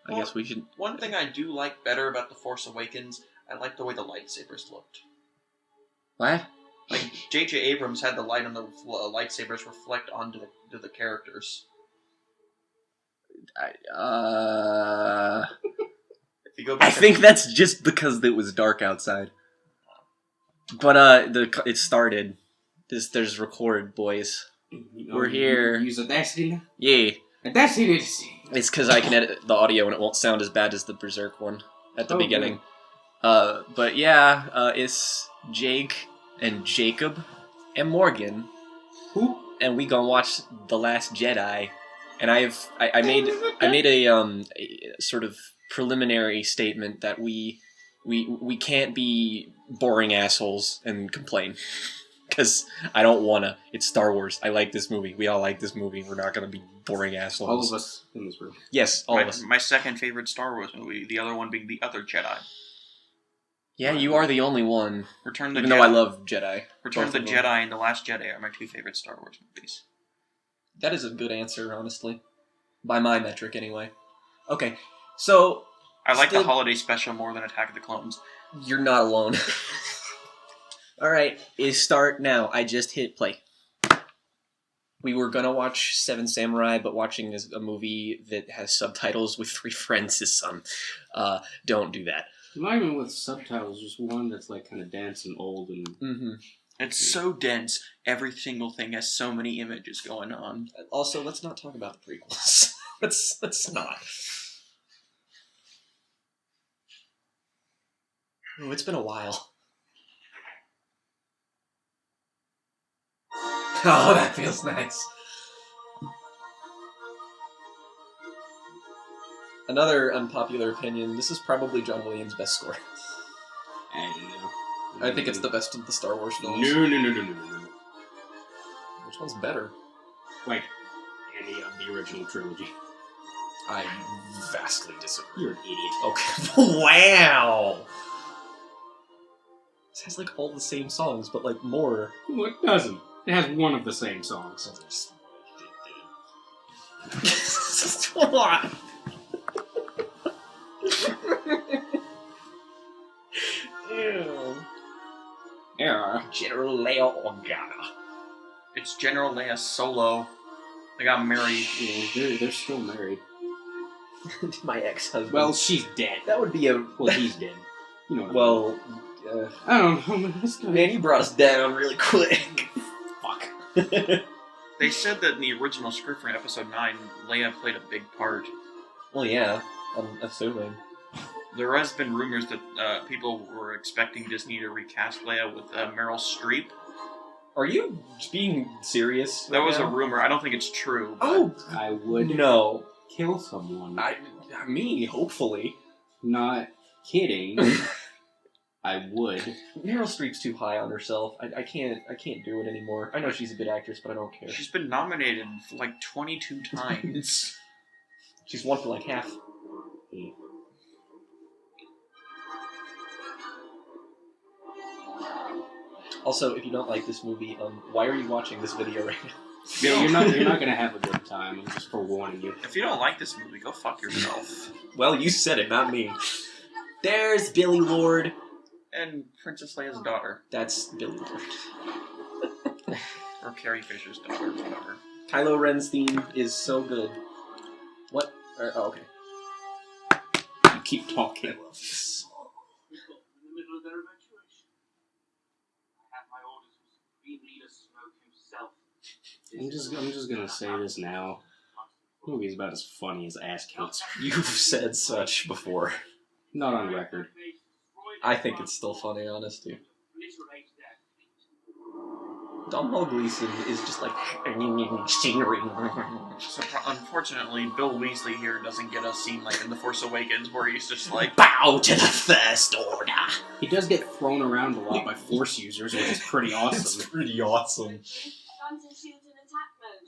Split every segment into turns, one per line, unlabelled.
I guess we should...
One thing I do like better about The Force Awakens, I like the way the lightsabers looked.
What?
Like, J.J. Abrams had the light on the lightsabers reflect onto the characters. If you go back
I think that's just because it was dark outside. But it started. There's record, boys. We're here.
Use Audacity?
Yeah.
Audacity.
It's because I can edit the audio and it won't sound as bad as the Berserk one at the beginning. Good. But yeah, it's Jake and Jacob and Morgan.
Who?
And we gonna watch The Last Jedi. And I made a sort of preliminary statement that we can't be boring assholes and complain. Because I don't wanna. It's Star Wars. I like this movie. We all like this movie. We're not gonna be boring assholes.
All of us in this room.
Yes, all of us.
My second favorite Star Wars movie, the other one being The Other Jedi.
Yeah, you are the only one.
Return the
Even
Jedi.
though I love Jedi.
Return of the Jedi and The Last Jedi are my two favorite Star Wars movies.
That is a good answer, honestly. By my metric, anyway. Okay, so...
I like the holiday special more than Attack of the Clones.
You're not alone. Alright, start now. I just hit play. We were gonna watch Seven Samurai, but watching a movie that has subtitles with 3 friends is don't do that.
Not even with subtitles, just one that's like kind of dense and old and...
Mm-hmm.
It's so dense, every single thing has so many images going on.
Also, let's not talk about the prequels. let's not. Oh, it's been a while. Oh, that feels nice. Another unpopular opinion, this is probably John Williams' best score.
I don't know.
I think it's the best of the Star Wars films.
No.
Which one's better?
Like, any of the original trilogy.
I vastly disagree.
You're an idiot.
Okay. Wow! This has like all the same songs, but like more.
Well, it doesn't. It has one of the same songs.
What? Ew.
Yeah.
General Leia Organa.
It's General Leia Solo. They got married.
Yeah, they're still married.
My ex-husband.
Well, she's dead.
That would be a...
Well, he's dead. You know what
well...
I don't know, man. This guy...
Man, you brought us down really quick.
Fuck.
They said that in the original script for Episode 9, Leia played a big part.
Well, yeah. I'm assuming.
There has been rumors that people were expecting Disney to recast Leia with Meryl Streep.
Are you being serious?
That was
now?
a rumor. I don't think it's true. But
Oh!
I would
No.
kill someone.
Me, hopefully.
Not kidding. I would.
Meryl Streep's too high on herself. I can't do it anymore. I know she's a good actress, but I don't care.
She's been nominated for like 22 times.
She's won for like half. Also, if you don't like this movie, why are you watching this video right now?
Yeah, you're not gonna have a good time. I'm just forewarning you.
If you don't like this movie, go fuck yourself.
Well, you said it, not me. There's Billy Lord.
And Princess Leia's daughter.
That's Billy Lord.
Or Carrie Fisher's daughter, whatever.
Kylo Ren's theme is so good. What? Oh, okay.
You keep talking.
I love this.
In the middle of their evacuation. I have my orders from Supreme Leader Smoke himself.
I'm just gonna say this now. The movie's about as funny as ass kicks.
You've said such before.
Not on record.
I think it's still funny, honestly. Domhnall Gleeson is just like scenery.
So unfortunately, Bill Weasley here doesn't get a scene like in The Force Awakens where he's just like,
bow to the First Order.
He does get thrown around a lot by Force users, which is pretty awesome.
It's pretty awesome.
Guns and shields in attack mode.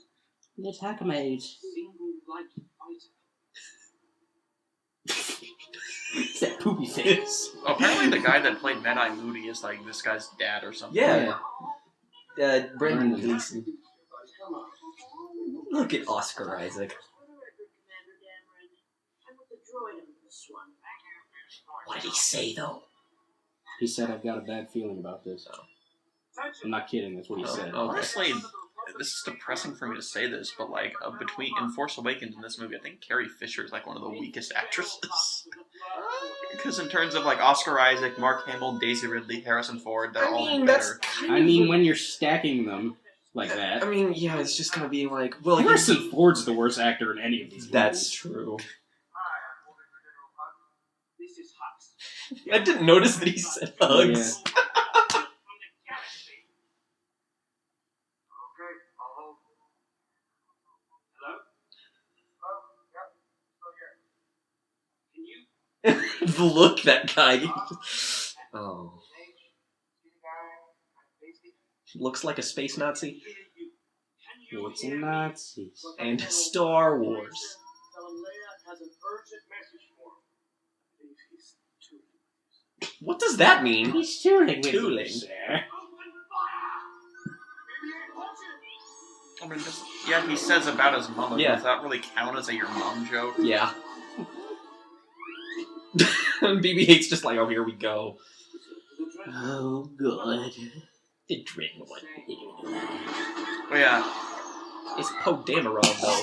In attack mode.
Single light fighter.
It's that poopy face.
apparently the guy that played Mad-Eye Moody is like this guy's dad or something.
Yeah. Brendan
Brendan.
Gleeson. Look at Oscar Isaac.
join him in this one.
What did he say though?
He said, "I've got a bad feeling about this." I'm not kidding. That's what he said.
Oh.
Honestly, this is depressing for me to say this, but like between in Force Awakens and this movie, I think Carrie Fisher is like one of the weakest actresses. Because in terms of like Oscar Isaac, Mark Hamill, Daisy Ridley, Harrison Ford, they're all better.
I mean, when you're stacking them like that.
I mean, yeah, it's just gonna be like, well,
Harrison Ford's the worst actor in any of these movies.
That's true.
This is Hux.
I didn't notice that he said hugs.
Yeah.
Okay, I'll hold. Hello? Oh, yeah, still here. Can you?
The look that guy. Oh, looks like a space Nazi
What's a Nazi?
and Star Wars.
Tell him Leia has an urgent message for him. He's too.
What does that mean?
He's tooling with
Tooling.
you, sir.
I mean, just, yeah, he says about his mother.
Yeah.
Does that really count as a your mom joke?
Yeah. And BB-8's just like, oh, here we go.
Oh, good.
The drink one.
Oh yeah.
It's Poe Dameron, though.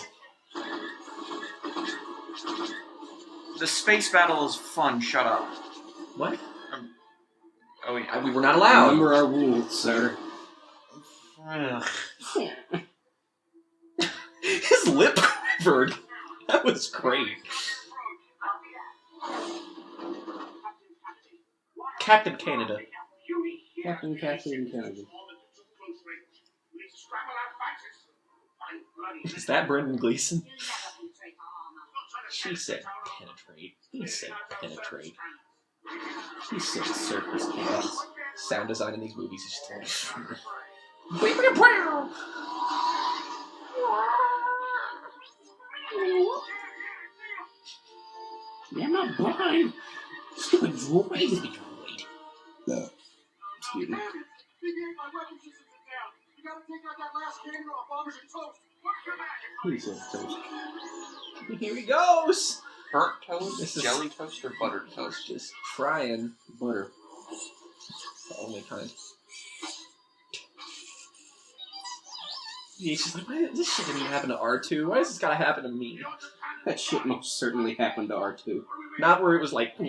The space battle is fun. Shut up.
What?
Oh yeah.
We were not allowed.
Remember our rules, sir.
Ugh.
His lip quivered. That was great. Captain Canada.
Captain Kathleen Kennedy.
Is that Brendan Gleeson? She said penetrate. He said penetrate.
He said surface cans.
Sound design in these movies is just...
Yeah, I'm not blind. Stupid droid.
No.
Excuse me. He said toast.
Here he goes!
Burnt toast,
This is-
jelly toast, or buttered toast?
Just trying.
Butter.
The only kind. Yeah, she's like, why, this shit didn't even happen to R2. Why does this gotta happen to me?
That shit most certainly happened to R2.
Not where it was like...
Well,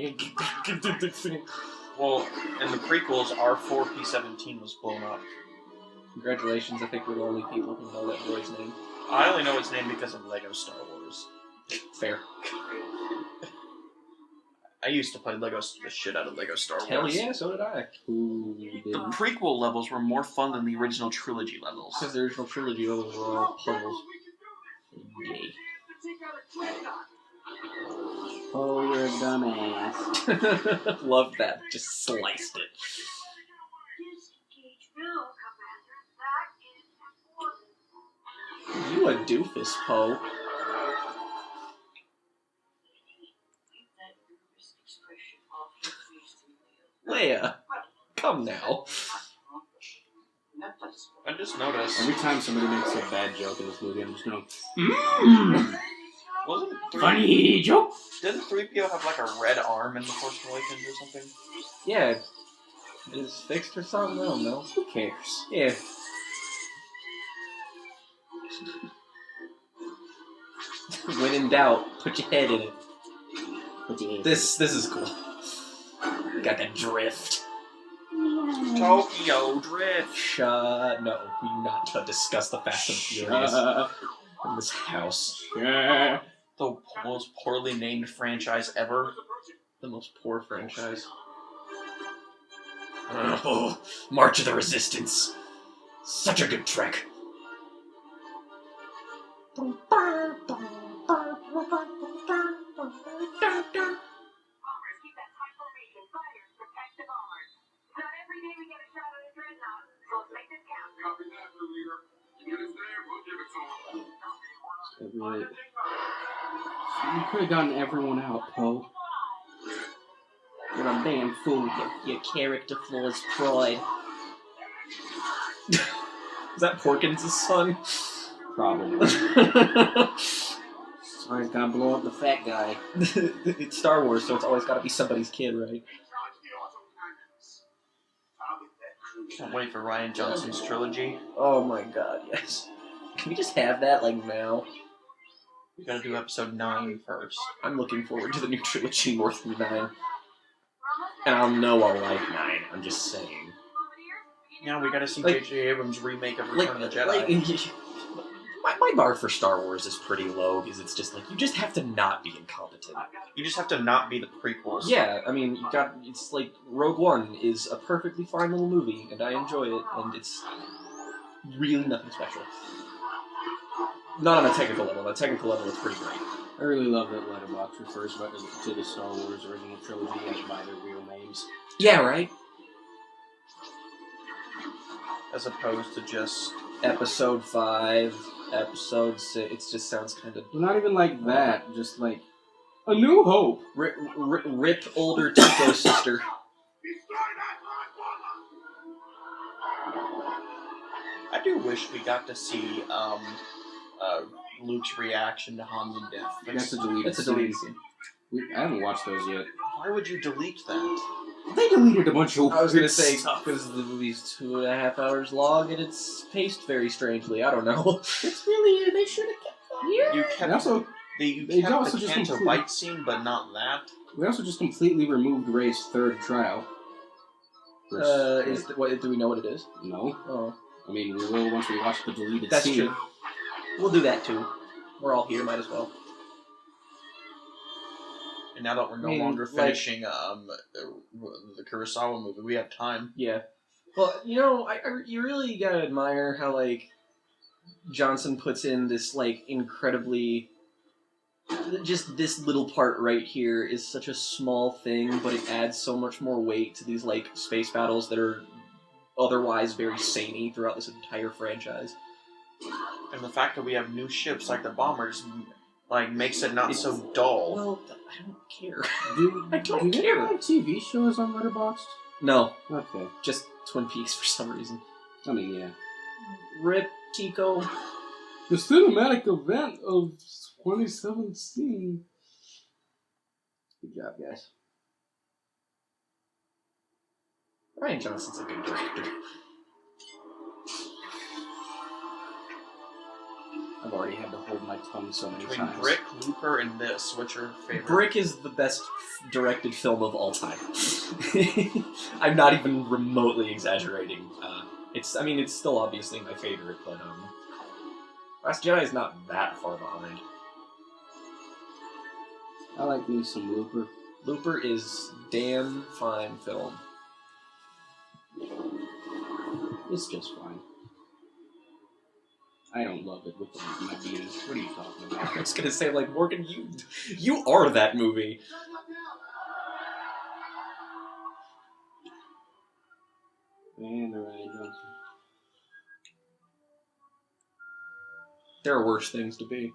in the prequels, R4P17 was blown up.
Congratulations, I think we're the only people who know that droid's name.
I only know its name because of Lego Star Wars.
Fair.
I used to play the shit out of Lego Star Wars.
Hell yeah, so did I.
Who
The
didn't?
prequel levels were more fun than the original trilogy levels.
Because the original trilogy were all puzzles. Yay.
Oh, you're a dumbass.
Love that. Just sliced it. You a doofus, Poe. Leia, come now.
I just noticed.
Every time somebody makes a bad joke in this movie, I'm just going,
Wasn't
funny joke.
Didn't 3PO have like a red arm in The Force Awakens or something?
Yeah. Is fixed or something? I don't know.
Who cares?
Yeah. When in doubt, put your head in it. This is cool. Got that drift.
Tokyo Drift.
No, we not to discuss the Fast and Furious in this house.
Yeah.
The most poorly named franchise ever.
The most poor franchise. Oh, March of the Resistance. Such a good track.
Bombers, keep that tight formation. Fighters, protect the bombers. Not every day we get a shot at a dreadnought, so let's make this count.
Copy that, new leader. Get us there, we'll give it to him.
Really. You could have gotten everyone out, Poe. You're a damn fool.
Your character flaws pride. Is that Porkins' son?
Probably. Somebody's gotta blow up the fat guy.
It's Star Wars, so it's always got to be somebody's kid, right?
Can't wait for Ryan Johnson's trilogy.
Oh my god, yes. Can we just have that, like, now?
We gotta do episode 9 first.
I'm looking forward to the new trilogy more than 9. And I'll know I'll like 9, I'm just saying.
Yeah, we gotta see
Like-
J.J. Abrams' remake of Return of the Jedi.
My bar for Star Wars is pretty low, because it's just like, you just have to not be incompetent.
You just have to not be the prequels.
Yeah, I mean, it's like, Rogue One is a perfectly fine little movie, and I enjoy it, and it's really nothing special. Not on a technical level. On a technical level, it's pretty great.
I really love that Letterboxd refers to the Star Wars original trilogy as by their real names.
Yeah, right?
As opposed to just...
Episode 5, Episode 6, it just sounds kind of...
Not even like that, just like, A New Hope.
Rip older Tico's sister.
I do wish we got to see Luke's reaction to Han's death.
That's a deleted scene. I haven't watched those yet.
Why would you delete that?
They deleted a bunch of
I was gonna say,
stuff.
because the movie's 2.5 hours long, and it's paced very strangely. I don't know.
It's really, they should have kept that.
You
And
kept,
also,
you
they
kept
also
the
just
Canto
completely-
Bite scene, but not that.
we also just completely removed Rey's third trial.
What, do we know what it is?
No.
Oh.
I mean, we will once we watch the deleted
That's
scene.
true. We'll do that too. We're all here, might as well.
And now that we're no longer finishing the Kurosawa movie, we have time.
Yeah. Well, you know, you really gotta admire how, like, Johnson puts in this, like, incredibly... Just this little part right here is such a small thing, but it adds so much more weight to these, like, space battles that are otherwise very samey throughout this entire franchise.
And the fact that we have new ships like the bombers, like, makes it not so dull.
Well, I don't care.
I
don't
do
care.
they have TV shows on Letterboxd?
No,
Okay.
just Twin Peaks for some reason.
I mean, yeah.
Rip, Tico.
The cinematic event of 2017. Good job, guys.
Ryan Johnson's a good director.
I've already had to hold my tongue so many
Between
times.
Brick, Looper, and this, what's your favorite?
Brick is the best directed film of all time. I'm not even remotely exaggerating. It's still obviously my favorite, but Last Jedi is not that far behind.
I like me some Looper.
Looper is damn fine film.
It's just fine. I don't love it with my being. What are you talking about?
I was gonna say, like, Morgan, you are that movie.
And the Ryan Johnson.
There are worse things to be.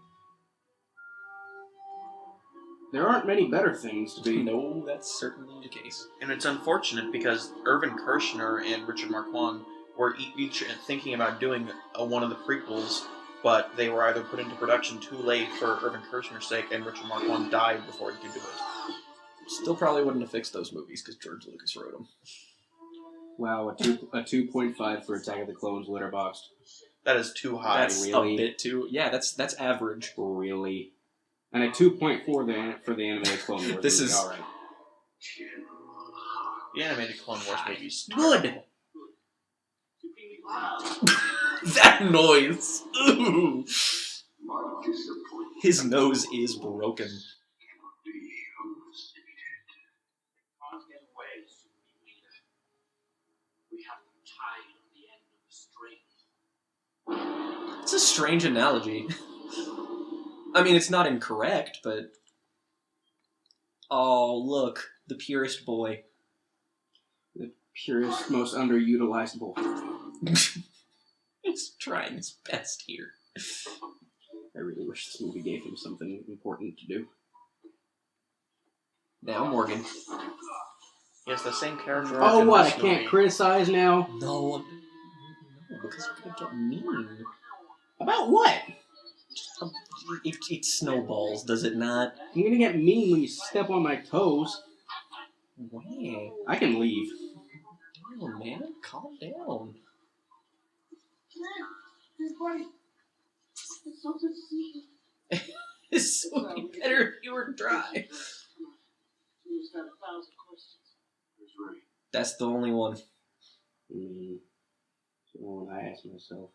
There aren't many better things to be.
No, that's certainly the case.
And it's unfortunate because Irvin Kershner and Richard Marquand were each thinking about doing one of the prequels, but they were either put into production too late for Irvin Kershner's sake, and Richard Marquand died before he could do it.
Still probably wouldn't have fixed those movies because George Lucas wrote them.
Wow, a 2.5 for Attack of the Clones Letterboxd.
That is too high.
That's
really?
a bit too... Yeah, that's average.
Really? And a 2.4 for the animated Clone Wars.
This
movie.
is-
Alright.
The animated Clone Wars movies.
Good! That noise! Ooh! His nose is broken.
Can't get away, Supreme Leader. We have them tied on the end of a string.
It's a strange analogy. I mean, it's not incorrect, but... Oh, look. The purest boy.
The purest, most underutilized boy.
He's trying his best here.
I really wish this movie gave him something important to do.
Now, Morgan.
He has the same character.
Oh,
in
what? I
this
can't
movie.
crise now?
No, because we're gonna get mean.
About what?
It snowballs, does it not?
You're gonna get mean when you step on my toes.
Wow.
I can leave.
Damn, man. Calm down. This would be better if you were dry. That's the only one.
So I ask myself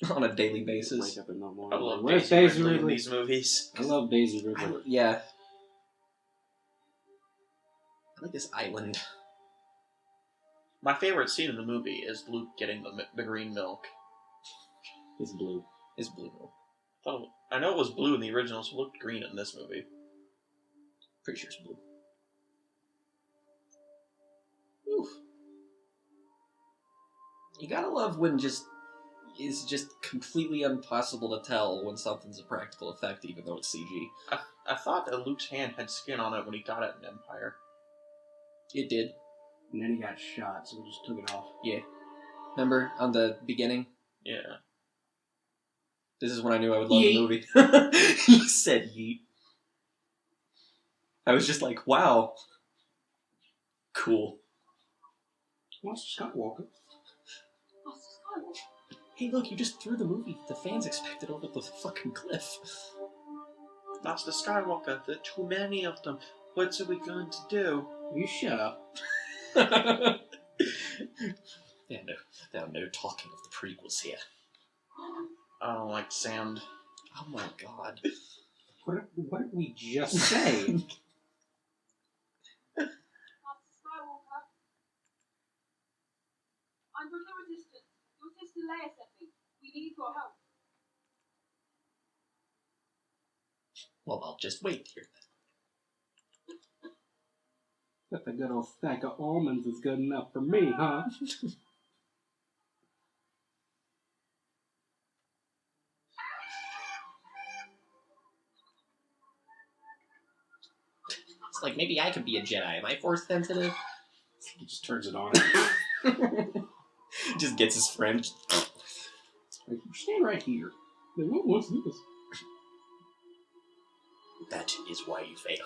On a daily basis.
wake up in the morning.
I love
Where's
Daisy
Daisy
Ridley in
Ridley?
these movies.
I love Daisy Ridley.
Yeah. I like this island.
My favorite scene in the movie is Luke getting the green milk.
It's blue.
It's blue.
I know it was blue in the original, so it looked green in this movie.
Pretty sure it's blue. Oof. You gotta love when it's just completely impossible to tell when something's a practical effect, even though it's CG.
I thought that Luke's hand had skin on it when he got it in Empire.
It did.
And then he got shot, so we just took it off.
Yeah. Remember on the beginning?
Yeah.
This is when I knew I would love
Yeet.
the movie. He said yeet. I was just like, wow. Cool.
What's Skywalker?
Hey, look, you just threw the movie the fans expected over the fucking cliff.
Master Skywalker, there are too many of them. What are we going to do?
You shut up.
Yeah, no talking of the prequels here.
I don't like sand.
Oh my god.
What did we just say?
Master Skywalker. I'm from the Resistance. Your sister Leia sent me. We need your help.
Well, I'll just wait here then.
That the good old stack of almonds is good enough for me, huh?
It's like, maybe I could be a Jedi. Am I force sensitive?
He just turns it on.
Just gets his friend.
Like, stand right here. Like, what's this?
That is why you fail.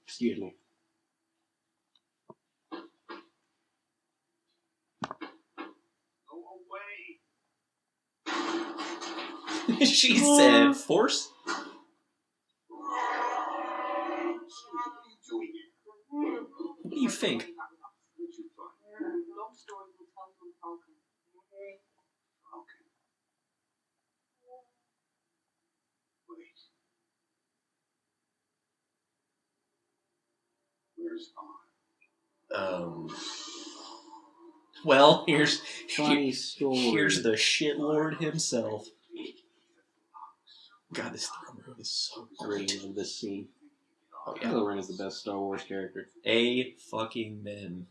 Excuse me.
Go away.
She said, force? What do you think?
Long story will tell you in Falcon.
Okay. Wait. Where's On?
Well,
Funny story.
here's the shitlord himself. God, this throne room is so
I really
great.
love this scene.
Oh yeah.
Kylo Ren is the best Star Wars character.
A fucking man.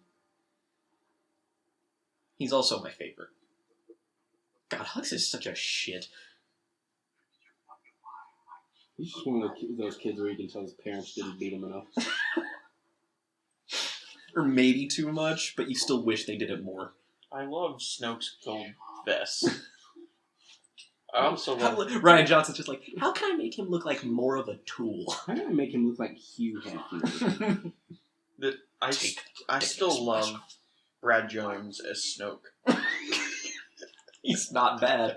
He's also my favorite. God, Hux is such a shit.
He's just one of those kids where you can tell his parents didn't beat him enough.
Or maybe too much, but you still wish they did it more.
I love Snoke's gold vest. I also love...
Ryan Johnson's just like, how can I make him look like more of a tool?
How do I make him look like Hugh Hefner?
I still love Brad Jones as Snoke.
He's not bad.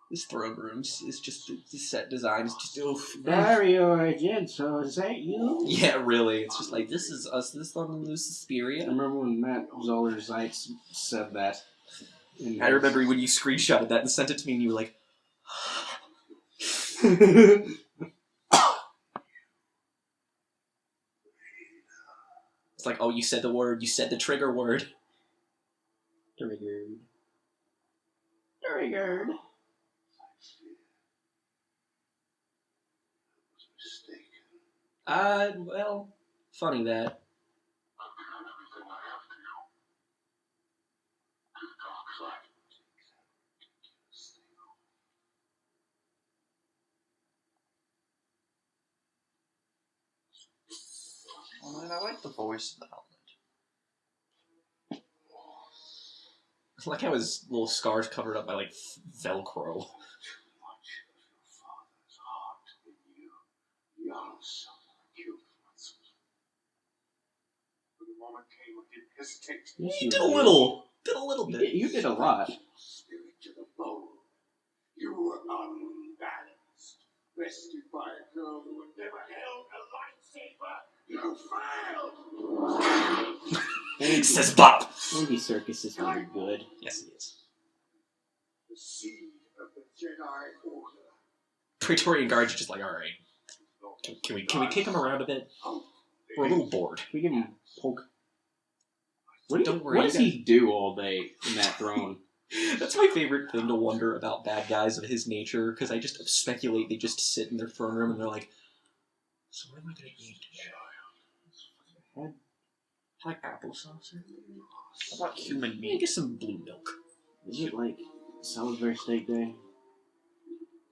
This throne rooms is just the set design is just oof.
Dario Argento, is that you?
Yeah, really. It's just like this is us. This on the
I
Suspiria.
remember when Matt Zoller Zeitz said that.
I remember when you screenshotted that and sent it to me, and you were like, it's like, oh, you said the word. You said the trigger word. Triggered. Triggered. Well, funny that.
Well, man, I like the voice of the helmet.
I like how his little scar's covered up by, like, Velcro.
Too much of your father's heart in you, young son of cute once. When the moment came, I didn't hesitate.
Yes,
You
you
did a
did.
little. Did a little bit.
You did a lot.
Spirit to the bone. You were unbalanced. Rested by a girl who had never held a lightsaber. You failed!
Says Bob.
Andy Serkis is really good.
Yes, he is.
The seed of the Jedi Order.
Praetorian Guards are just like, all right, can we kick him around a bit? We're a little bored.
Can we give him poke?
Don't worry,
What
you
does he do all day in that throne?
That's my favorite thing to wonder about bad guys of his nature, because I just speculate they just sit in their throne room and they're like, so what am I going to eat? I like applesauce.
How about human
Maybe
meat?
get some blue milk.
Is it like Salisbury steak day?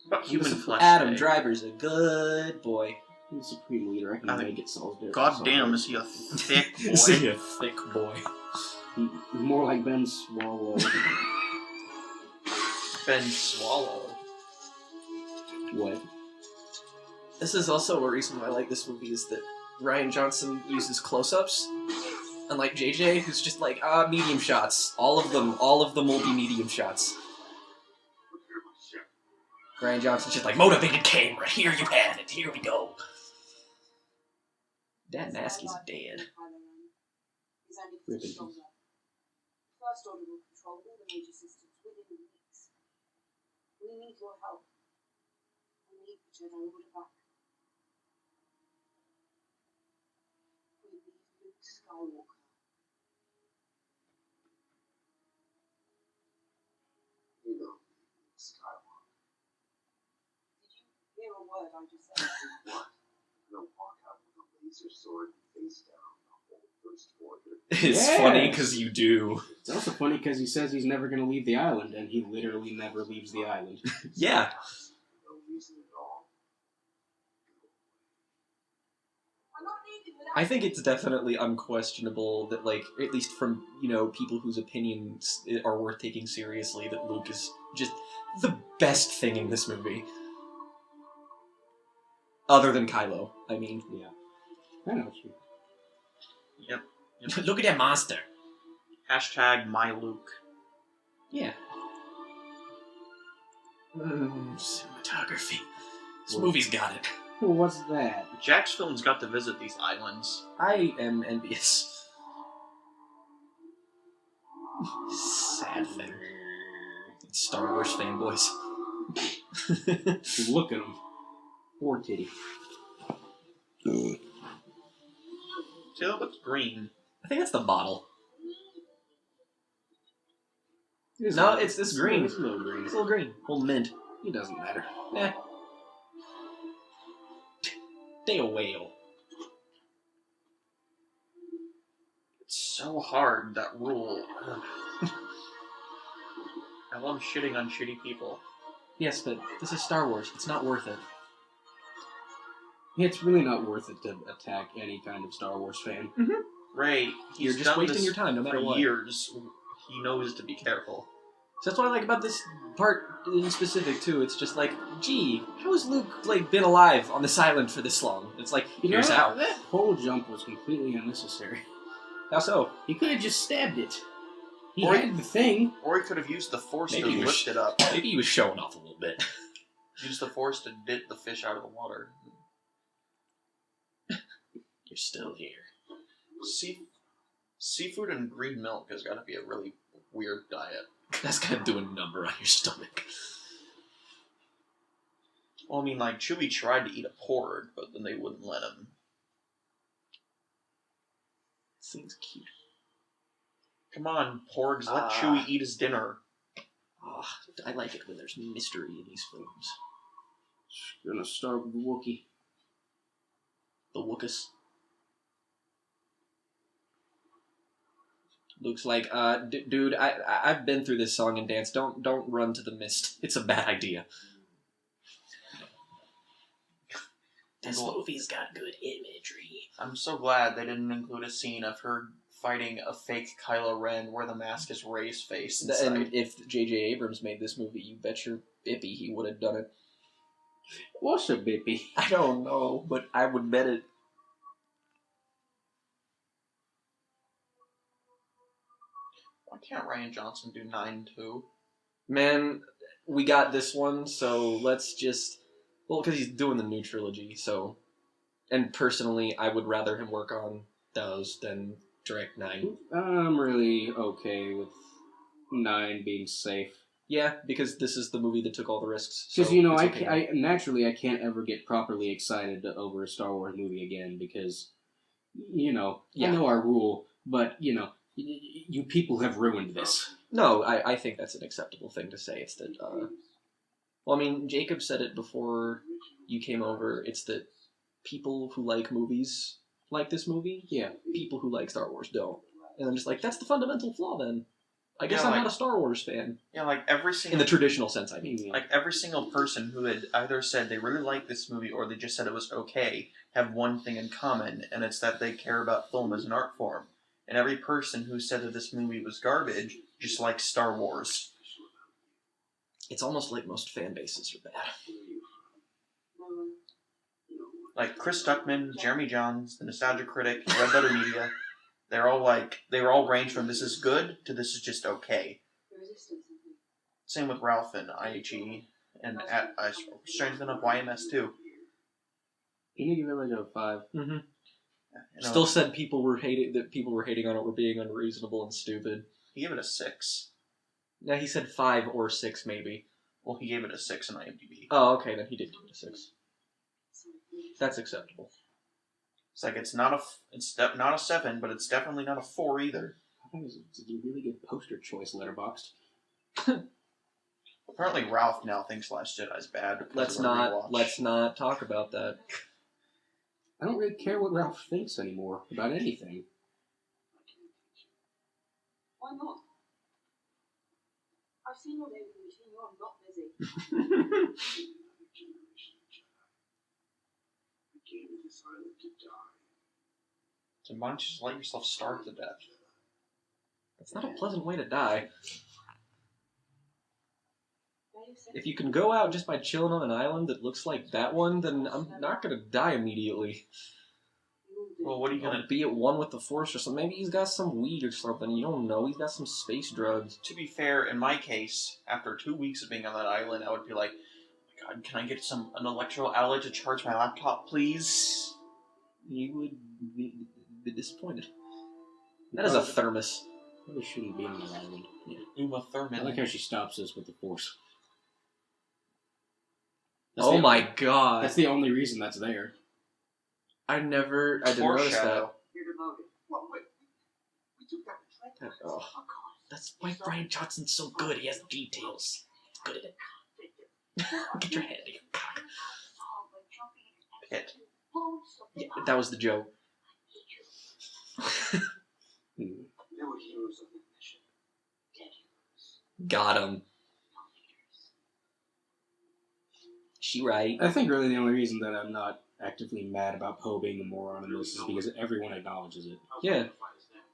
How about human flesh?
Adam
day?
Driver's a good boy.
He's a supreme leader. I can
I think-
make it Salisbury.
God damn, is he a thick boy?
Is he a thick boy?
He's more like Ben Swallow.
Ben Swallow.
What?
This is also a reason why I like this movie, is that Ryan Johnson uses close-ups, unlike JJ, who's just like, medium shots. All of them will be medium shots. Ryan Johnson's just like, motivated camera, here you have it, here we go. Dad Maskey's dead.
Rip in peace.
First Order will control all the major systems within weeks. We need your help. We need the Jedi Order back. We need Luke Skywalker.
You know, Skywalker.
Did you hear a word I just said?
What? I'm gonna walk out with a laser sword and face down the whole First Order.
It's
Yes.
funny because you do.
It's also funny because he says he's never going to leave the island, and he literally never leaves the island.
Yeah.
No reason at all.
I'm not leaving without
I think it's definitely unquestionable that, like, at least from, people whose opinions are worth taking seriously, that Luke is just the best thing in this movie. Other than Kylo, I mean.
Yeah. I know what you
Yep.
Look at that monster.
Hashtag my Luke.
Yeah. Cinematography. This
Well-
movie's got it.
Well, what's that?
Jack's films got to visit these islands.
I am envious. Sad thing. It's Star Wars fanboys.
Look at him. Poor kitty.
See, that looks green.
I think that's the bottle.
It is
No,
a-
it's green.
It's a little green.
It's a little green. A little mint.
It doesn't matter.
Eh. They a whale.
It's so hard, that rule. Ugh. I love shitting on shitty people.
Yes, but this is Star Wars. It's not worth it.
It's really not worth it to attack any kind of Star Wars fan.
Ray, he's
You're just
done
wasting
this
your time, no matter
for
what.
years. He knows to be careful.
So that's what I like about this part in specific too. It's just like, gee, how has Luke been alive on this island for this long? It's like, here's how.
That whole jump was completely unnecessary.
How so?
He could have just stabbed it. He
Or
had the thing.
Or he could have used the Force
Maybe
to
he was-
lift it up.
Maybe he was showing off a little bit.
Use the Force to dip the fish out of the water.
You're still here.
Seafood and green milk has got to be a really weird diet.
That's gonna do a number on your stomach.
Well, I mean, like, Chewie tried to eat a porg, but then they wouldn't let him.
Seems cute.
Come on, porgs, let
Ah.
Chewie eat his dinner.
Oh, I like it when there's mystery in these films.
Gonna start with the Wookiee.
The Wookus. Luke's like, dude, I've been through this song and dance. Don't run to the mist. It's a bad idea. This movie's got good imagery.
I'm so glad they didn't include a scene of her fighting a fake Kylo Ren where the mask is Rey's face inside.
And if J.J. Abrams made this movie, you bet your bippy he would have done it.
What's a bippy?
I don't know, but I would bet it.
Why can't Ryan Johnson do 9-2?
Man, we got this one, so let's just... Well, because he's doing the new trilogy, so... And personally, I would rather him work on those than direct 9.
I'm really okay with 9 being safe.
Yeah, because this is the movie that took all the risks.
Because,
so it's okay.
naturally, I can't ever get properly excited over a Star Wars movie again because, I know our rule, but, you people have ruined this.
No, I think that's an acceptable thing to say. It's that, well, I mean, Jacob said it before you came over. It's that people who like movies like this movie.
Yeah.
People who like Star Wars don't. And I'm just like, that's the fundamental flaw then. I guess I'm not a Star Wars fan.
Yeah, like every single...
In the traditional sense, I mean.
Like every single person who had either said they really liked this movie or they just said it was okay have one thing in common, and it's that they care about film as an art form. And every person who said that this movie was garbage just likes Star Wars.
It's almost like most fan bases are bad.
Like Chris Stuckman, Jeremy Johns, the Nostalgia Critic, Red Letter Media, they were all ranged from this is good to this is just okay. Same with Ralph and IHE and at strengthen up YMS too.
You give it like a 5.
Mm-hmm.
Yeah,
Still said people were hating on it were being unreasonable and stupid.
He gave it a 6.
Yeah, he said 5 or 6 maybe.
Well, he gave it a 6 on IMDb.
Oh, okay, then he did give it a 6. That's acceptable.
It's like it's not a 7, but it's definitely not a 4 either.
I think it's a really good poster choice, Letterboxd.
Apparently, Ralph now thinks Last Jedi is bad.
Let's not talk about that.
I don't really care what Ralph thinks anymore about anything.
Why not? I've seen your daily routine. You're not busy.
So why don't you just let yourself starve to death?
That's not a pleasant way to die. If you can go out just by chilling on an island that looks like that one, then I'm not gonna die immediately.
Well, what are you gonna...
Be at one with the Force or something. Maybe he's got some weed or something. You don't know. He's got some space drugs.
To be fair, in my case, after 2 weeks of being on that island, I would be like, oh my God, can I get an electrical outlet to charge my laptop, please?
You would be disappointed. That is a thermos.
Probably shouldn't be on that island. Yeah.
Uma Thurman.
I like how she stops us with the Force.
Oh my God.
That's the only reason that's there.
I didn't notice that.
You're devoted.
Well, we took that to
Oh, that's why Brian Johnson's so good. He has details. He's good at it. Get your hand in your cock.
Pit.
Yeah, that was the joke.
They were heroes of the mission. Dead heroes.
Got him. She right.
I think really the only reason that I'm not actively mad about Poe being a moron in this is because everyone acknowledges it.
Yeah.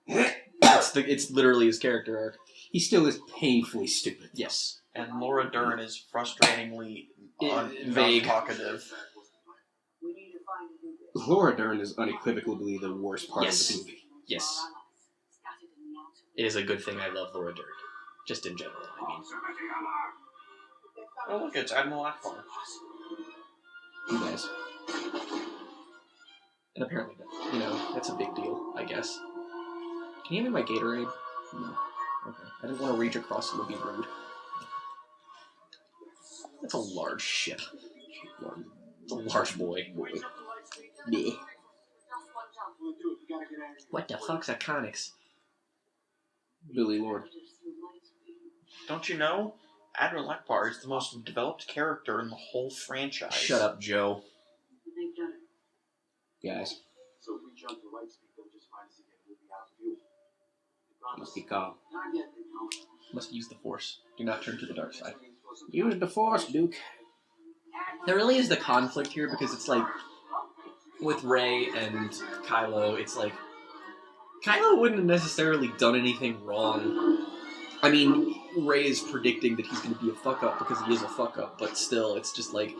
It's literally his character arc.
He still is painfully stupid.
Yes.
And Laura Dern is frustratingly
vague.
talkative.
We need to find a new bit.
Laura Dern is unequivocally the worst part
Yes.
of the movie.
Yes. It is a good thing I love Laura Dern. Just in general, I mean.
Oh, look, it's Admiral Akbar.
You guys.
And apparently, that's a big deal, I guess. Can you hand me my Gatorade? No. Okay. I didn't want to reach across and be rude. That's a large ship. It's a large boy. Yeah. What the fuck's Iconics?
Billy Lord.
Don't you know? Admiral Akbar is the most developed character in the whole franchise.
Shut up, Joe.
They've done it.
Guys.
So if we jump to light speed, they'll just find us again. We'll be out of fuel.
Must be calm.
Not yet, they don't.
Must use the Force. Do not turn to the dark side.
Use the Force, Duke.
There really is the conflict here because it's like with Rey and Kylo, it's like Kylo wouldn't have necessarily done anything wrong. I mean, Rey is predicting that he's going to be a fuck-up because he is a fuck-up, but still, it's just like,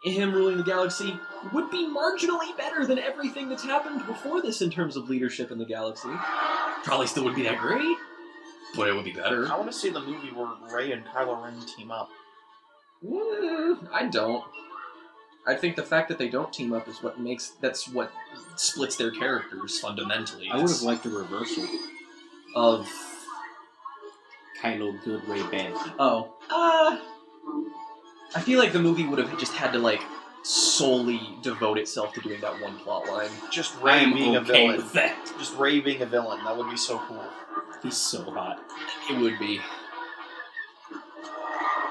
him ruling the galaxy would be marginally better than everything that's happened before this in terms of leadership in the galaxy. Probably still wouldn't be that great, but it would be better.
I want to see the movie where Rey and Kylo Ren team up.
I don't. I think the fact that they don't team up is that's what splits their characters fundamentally.
I would have liked a reversal
of
Kylo good, Rey bad.
Oh. I feel like the movie would have just had to, like, solely devote itself to doing that one plot line.
Just Rey being a villain.
With that.
Just Rey being a villain. That would be so cool.
He's so hot.
It would be.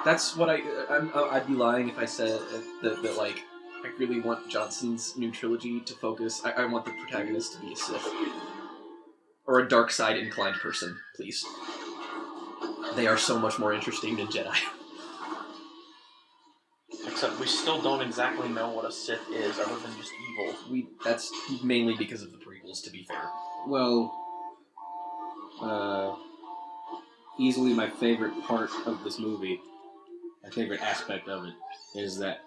That's what I'd be lying if I said that like, I really want Johnson's new trilogy to focus. I want the protagonist to be a Sith. Or a dark side inclined person, please. They are so much more interesting than Jedi.
Except we still don't exactly know what a Sith is, other than just evil.
That's mainly because of the prequels, to be fair.
Well, easily my favorite part of this movie, my favorite aspect of it, is that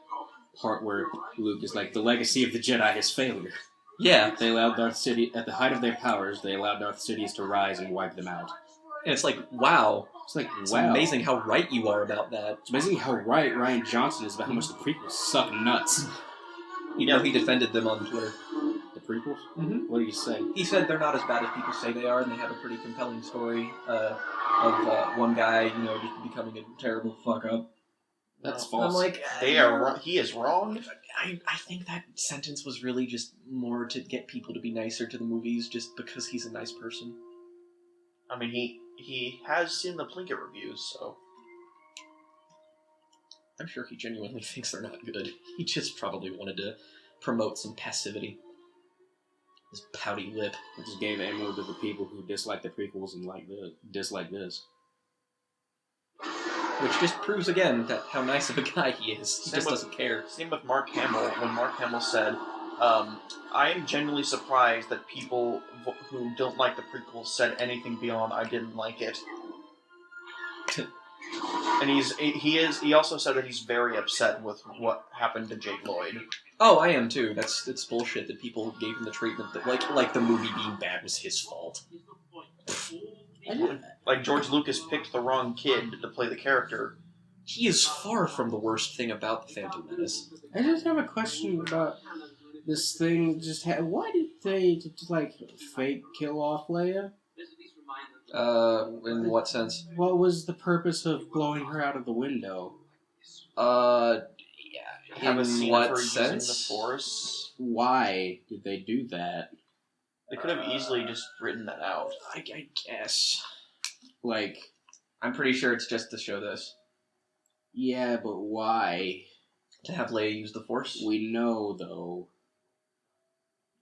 part where Luke is like, the legacy of the Jedi is failure.
Yeah.
They allowed Darth Sidious, at the height of their powers, they allowed Darth Sidious to rise and wipe them out.
And it's like, wow.
It's like,
It's
wow.
amazing how right you are about that.
It's amazing how right Ryan Johnson is about how much the prequels suck nuts.
You know, he defended them on Twitter.
The prequels?
Mm-hmm.
What did he say?
He said they're not as bad as people say they are, and they have a pretty compelling story of one guy, just becoming a terrible fuck-up.
That's false.
I'm like,
They are. He is wrong.
I think that sentence was really just more to get people to be nicer to the movies, just because he's a nice person.
I mean, he has seen the Plinkett reviews, so...
I'm sure he genuinely thinks they're not good. He just probably wanted to promote some passivity. His pouty lip.
I just gave ammo to the people who dislike the prequels and dislike this.
Which just proves again that how nice of a guy he is. He just doesn't care.
Same with Mark Hamill, when Mark Hamill said, I am genuinely surprised that people who don't like the prequels said anything beyond "I didn't like it." And he also said that he's very upset with what happened to Jake Lloyd.
Oh, I am too. It's bullshit that people gave him the treatment that like the movie being bad was his fault.
Like George Lucas picked the wrong kid to play the character.
He is far from the worst thing about the Phantom Menace.
I just have a question about this thing. Why did they fake kill off Leia?
In what sense?
What was the purpose of blowing her out of the window?
Yeah.
Have a scene
what
of her
sense?
using the Force.
Why did they do that?
They could have easily just written that out.
I guess.
Like,
I'm pretty sure it's just to show this.
yeah, but why?
To have Leia use the Force?
We know, though.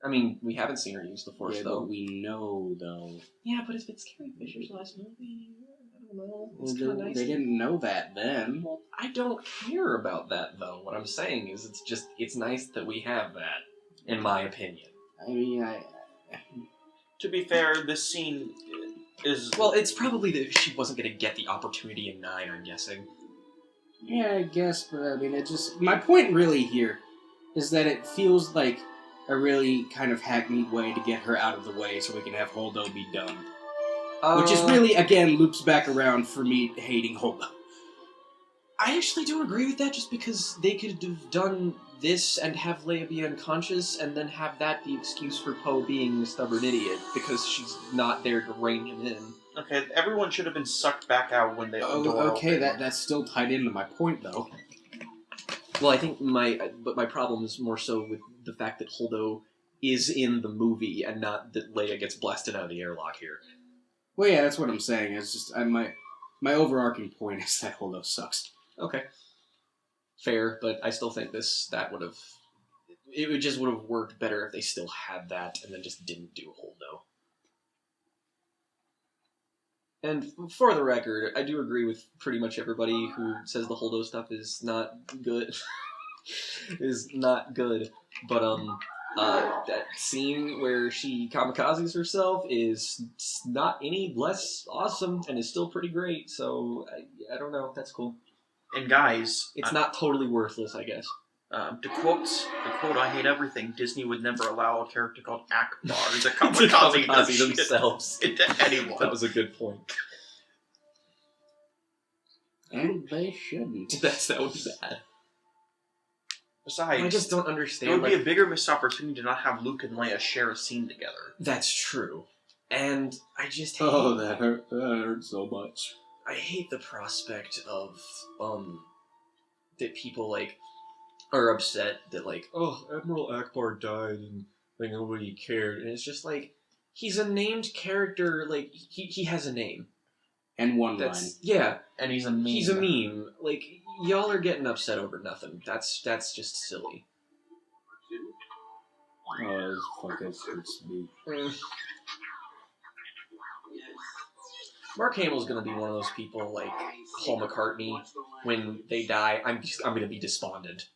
I mean, we haven't seen her use the Force,
Yeah,
though.
but we know, though.
Yeah, but if it's Carrie Fisher's last movie, I don't know. It's
Well,
kind of nice.
they didn't know that then.
Well, I don't care about that, though. What I'm saying is it's nice that we have that, in my opinion.
I mean,
To be fair, this scene is...
Well, it's probably that she wasn't going to get the opportunity in 9, I'm guessing.
yeah, I guess, but I mean, my point really here is that it feels like a really kind of hackneyed way to get her out of the way so we can have Holdo be done. Which is really, again, loops back around for me hating Holdo.
I actually don't agree with that, just because they could have done this and have Leia be unconscious, and then have that the excuse for Poe being a stubborn idiot, because she's not there to rein him in.
Okay, everyone should have been sucked back out when they...
Okay, that's still tied into my point, though.
Well, I think my problem is more so with the fact that Holdo is in the movie, and not that Leia gets blasted out of the airlock here.
Well, yeah, that's what I'm saying. It's just, my overarching point is that Holdo sucks.
Okay. Fair, but I still think it would just would have worked better if they still had that and then just didn't do Holdo. And for the record, I do agree with pretty much everybody who says the Holdo stuff is not good. Is not good. But That scene where she kamikazes herself is not any less awesome and is still pretty great. So I don't know. That's cool.
And guys,
It's not totally worthless, I guess.
to quote I hate everything. Disney would never allow a character called Akbar to kamikaze
themselves
into anyone.
That was a good point.
And they shouldn't.
That was bad.
Besides,
I just don't
it
understand.
would be a bigger missed opportunity to not have Luke and Leia share a scene together.
That's true. And I just hate...
Oh, that hurt so much.
I hate the prospect of, that people, like, are upset that, like, oh, Admiral Akbar died and, like, nobody cared. And it's just, like, he's a named character, like, he has a name.
And one line.
Yeah.
And he's a meme.
He's a meme. Like, y'all are getting upset over nothing. That's just silly.
Oh, this fucking hurts me.
Mark Hamill's gonna be one of those people like Paul McCartney. When they die, I'm gonna be despondent.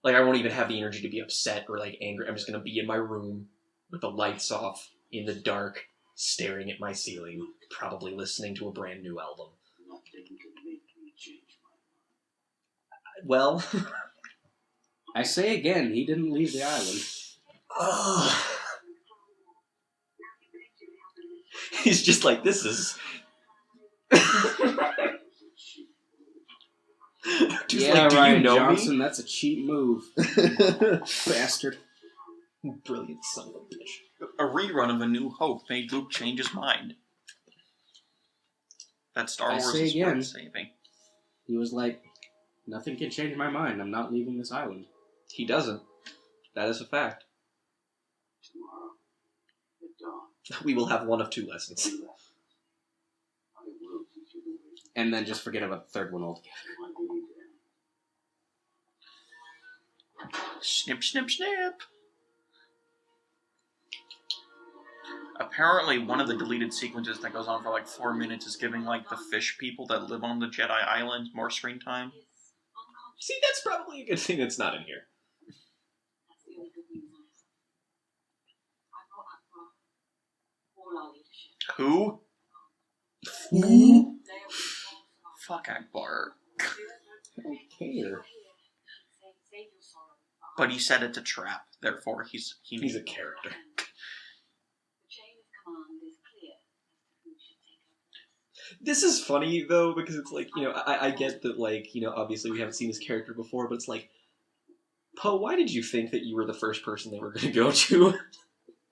Like, I won't even have the energy to be upset or like angry. I'm just gonna be in my room with the lights off, in the dark, staring at my ceiling, probably listening to a brand new album. Well,
I say again, he didn't leave the island.
He's just like, this is...
Yeah,
like, do
Ryan
you know
Johnson,
me?
that's a cheap move. Bastard.
Brilliant son of a bitch.
A rerun of A New Hope made Luke change his mind. That Star
I
Wars
say
is
again.
worth saving.
He was like, nothing can change my mind. I'm not leaving this island.
He doesn't. That is a fact.
Tomorrow, at dawn,
We will have one of two lessons.
I will teach you the way
And then just forget about the third one altogether.
to my baby dad.
Snip, snip, snip. Apparently, one of the deleted sequences that goes on for like 4 minutes is giving like the fish people that live on the Jedi Island more screen time.
See, that's probably a good thing that's not in here.
That's the only good news I have. I brought Akbar, all our leadership.
Who?
Ooh.
Leia was involved.
Fuck Akbar.
I don't care.
Save your sorrow.
But he said it's a trap, therefore he's
He's a character.
The chain of command is clear as to who should take over.
This is funny, though, because it's like, you know, I get that, like, you know, obviously we haven't seen this character before, but it's like, Poe, why did you think that you were the first person they were going to go to?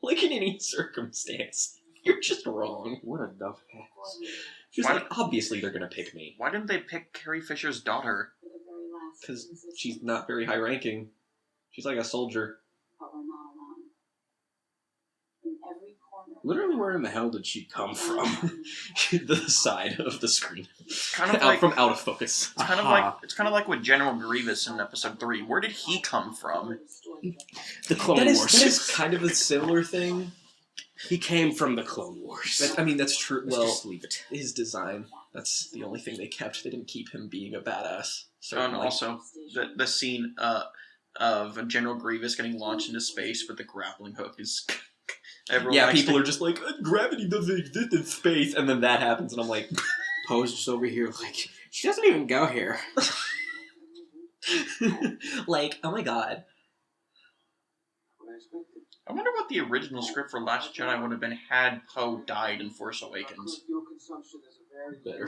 Like, in any circumstance. You're just wrong.
What a dumb ass.
Just
Why-
like, obviously they're going to pick me.
Why didn't they pick Carrie Fisher's daughter?
For the very last
Because
resistance.
she's not very high-ranking. She's like a soldier.
But we're not alone. In every corner.
Literally, where in the hell did she come from?
The side of the screen.
Kind of
out,
like
from out of focus.
it's kind of like it's kind of like with General Grievous in Episode 3. Where did he come from?
The Clone
That
Wars.
is kind of a similar thing.
He came from the Clone Wars.
I mean, that's true.
Let's
Well,
just leave it.
his design. That's the only thing they kept. They didn't keep him being a badass.
And
Certainly.
also the scene of General Grievous getting launched into space with the grappling hook is. Everyone
Yeah,
likes
people
to-
are just like, gravity doesn't exist in space, and then that happens, and I'm like,
Poe's just over here like, she doesn't even go here.
like, oh my god.
What I expected.
I wonder what the original script for Last Jedi would have been had Poe died in Force Awakens.
Fuel consumption is a very
Better.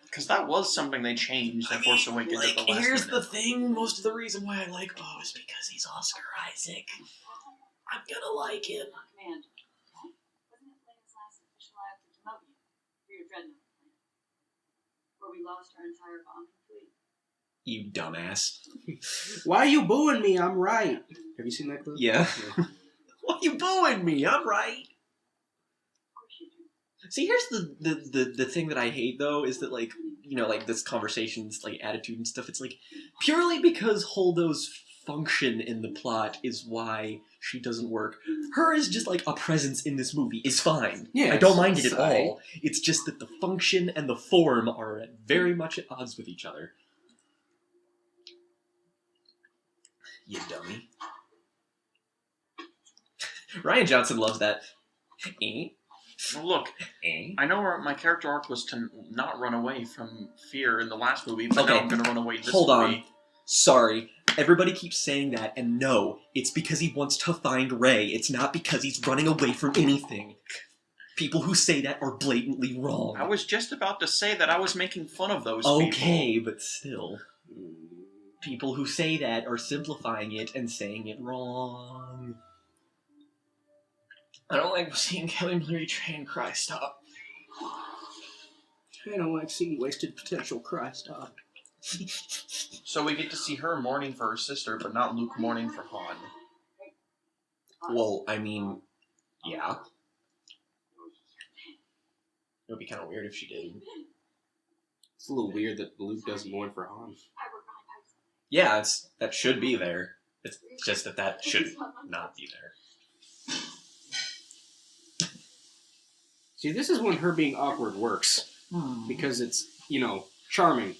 Because that was something they changed in Force Awakens at the last
here's
minute.
the thing, most of the reason why I like Poe is because he's Oscar Isaac. I'm gonna like him.
Command. Wasn't it Leia's last official act to demote you for your dreadnought plan? Where we lost our entire bombing fleet?
You dumbass.
Why are you booing me? I'm right. Have you seen that clip?
Yeah. Why you booing me? I'm right.
Of course you do.
See, here's the thing that I hate, though, is that, like, you know, like, this conversation's, like, attitude and stuff, it's, like, purely because Holdo's function in the plot is why she doesn't work. Her is just, like, a presence in this movie is fine.
Yeah,
I don't mind it at
side.
all. It's just that the function and the form are very much at odds with each other. You dummy. Ryan Johnson loves that.
Well, look, I know my character arc was to not run away from fear in the last movie, but now
Okay.
I'm going to run away this
Hold
movie.
on. Sorry. Everybody keeps saying that, and no, it's because he wants to find Rey. It's not because he's running away from anything. People who say that are blatantly wrong.
I was just about to say that I was making fun of those
Okay,
people.
but still. People who say that are simplifying it and saying it wrong. I don't like seeing Kelly Marie Tran cry stop.
I don't like seeing wasted potential cry stop.
So we get to see her mourning for her sister, but not Luke mourning for Han.
Well, I mean, yeah. It would be kind of weird if she did.
It's a little weird that Luke doesn't mourn for Han.
Yeah, that should be there. It's just that should not be there.
See, this is when her being awkward works. Because it's, charming.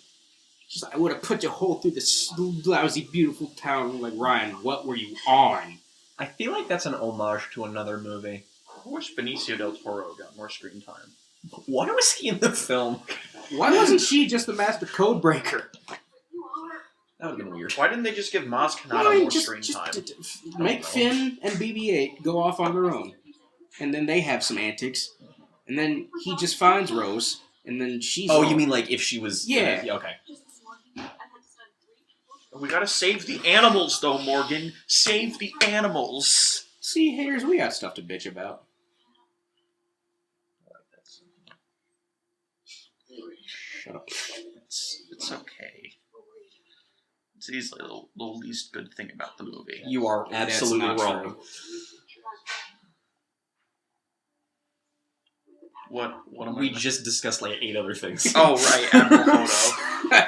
She's like, I would have put you whole through this lousy, beautiful town. I'm like, Ryan, what were you on?
I feel like that's an homage to another movie.
I wish Benicio del Toro got more screen time.
Why was he in the film?
Why wasn't she just the master code breaker?
That would have been weird.
Why didn't they just give Maz Kanata more screen time?
Make Finn and BB-8 go off on their own. And then they have some antics. And then he just finds Rose. And then she's...
Oh, you mean like if she was...
Yeah.
Okay.
We gotta save the animals, though, Morgan. Save the animals.
See, haters, we got stuff to bitch about. Shut up.
It's okay. It's easily the least good thing about the movie.
You are absolutely
That's not
wrong.
true.
What am
We
I...
just discussed like 8 other things.
Oh, right, Admiral Hodo.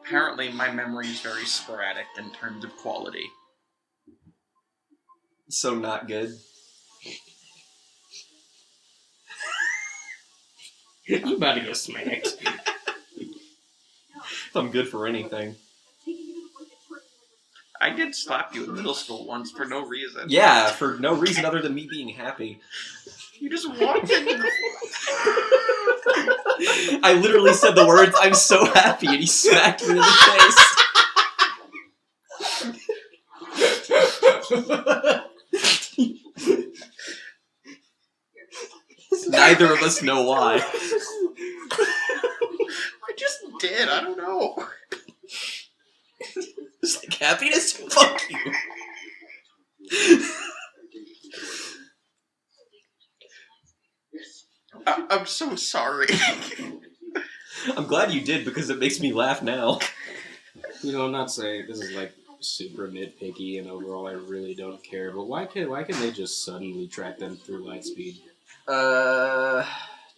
Apparently, my memory is very sporadic in terms of quality.
So not good.
You about to get smacked.
If I'm good for anything.
I did slap you in middle school once for no reason.
Yeah, for no reason other than me being happy.
You just walked in.
I literally said the words, I'm so happy, and he smacked me in the face. Neither of us know why.
I just did. I don't know.
It's like happiness? Fuck you.
I'm so sorry.
I'm glad you did because it makes me laugh now.
I'm not saying this is like super nitpicky and overall I really don't care, but why can they just suddenly track them through light speed?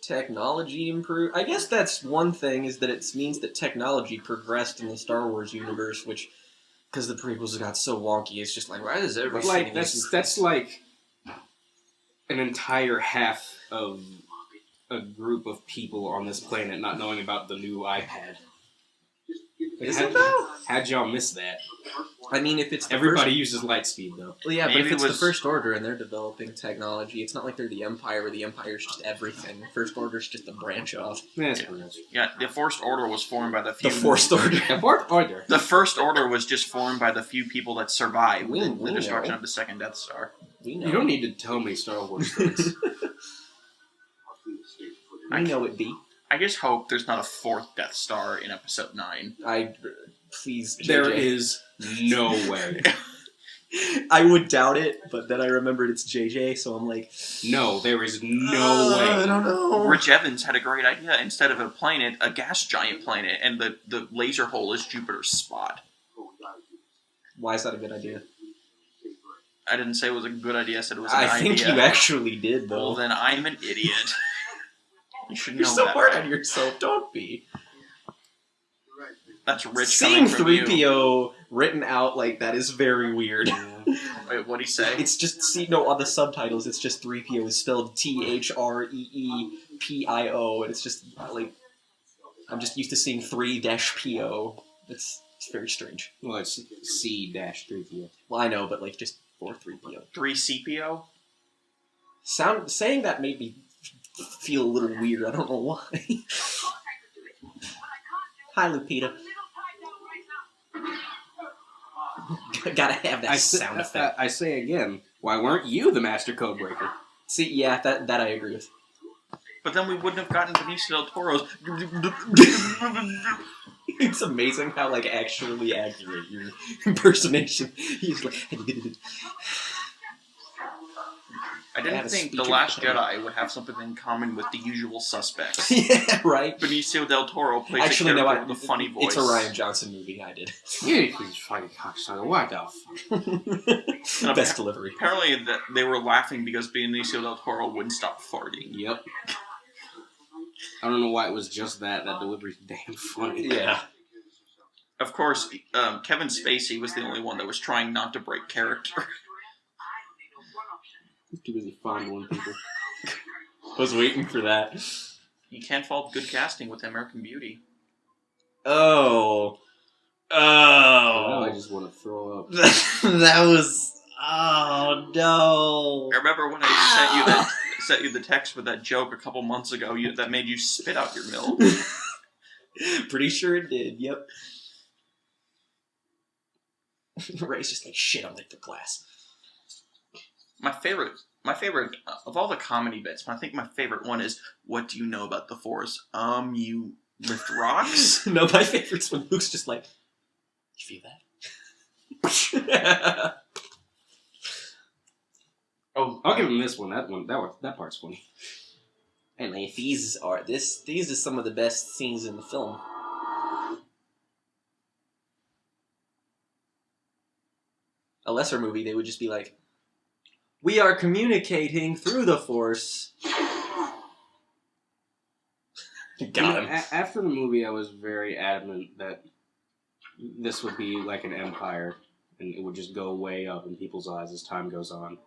Technology improved. I guess that's one thing, is that it means that technology progressed in the Star Wars universe, which, because the prequels got so wonky, it's just like, why is
But
everything...
like that's like an entire half of a group of people on this planet not knowing about the new iPad. Like,
Is it though?
How'd y'all miss that?
I mean, if it's the
Everybody
first...
uses light speed though.
Well, yeah, but
Maybe
if it's
it
the
was-
First Order and they're developing technology, it's not like they're the Empire, where the Empire's just everything. First Order's just a branch off.
That's pretty much.
Yeah, the First Order was formed by the few...
The First Order.
The Fourth Order.
The First Order was just formed by the few people that survived
We
the destruction
know.
of the second Death Star.
We know.
You don't need to tell me Star Wars things.
I know it be.
I just hope there's not a fourth Death Star in Episode 9.
Please, JJ.
There is no way.
I would doubt it, but then I remembered it's JJ, so I'm like...
No, there is no
I
way.
don't know.
Rich Evans had a great idea. Instead of a planet, a gas giant planet, and the laser hole is Jupiter's spot.
Why is that a good idea?
I didn't say it was a good idea, I said it was an
I
idea.
think you actually did,
Well,
though.
then I'm an idiot. You should know
You're so
that.
hard on yourself. Don't be.
That's rich
Seeing
coming from you.
3PO written out like that is very weird.
Wait, what'd he say?
It's just, on the subtitles, it's just 3PO is spelled THREEPIO, and it's just, like, I'm just used to seeing 3-PO. It's It's very strange.
Well, it's C-3PO.
Well, I know, but like just 4-3PO.
3CPO?
Saying that made me feel a little weird. I don't know why. Hi, Lupita. Gotta have that sound effect.
I say again, why weren't you the master codebreaker?
See, yeah, that I agree with.
But then we wouldn't have gotten Benicio del Toro's...
It's amazing how, like, actually accurate your impersonation. He's like...
I didn't think The Last Jedi would have something in common with The Usual Suspects.
Yeah, right.
Benicio del Toro plays
Actually,
a
no,
character with a funny voice.
It's a Ryan Johnson movie. I did.
You fucking cocksucker. What the fuck?
Best delivery.
Apparently, they were laughing because Benicio del Toro wouldn't stop farting.
Yep. I don't know why it was just that. That delivery's damn funny.
Yeah.
Of course, Kevin Spacey was the only one that was trying not to break character.
He's too busy fondling people.
I was waiting for that.
You can't fault good casting with American Beauty.
Oh.
Now I just want to throw up.
That was... Oh, no.
I remember when I sent you the text with that joke a couple months ago that made you spit out your milk.
Pretty sure it did, yep. Ray's just like, shit, I'm late for class.
My favorite of all the comedy bits, I think my favorite one is, what do you know about the Force? You lift rocks?
No, my favorite's when Luke's just like, you feel that?
Oh, I'll give him this one. That part's funny.
And like, these are some of the best scenes in the film. A lesser movie, they would just be like, we are communicating through the Force. Got him.
After the movie, I was very adamant that this would be like an empire, and it would just go way up in people's eyes as time goes on.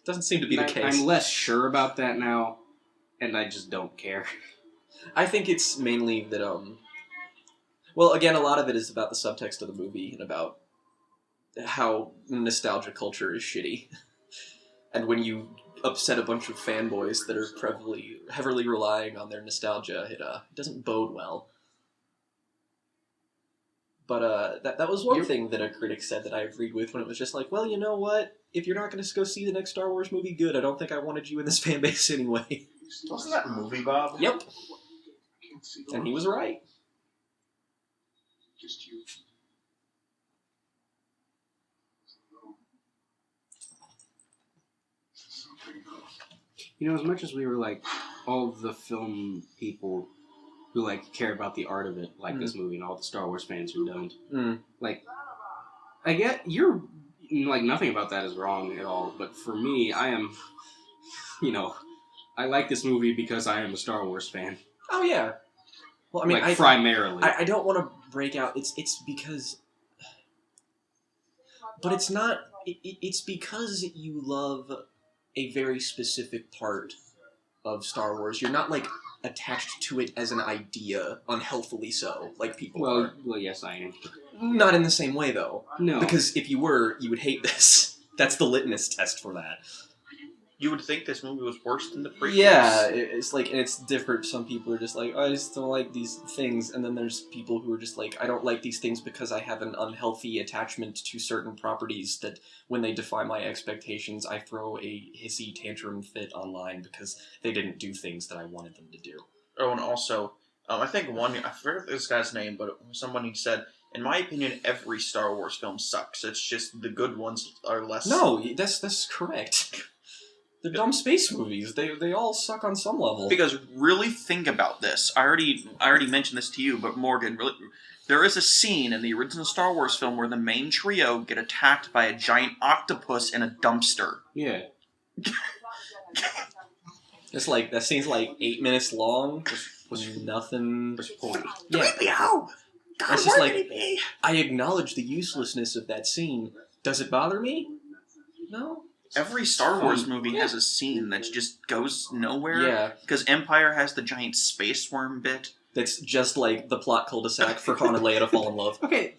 Doesn't seem to be the case.
I'm less sure about that now, and I just don't care.
I think it's mainly that, well, again, a lot of it is about the subtext of the movie and about how nostalgia culture is shitty. And when you upset a bunch of fanboys that are heavily relying on their nostalgia, it doesn't bode well. But that was one thing that a critic said that I agreed with when it was just like, well, you know what? If you're not going to go see the next Star Wars movie, good. I don't think I wanted you in this fan base anyway.
Wasn't that a movie, Bob?
Yep. And he was right.
Just you.
You know, as much as we were like all the film people who like care about the art of it, like this movie, and all the Star Wars fans who don't, like, I get you're like nothing about that is wrong at all. But for me, I am, you know, I like this movie because I am a Star Wars fan.
Oh yeah. Well, I mean,
like, primarily.
I don't want to break out. It's because, but it's not. It's because you love a very specific part of Star Wars. You're not like attached to it as an idea, unhealthily so, like people are.
Well, yes, I am.
Not in the same way though.
No,
because if you were, you would hate this. That's the litmus test for that.
You would think this movie was worse than the prequels.
Yeah, it's like, and it's different. Some people are just like, oh, I just don't like these things. And then there's people who are just like, I don't like these things because I have an unhealthy attachment to certain properties that when they defy my expectations, I throw a hissy tantrum fit online because they didn't do things that I wanted them to do.
Oh, and also, I think I forget this guy's name, but somebody said, in my opinion, every Star Wars film sucks. It's just the good ones are less...
No, that's correct. The dumb space movies, they all suck on some level.
Because really think about this. I already mentioned this to you, but Morgan, really, there is a scene in the original Star Wars film where the main trio get attacked by a giant octopus in a dumpster.
Yeah.
It's like, that scene's like 8 minutes long. Was nothing.
What's the point?
Yeah.
God,
It's just like, I acknowledge the uselessness of that scene. Does it bother me? No.
Every Star Wars movie has a scene that just goes nowhere.
Yeah.
Because Empire has the giant space worm bit.
that's just like the plot cul-de-sac for Han and Leia to fall in love.
Okay,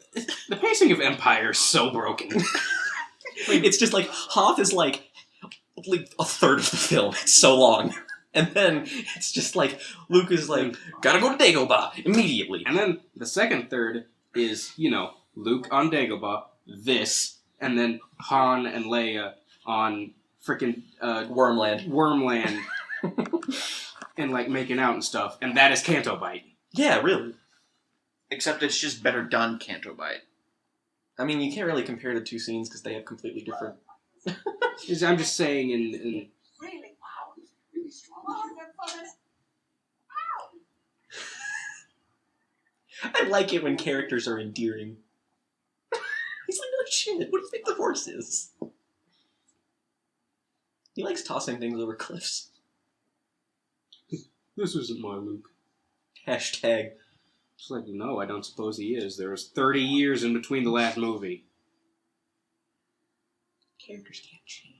the pacing of Empire is so broken.
It's just like, Hoth is like a third of the film. It's so long. And then it's just like, Luke is like, gotta go to Dagobah immediately.
And then the second third is, Luke on Dagobah, this, and then Han and Leia on frickin' Wormland. And, like, making out and stuff. And that is Canto Bite.
Yeah, really.
Except it's just better done Canto Bite.
I mean, you can't really compare the two scenes because they have completely different...
I'm just saying in
Really? Wow. It's really strong. Oh,
I like it when characters are endearing. He's like, no shit, what do you think the horse is? He likes tossing things over cliffs.
this isn't my Luke.
Hashtag.
It's like, no, I don't suppose he is. There was 30 years in between the last movie.
Characters can't change.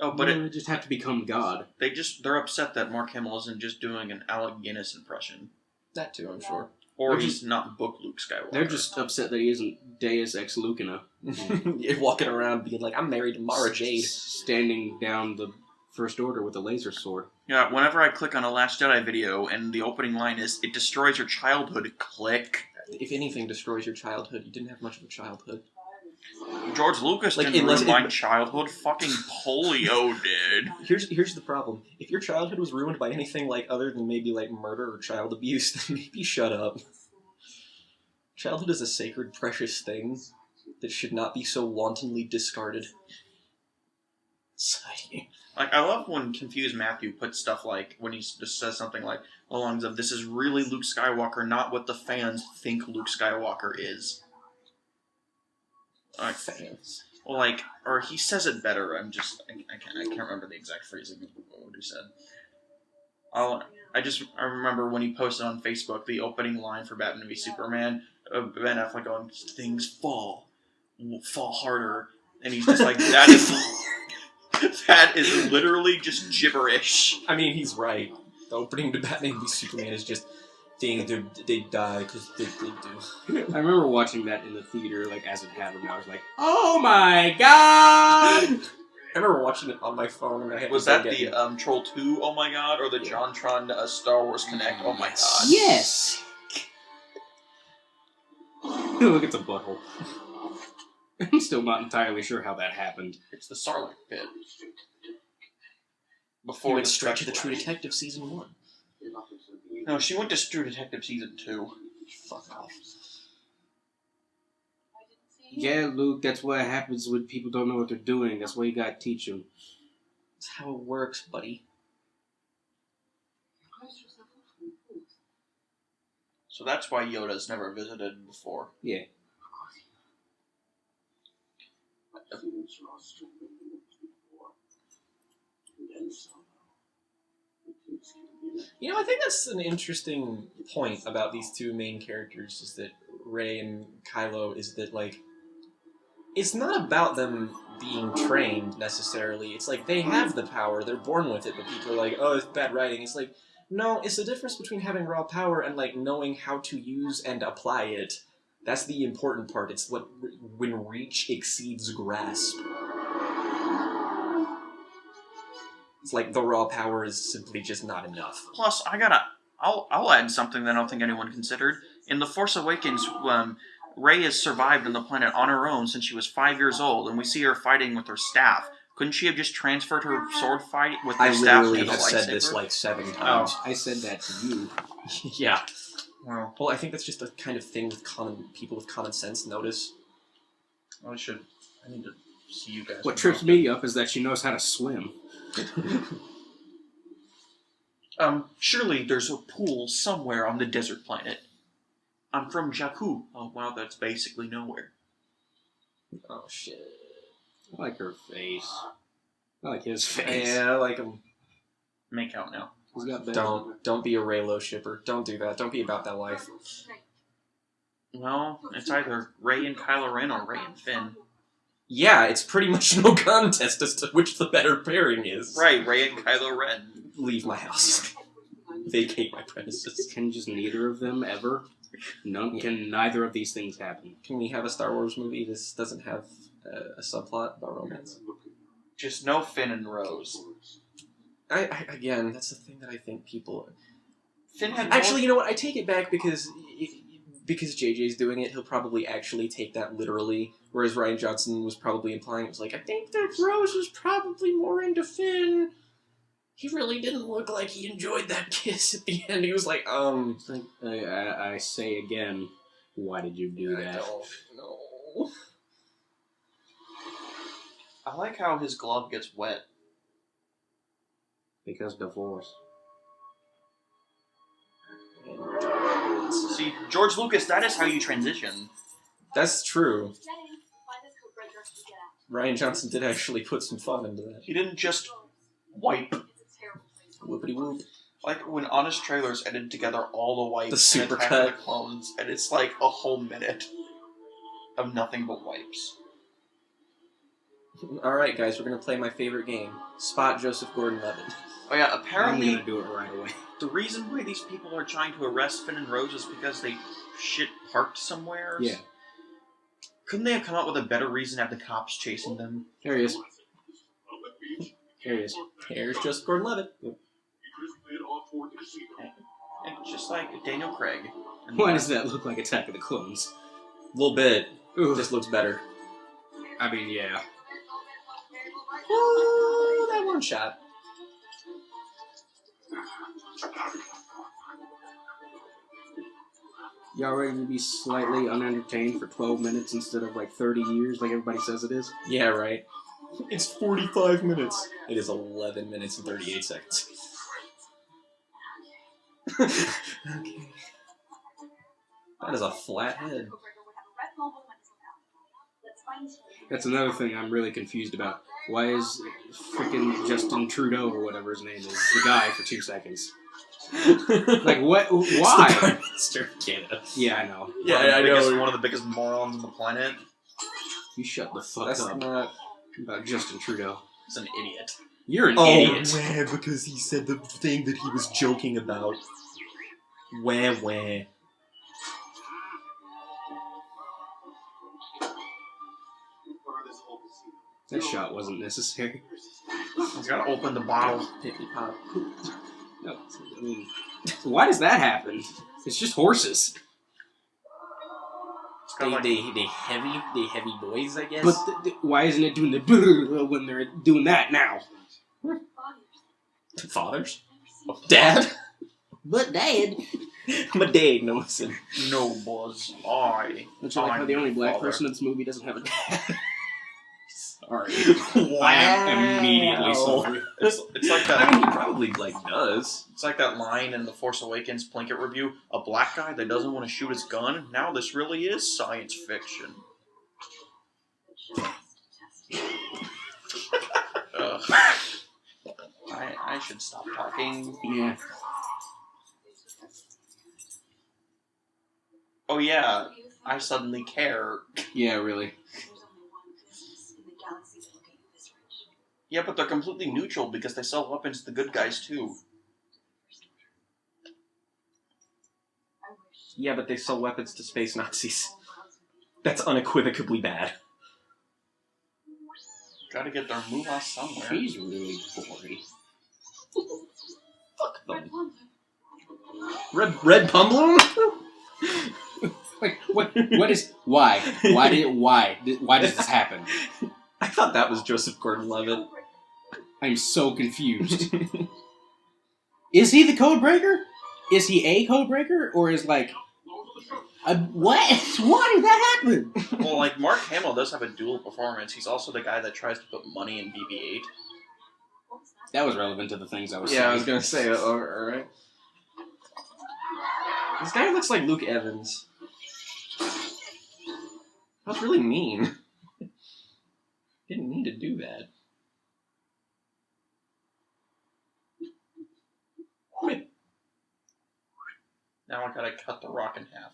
Oh, but
They just have to become God.
they're upset that Mark Hamill isn't just doing an Alec Guinness impression.
That too, I'm sure.
Or
They're
he's not book Luke Skywalker.
They're just upset that he isn't Deus Ex Lucina.
You're walking around being like, I'm married to Mara Jade.
Standing down the First Order with a laser sword.
Yeah, whenever I click on a Last Jedi video and the opening line is, it destroys your childhood, click.
If anything destroys your childhood, you didn't have much of a childhood.
George Lucas
Like,
didn't
unless
ruin my
it-
childhood, fucking polio did.
Here's the problem. If your childhood was ruined by anything like other than maybe like murder or child abuse, then maybe shut up. Childhood is a sacred, precious thing that should not be so wantonly discarded.
Like, I love when Confused Matthew puts stuff like, when he just says something like, along the lines of, this is really Luke Skywalker, not what the fans think Luke Skywalker is. Like,
Fans.
well, like, or he says it better, I can't remember the exact phrasing of what he said. I remember when he posted on Facebook the opening line for Batman v Superman, Ben Affleck going, things fall harder, and he's just like, that is literally just gibberish.
I mean, he's right. The opening to Batman v Superman is just things they die because they do.
I remember watching that in the theater, like, as it happened, and I was like, oh my god!
I remember watching it on my phone and I had
Was
to go
that
get
the Troll 2, oh my god, or the JonTron Star Wars Connect, oh my god?
Yes! Look, it's a butthole. I'm still not entirely sure how that happened.
It's the Sarlacc pit.
He
Before
went
the
straight to the
special
True
act.
Detective Season 1.
No, she went to True Detective Season 2.
Fuck off.
Yeah, Luke, that's what happens when people don't know what they're doing. That's why you gotta teach them.
That's how it works, buddy.
So that's why Yoda's never visited before.
Yeah.
You know, I think that's an interesting point about these two main characters, is that Rey and Kylo, is that, like, it's not about them being trained, necessarily. It's like, they have the power, they're born with it, but people are like, oh, it's bad writing. It's like, no, it's the difference between having raw power and, like, knowing how to use and apply it. That's the important part. It's when reach exceeds grasp. It's like the raw power is simply just not enough.
Plus, I'll add something that I don't think anyone considered. In The Force Awakens, Rey has survived on the planet on her own since she was 5 years old, and we see her fighting with her staff. Couldn't she have just transferred her sword fight with her
I
staff to
literally
the
have
lightsaber?
said this like 7 times.
I said that to you.
Yeah.
Well,
Well, I think that's just the kind of thing with people with common sense notice.
I need to see you guys.
What trips me up is that she knows how to swim.
Surely there's a pool somewhere on the desert planet. I'm from Jakku. Oh, wow, that's basically nowhere.
Oh, shit.
I like her face. I like his face.
Yeah, I like him.
Make out now.
He's got that.
Don't be a Reylo shipper. Don't do that. Don't be about that life.
Well, it's either Rey and Kylo Ren or Rey and Finn.
Yeah, it's pretty much no contest as to which the better pairing is.
Right, Rey and Kylo Ren.
Leave my house. Vacate my premises.
Can just neither of them ever? None. Can neither of these things happen?
Can we have a Star Wars movie that doesn't have a subplot about romance?
Just no Finn and Rose.
Again, that's the thing that I think people...
Finn had
Actually, you know what? I take it back because JJ's doing it, he'll probably actually take that literally, whereas Rian Johnson was probably implying it was like, I think that Rose was probably more into Finn. He really didn't look like he enjoyed that kiss at the end. He was like,
I say again, why did you do that?
I don't know.
I like how his glove gets wet.
Because divorce.
See, George Lucas, that is how you transition.
That's true.
Jennings, find this code breaker and get out.
Ryan Johnson did actually put some fun into that.
He didn't just wipe.
It's a terrible place.
Whoopity whoop.
Like when Honest Trailers edited together all the wipes
The
and
supercut.
Attack of the Clones, and it's like a whole minute of nothing but wipes.
Alright, guys, we're gonna play my favorite game. Spot Joseph Gordon-Levitt.
Oh yeah,
I'm
apparently
gonna do it right away.
the reason why these people are trying to arrest Finn and Rose is because they shit parked somewhere.
Yeah.
Couldn't they have come up with a better reason to have the cops chasing them?
There he is. There he is.
Here's Joseph Gordon-Levitt.
And just like Daniel Craig. And
Why does that look like Attack of the Clones?
A little bit.
Ooh.
Just looks better.
I mean, yeah.
Ooh, that one shot.
Y'all ready to be slightly unentertained for 12 minutes instead of like 30 years like everybody says it is?
Yeah, right. It's 45 minutes. It is 11 minutes and 38 seconds. Okay. That is a flat head.
That's another thing I'm really confused about. Why is freaking Justin Trudeau or whatever his name is the guy for 2 seconds? Like what?
It's the
Why?
Prime Minister of Canada.
Yeah, I know.
Yeah, I know.
One of the biggest morons on the planet.
You shut the fuck
That's
up
not...
about Justin Trudeau.
He's an idiot.
You're an idiot.
wah, because he said the thing that he was joking about. Wah, wah.
That shot wasn't necessary.
He's gotta open the bottle.
Pippy pop.
No, I mean, why does that happen? It's just horses.
It's got like,
They heavy boys, I guess.
But why isn't it doing the when they're doing that now?
Fathers? Dad?
But Dad.
My dad knows him.
no, Buzz. I.
Don't you like how the only black
Father.
person in this movie doesn't have a dad? Sorry.
Wow.
I am immediately sorry.
It's like that.
I mean, he probably, does.
It's like that line in the Force Awakens Plinkett review. A black guy that doesn't want to shoot his gun. Now this really is science fiction. Ugh. I should stop talking.
Yeah.
Oh yeah, I suddenly care.
Yeah, really.
Yeah, but they're completely neutral because they sell weapons to the good guys too.
Yeah, but they sell weapons to space Nazis. That's unequivocally bad.
Gotta get their moolah somewhere.
She's really boring.
Fuck them. Red Pumbloom?
Like, what is, why? Why does this happen?
I thought that was Joseph Gordon-Levitt.
I'm so confused. Is he the code breaker? Is he a code breaker? Or is what? Why did that happen?
Well, like, Mark Hamill does have a dual performance. He's also the guy that tries to put money in BB-8.
That was relevant to the things I was saying.
Yeah, I was gonna say, alright. This guy looks like Luke Evans. That's really mean. Didn't mean to do that.
Now I gotta cut the rock in half.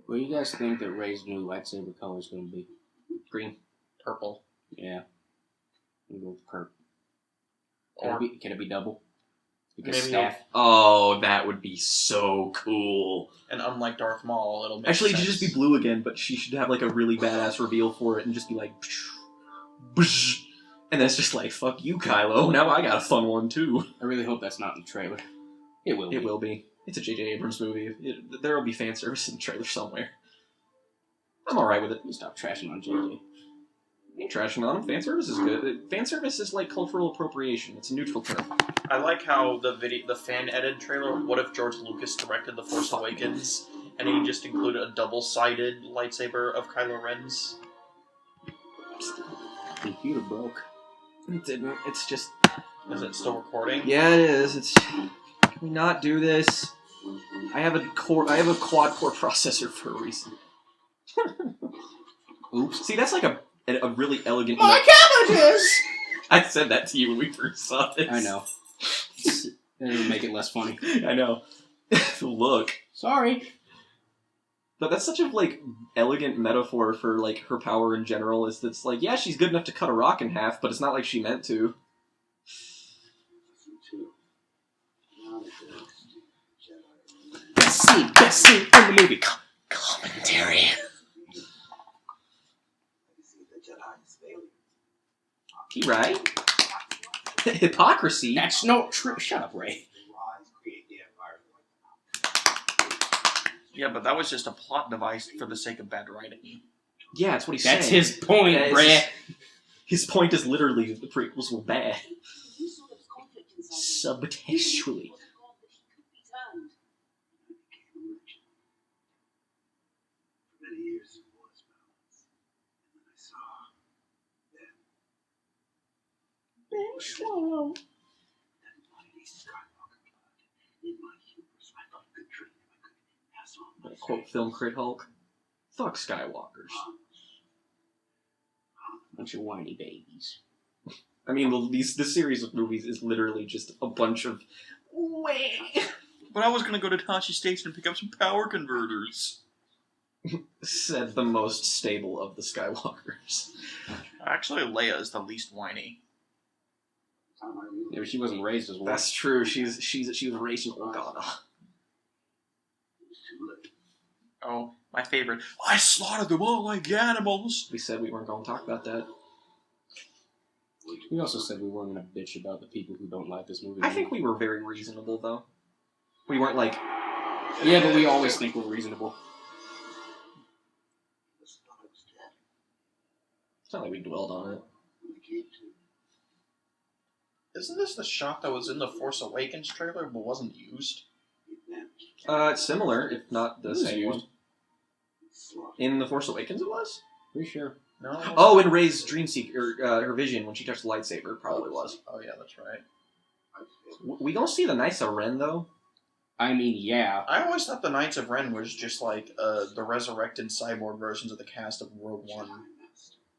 What do you guys think that Rey's new lightsaber color is going to be?
Green.
Purple.
Yeah. I'm going to go with purple.
Or
Can it be double? Like a
Maybe
staff.
Oh, that would be so cool.
And unlike Darth Maul, it'll make
Actually, it
sense.
should just be blue again, but she should have like a really badass reveal for it and just be like, and then it's just like, fuck you, Kylo. Now I got a fun one too.
I really hope that's not in the trailer. It will be.
It will be. It's a J.J. Abrams movie. There will be fan service in the trailer somewhere. I'm alright with it.
You stop trashing on JJ.
Ain't trashing on him. Fan service is good. Fan service is like cultural appropriation. It's a neutral term.
I like how the fan edited trailer. What if George Lucas directed The Force Awakens and he just included a double-sided lightsaber of Kylo Ren's?
Computer broke.
It didn't. It's just.
Is it still recording?
Yeah, it is. It's. Can we not do this? I have a quad core processor for a reason.
Oops.
See, that's like a really elegant.
My cabbages!
I said that to you when we first saw this.
I know. That doesn't make it less funny.
I know. Look.
Sorry.
But that's such a like elegant metaphor for like her power in general. Is that's like, yeah, she's good enough to cut a rock in half, but it's not like she meant to.
Best scene in the movie. Commentary.
He right? Hypocrisy.
That's not true. Shut up, Ray.
Yeah, but that was just a plot device for the sake of bad writing.
Yeah, that's what he's
That's
saying.
his point,
Yeah,
Ray.
His point is literally that the prequels were bad.
He saw there was conflict inside.
Subtextually.
For many years it was balance. And then I saw them. That mighty Skywalker blood in my hubris. I thought I could dream. I could pass on my
Quote film crit Hulk. Fuck Skywalkers.
Bunch of whiny babies.
I mean, this series of movies is literally just a bunch of.
But I was gonna go to Tashi Station and pick up some power converters.
Said the most stable of the Skywalkers.
Actually, Leia is the least whiny.
Yeah, but she wasn't raised as one.
That's true. She was raised in Organa.
Oh, my favorite. I slaughtered them all like animals.
We said we weren't going to talk about that.
We also said we weren't going to bitch about the people who don't like this movie.
I think we were very reasonable, though. We weren't like.
Yeah, but we always think we're reasonable.
It's not like we dwelled on it.
Isn't this the shot that was in the Force Awakens trailer but wasn't used?
It's similar, if not the
It was
same
used.
one. In The Force Awakens, it was?
Pretty sure.
No.
Oh, in Rey's her vision when she touched the lightsaber, it probably was.
Oh yeah, that's right.
We don't see the Knights of Ren, though.
I mean, yeah.
I always thought the Knights of Ren was just like the resurrected cyborg versions of the cast of Rogue One.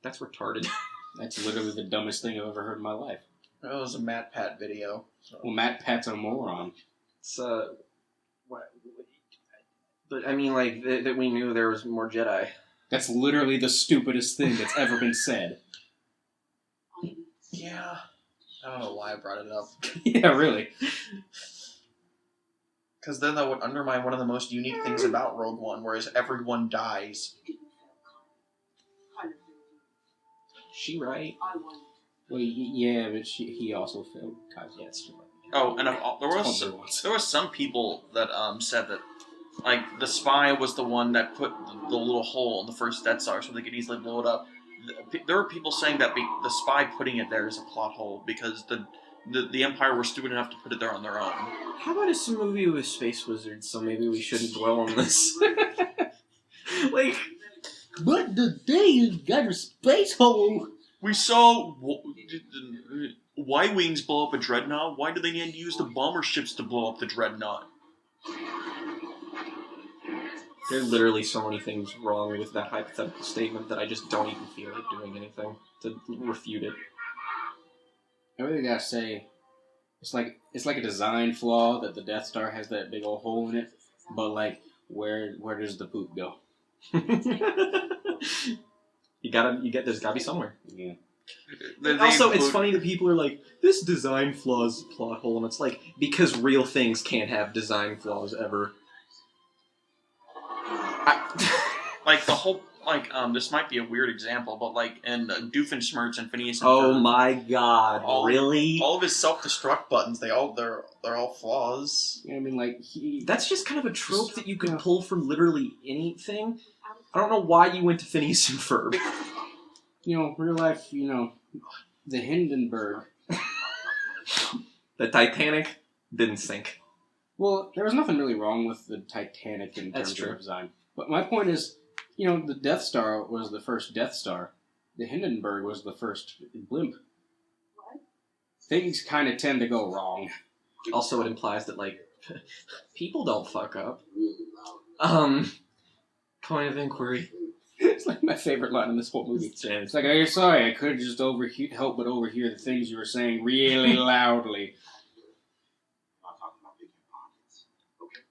That's retarded.
That's literally the dumbest thing I've ever heard in my life.
That was a Matt Pat video. So.
Well, Matt Pat's a moron.
It's, what? But, I mean, like, that we knew there was more Jedi.
That's literally the stupidest thing that's ever been said.
Yeah. I don't know why I brought it up.
Yeah, really.
Because then that would undermine one of the most unique things about Rogue One, whereas everyone dies.
She right?
Well, yeah, but he also failed.
Yeah, it's true.
Oh, and there was some people that said that like the spy was the one that put the little hole in the first Death Star so they could easily blow it up. There were people saying that the spy putting it there is a plot hole because the Empire were stupid enough to put it there on their own.
How about it's a movie with space wizards, so maybe we shouldn't dwell on this. Like,
But the day you got a space hole.
We saw Y-Wings blow up a dreadnought. Why do they need to use the bomber ships to blow up the dreadnought?
there are literally so many things wrong with that hypothetical statement that I just don't even feel like doing anything to refute it.
I really gotta say, it's like a design flaw that the Death Star has that big old hole in it. But like, where does the poop go?
There's gotta be somewhere.
Yeah.
Also, it's funny that people are like, this design flaws plot hole, and it's like, because real things can't have design flaws ever.
Like, the whole... Like, this might be a weird example, but, like, in Doofenshmirtz and Phineas and
Oh
Ferb,
my god, really?
all of his self-destruct buttons, they're all flaws.
I mean, like,
That's just kind of a trope that you can pull from literally anything. I don't know why you went to Phineas and Ferb.
Real life, the Hindenburg.
The Titanic didn't sink.
Well, there was nothing really wrong with the Titanic in
That's
terms
true.
of design. But my point is, the Death Star was the first Death Star. The Hindenburg was the first blimp.
What?
Things kind of tend to go wrong.
Also, it implies that, like, people don't fuck up. Point of inquiry.
It's like my favorite line in this whole movie. It's like, I'm sorry, I couldn't just help but overhear the things you were saying really loudly.
I'm not talking about big pockets. Okay.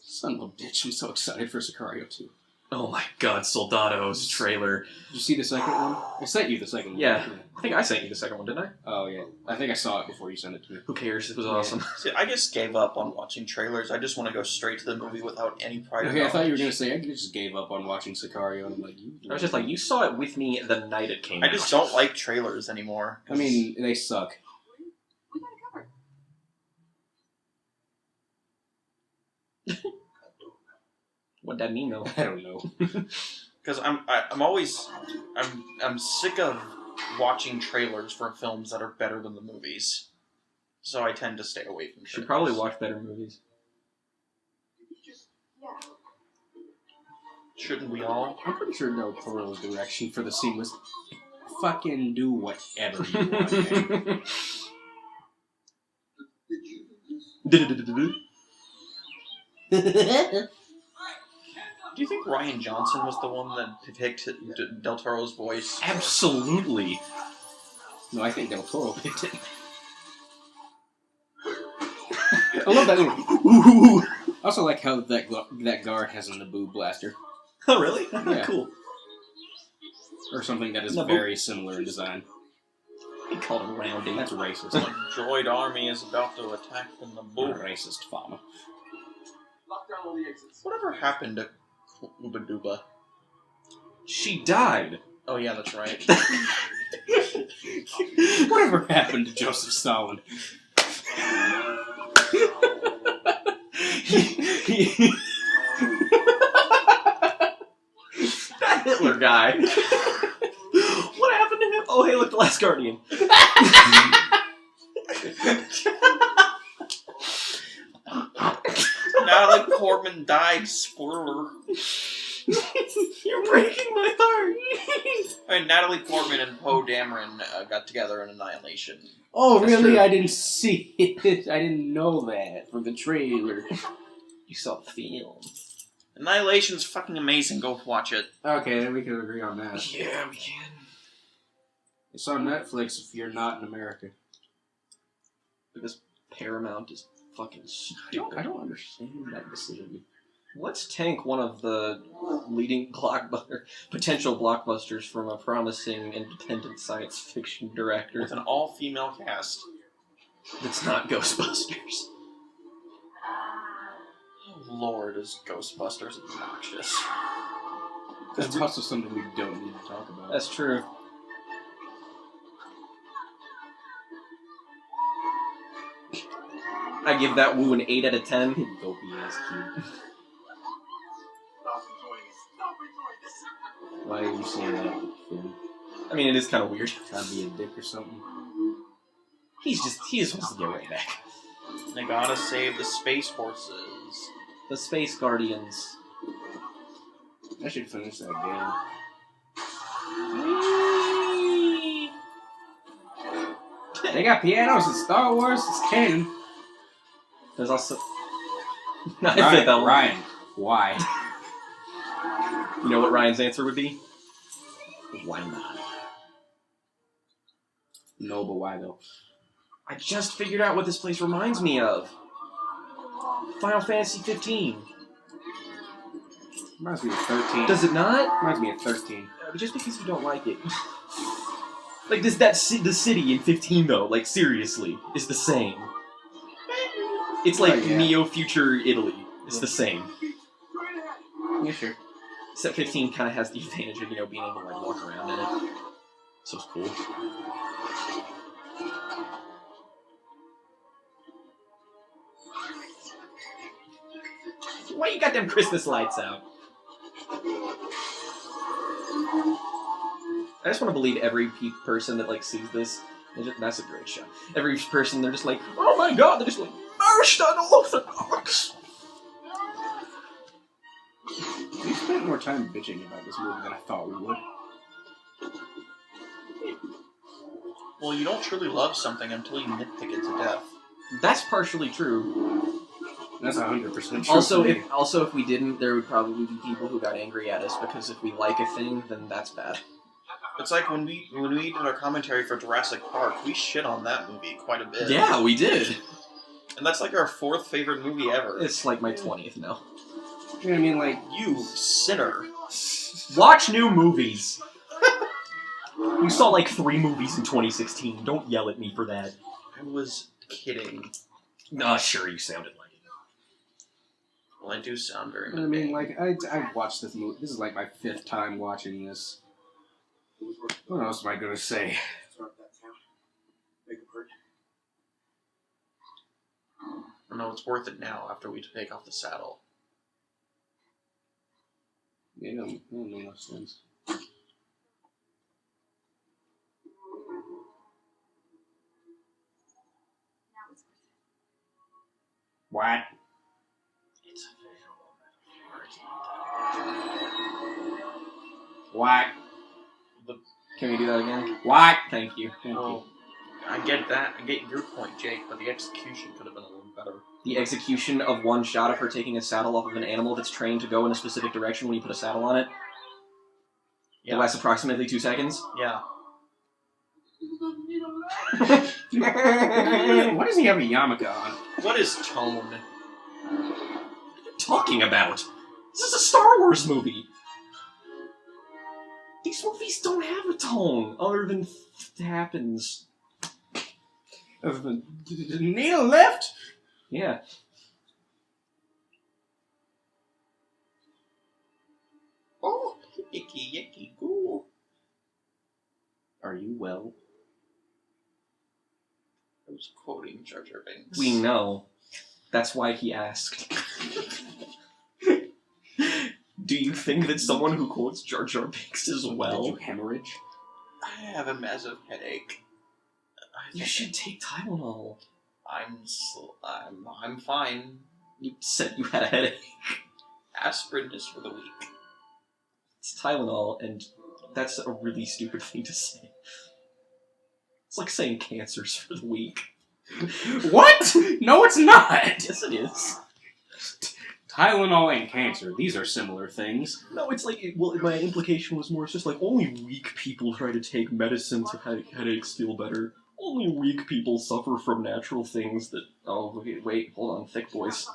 Son of a bitch, I'm so excited for Sicario 2.
Oh my god, Soldado's trailer.
Did you see the second one? I sent you the second one.
Yeah. I think I sent you the second one, didn't I?
Oh, yeah. I think I saw it before you sent it to me.
Who cares? It was awesome.
See, I just gave up on watching trailers. I just want to go straight to the movie without any prior
Okay, I thought you were
knowledge.
going to say, I just gave up on watching Sicario, and I'm like,
I was just like, you saw it with me the night it came
I
out.
just don't like trailers anymore.
I mean, they suck.
We got it covered.
What'd that mean, though?
I don't know.
Because I'm sick of watching trailers for films that are better than the movies. So I tend to stay away from trailers.
Should probably watch better movies.
Yeah.
Shouldn't we all?
I'm pretty sure Del Toro's direction for the scene was fucking do whatever you want, man.
Do you think Ryan Johnson was the one that picked Del Toro's voice?
Absolutely.
No, I think Del Toro picked it. I love that little...
Ooh.
I also like how that guard has a Naboo blaster.
Oh, really?
Yeah.
Cool.
Or something that is
Naboo.
very similar in design.
He called him Roundy.
That's racist.
The droid army is about to attack the Naboo.
Racist farmer.
Lock down all the exits.
Whatever happened to Uba Duba?
She died.
Oh yeah, that's right.
Whatever happened to Joseph Stalin?
That Hitler guy. What happened to him? Oh, hey, look, the Last Guardian.
Natalie Portman died. Spoiler.
You're breaking my heart.
I mean, Natalie Portman and Poe Dameron got together in Annihilation.
Oh,
That's
really?
true.
I didn't see it. I didn't know that from the trailer.
You saw the film.
Annihilation's fucking amazing. Go watch it.
Okay, then we can agree on that.
Yeah, we can.
It's on Netflix if you're not in America.
Because Paramount is fucking stupid.
I don't understand that decision.
Let's tank one of the leading potential blockbusters from a promising independent science fiction director
With an all-female cast.
that's not Ghostbusters.
Oh, Lord, is Ghostbusters obnoxious.
That's also something we don't need to talk about.
That's true. I give that woo an 8 out of 10.
Dopey ass kid.
Stop enjoying this. Stop enjoying this.
Why are you saying that, Finn?
I mean, it is kind of weird.
Trying to be a dick or something?
He just wants to get right back.
They gotta save the Space Forces.
The Space Guardians.
I should finish that game. They got pianos in Star Wars. It's canon.
There's also... I fit that one.
Ryan, why?
You know what Ryan's answer would be? Why not?
No, but why though?
I just figured out what this place reminds me of. Final Fantasy 15.
Reminds me of 13.
Does it not?
Reminds me of 13.
just because you don't like it. Like, the city in 15, though, like, seriously, is the same. It's like neo-future Italy. It's the same.
Yeah, sure.
Except 15 kind of has the advantage of, being able to, like, walk around in it. So it's cool. Why you got them Christmas lights out? I just want to believe every person that, like, sees this. That's a great shot. Every person, they're just like, oh my god, they're just like, most unorthodox!
We spent more time bitching about this movie than I thought we would.
Well, you don't truly love something until you nitpick it to death.
That's partially true.
That's 100% true.
Also, if we didn't, there would probably be people who got angry at us, because if we like a thing, then that's bad.
It's like when we did our commentary for Jurassic Park, we shit on that movie quite a bit.
Yeah, we did.
And that's like our 4th favorite movie ever.
It's like my 20th now.
You know what I mean? Like,
you sinner.
Watch new movies. We saw like 3 movies in 2016. Don't yell at me for that.
I was kidding.
Nah, sure, you sounded like it.
Well, I do sound very
I mean, like, I watched this movie. This is like my 5th time watching this. What else am I gonna say?
Start that town. Make him hurt.
I know it's worth it now after we take off the saddle.
Yeah, I don't know no sense. What?
It's a visual metaphor.
What?
Can we do that again?
What?
Thank you. Thank you.
I get that. I get your point, Jake, but the execution could have been a little better.
The execution of one shot of her taking a saddle off of an animal that's trained to go in a specific direction when you put a saddle on it.
Yeah.
It lasts approximately 2 seconds.
Yeah.
Why does he have a yarmulke on?
What is tone?
What are you talking about? This is a Star Wars movie. These movies don't have a tone other than happens.
Neil left?
Yeah.
Oh, icky, icky, cool.
Are you well?
I was quoting Jar Jar Binks.
We know. That's why he asked. Do you think that someone who quotes Jar Jar Binks is well?
Did you hemorrhage?
I have a massive headache.
You should take Tylenol.
I'm fine.
You said you had a headache.
Aspirin is for the weak.
It's Tylenol, and that's a really stupid thing to say. It's like saying cancer's for the weak.
What? No, it's not!
Yes, it is.
Tylenol and cancer, these are similar things.
No, it's like, my implication was more, it's just like, only weak people try to take medicine to make headaches feel better. Only weak people suffer from natural things that... Oh, wait, hold on, thick voice.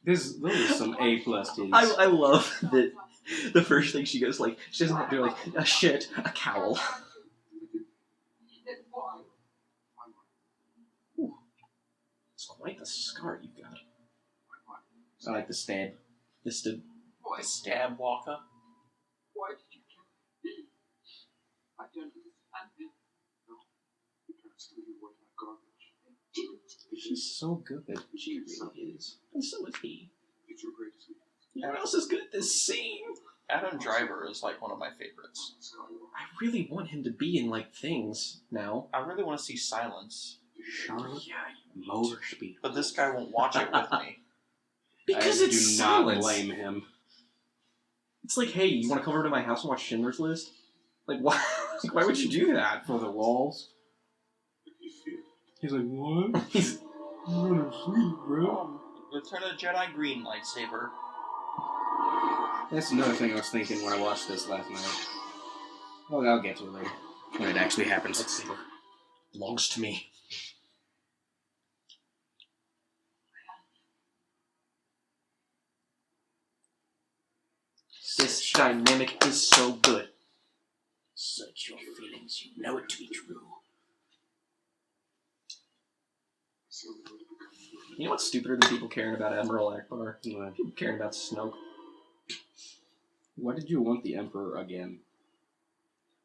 Those are some A+ titties.
I love that the first thing she goes like, she doesn't have to do like, a shit, a cowl. Ooh, it's quite the scar you've got.
I like the stab.
The stab walker.
Why did you kill me? I don't understand it. No, you can't steal your way like garbage. I didn't.
She's so good. She really is. And so is he.
It's your greatest weakness.
You know what else is good at this scene?
Adam Driver is like one of my favorites.
I really want him to be in, like, things now.
I really want to see Silence.
Charlotte? Yeah, motor speed.
But this guy won't watch it with me.
Because
I
it's
do
Silence.
not blame him.
It's like, hey, you want to come over to my house and watch Schindler's List? Like, why? Like, why would you do that?
For the walls? He's like, what?
He's...
I'm not asleep, bro.
Return of the Jedi green lightsaber.
That's another thing I was thinking when I watched this last night. Well, I'll get to it later. When it actually happens.
Let's see. Belongs to me. This dynamic is so good.
Search your feelings. You know it to be true.
You know what's stupider than people caring about Admiral Akbar?
What?
People caring about Snoke.
Why did you want the Emperor again?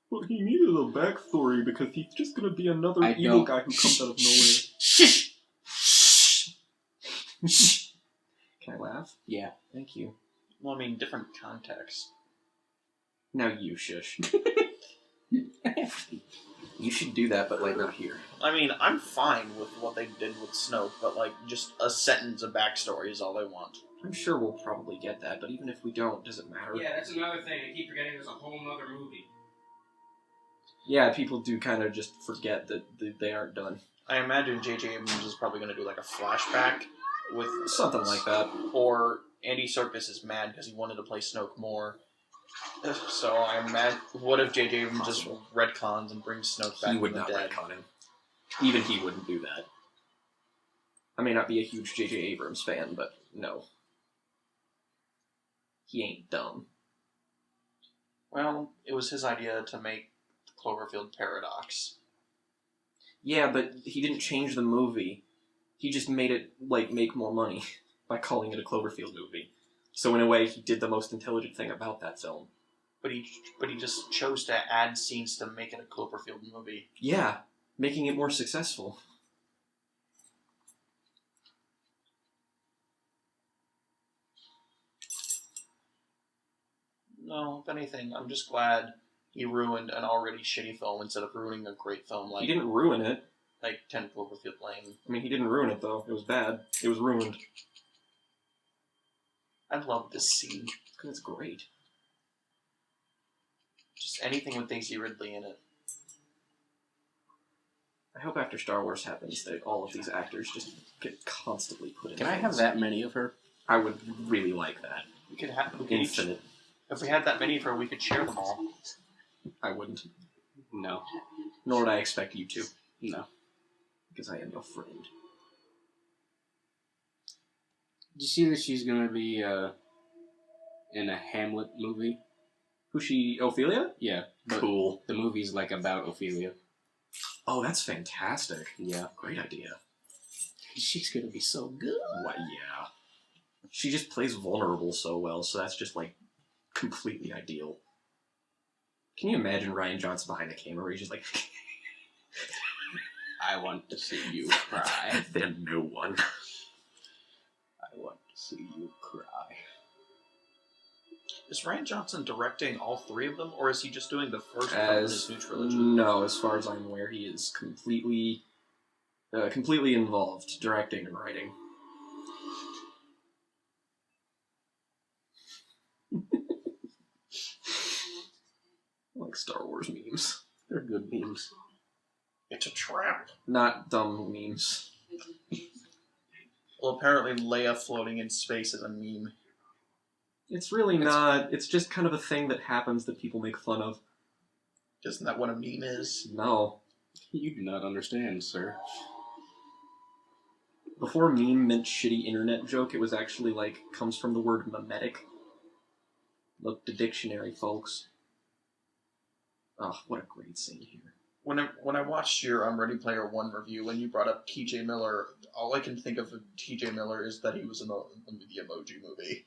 Well, he needed a backstory because he's just gonna be another
I
evil
don't-
guy who comes out of nowhere.
Shh!
Can I laugh?
Yeah.
Thank you.
Well, I mean, different context.
Now you shush. You should do that, but like not here.
I mean, I'm fine with what they did with Snoke, but like, just a sentence of backstory is all I want.
I'm sure we'll probably get that, but even if we don't, does it matter?
Yeah, that's another thing. I keep forgetting there's a whole nother movie.
Yeah, people do kind of just forget that they aren't done.
I imagine J.J. Abrams is probably going to do like a flashback with
Something like that.
Or Andy Serkis is mad because he wanted to play Snoke more. So I imagine, what if J.J. Abrams just retcons and brings Snoke back
He would
from
not
the dead?
retcon him. Even he wouldn't do that. I may not be a huge J.J. Abrams fan, but no. He ain't dumb.
Well, it was his idea to make the Cloverfield paradox.
Yeah, but he didn't change the movie. He just made it, like, make more money by calling it a Cloverfield movie. So in a way, he did the most intelligent thing about that film.
But he just chose to add scenes to make it a Cloverfield movie.
Yeah, making it more successful.
No, if anything, I'm just glad he ruined an already shitty film instead of ruining a great film
He didn't ruin it.
like 10 Cloverfield Lane.
I mean, he didn't ruin it, though. It was bad. It was ruined.
I love this scene.
Because it's great.
Just anything with Daisy Ridley in it.
I hope after Star Wars happens that all of these actors just get constantly put in
Can I have
things.
that many of her?
I would really like that.
We could each,
Infinite.
if we had that many of her, we could share them all.
I wouldn't.
No.
Nor would I expect you to.
No.
Because I am your friend.
Did you see that she's gonna be in a Hamlet movie?
Who's she? Ophelia?
Yeah. But
Cool.
the movie's like about Ophelia.
Oh, that's fantastic.
Yeah.
Great idea.
She's gonna be so good.
What? Yeah. She just plays vulnerable so well, so that's just, like, completely ideal. Can you imagine Ryan Johnson behind the camera where he's just like...
I want to see you cry.
Then no one.
I want to see you cry.
Is Ryan Johnson directing all three of them, or is he just doing the first film in his new trilogy?
No, as far as I'm aware, he is completely involved, directing and writing. I like Star Wars memes.
They're good memes.
It's a trap.
Not dumb memes.
Well, apparently Leia floating in space is a meme.
It's really not. It's just kind of a thing that happens that people make fun of.
Isn't that what a meme is?
No.
You do not understand, sir.
Before meme meant shitty internet joke, it was actually, like, comes from the word memetic. Look the dictionary, folks. Oh, what a great scene here.
When I watched your Ready Player One review, when you brought up T.J. Miller, all I can think of T.J. Miller is that he was in the Emoji Movie.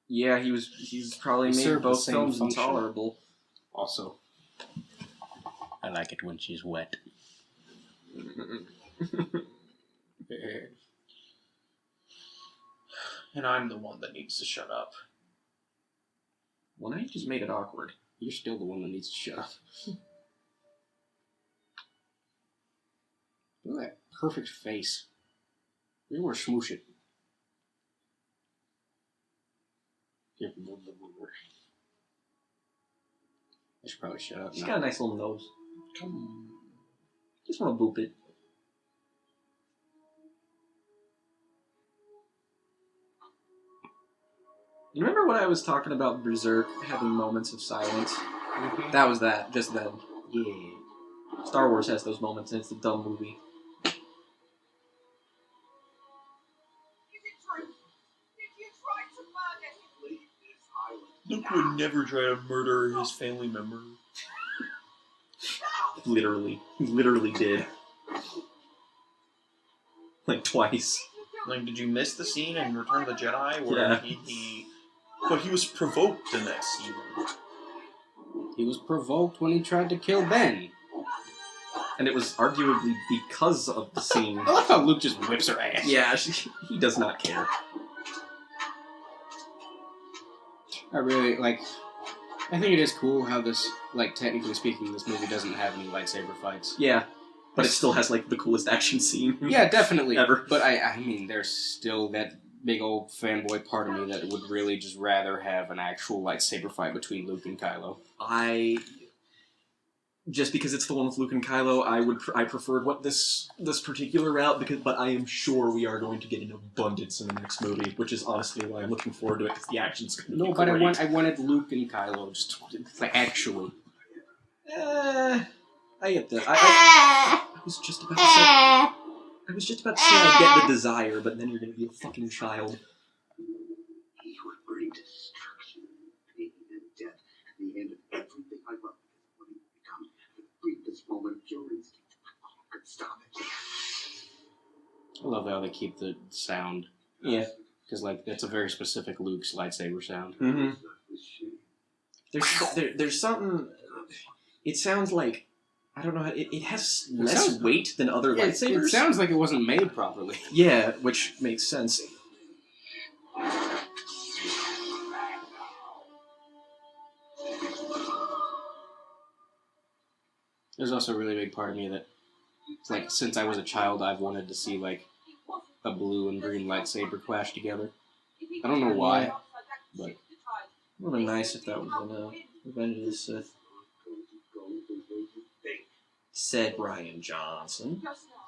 Yeah, he's probably
He
made
served the
both
same
films
function.
intolerable.
Also, I like it when she's wet.
And I'm the one that needs to shut up.
Well, now you just made it awkward.
You're still the one that needs to shut up. Look at that perfect face. You want to smoosh it. I should probably shut up
She's
now.
got a nice little nose.
Come on.
Just want to boop it. You remember when I was talking about Berserk having moments of silence?
Mhm.
That was that, just then.
Yeah.
Star Wars has those moments, and it's a dumb movie.
Is it true? Did you try to murder him?
Leave this island
Luke would never try to murder his family member.
Literally. He literally did. Like, twice.
Like, did you miss the scene in Return of the Jedi where
Yeah.
But he was provoked in that scene.
He was provoked when he tried to kill Ben.
And it was arguably because of the scene.
I love how Luke just whips her ass.
Yeah, he does not care.
I really, like... I think it is cool how this, like, technically speaking, this movie doesn't have any lightsaber fights.
Yeah. But it still has, like, the coolest action scene.
Yeah, definitely.
Ever.
But I mean, there's still that big old fanboy part of me that would really just rather have an actual lightsaber fight between Luke and Kylo.
Just because it's the one with Luke and Kylo, I preferred this particular route, but I am sure we are going to get an abundance in the next movie, which is honestly why I'm looking forward to it, because the action's going to be
No, but
great.
I wanted Luke and Kylo just like actually.
I get that. I was just about to say. I was just about to say I get the desire, but then you're going to be a fucking child.
He would bring destruction, pain, and death, and the end of everything I love, because what he will become, the briefest moment of pure instinct, I could stop it.
I love how they keep the sound.
Yeah.
Because, like, that's a very specific Luke's lightsaber sound.
Mm-hmm. There's something... It sounds like... I don't know how... It has less weight than other lightsabers.
It sounds like it wasn't made properly.
Yeah, which makes sense.
There's also a really big part of me that, like, since I was a child, I've wanted to see, like, a blue and green lightsaber clash together. I don't know why, but...
It would have been nice if that was in Revenge of the Sith. Said Ryan Johnson.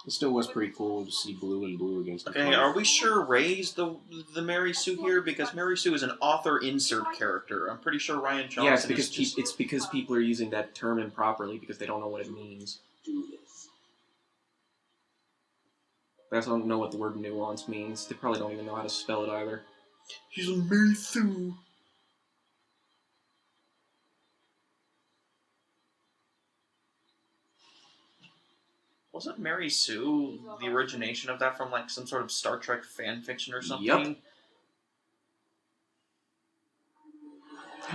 It still was pretty cool to see blue and blue against each
Okay,
other.
are we sure Rey's the Mary Sue here? Because Mary Sue is an author insert character. I'm pretty sure Ryan Johnson
Yeah, it's because,
is just...
it's because people are using that term improperly because they don't know what it means. They also don't know what the word nuance means. They probably don't even know how to spell it either.
She's a Mary Sue. Wasn't Mary Sue the origination of that from, like, some sort of Star Trek fan fiction or something?
Yup.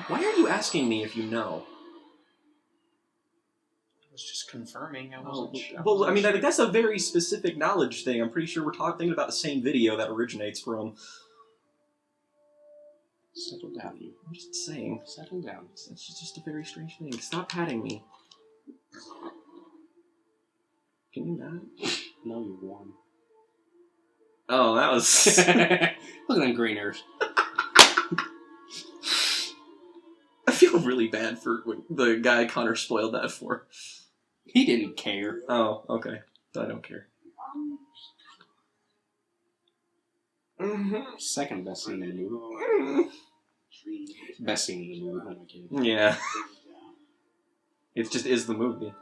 Why are you asking me if you know?
I was just confirming. I wasn't sure.
Well, I mean, that's a very specific knowledge thing. I'm pretty sure we're thinking about the same video that originates from.
Settle down, you.
I'm just saying.
Settle down.
It's just a very strange thing. Stop patting me. Can you not?
No, you won.
Oh, that was...
Look at them greeners.
I feel really bad for the guy Connor spoiled that for.
He didn't care.
Oh, okay. I don't care. Mm-hmm.
Second best scene in the movie. Best scene in the movie. Oh my god.
Yeah. It just is the movie.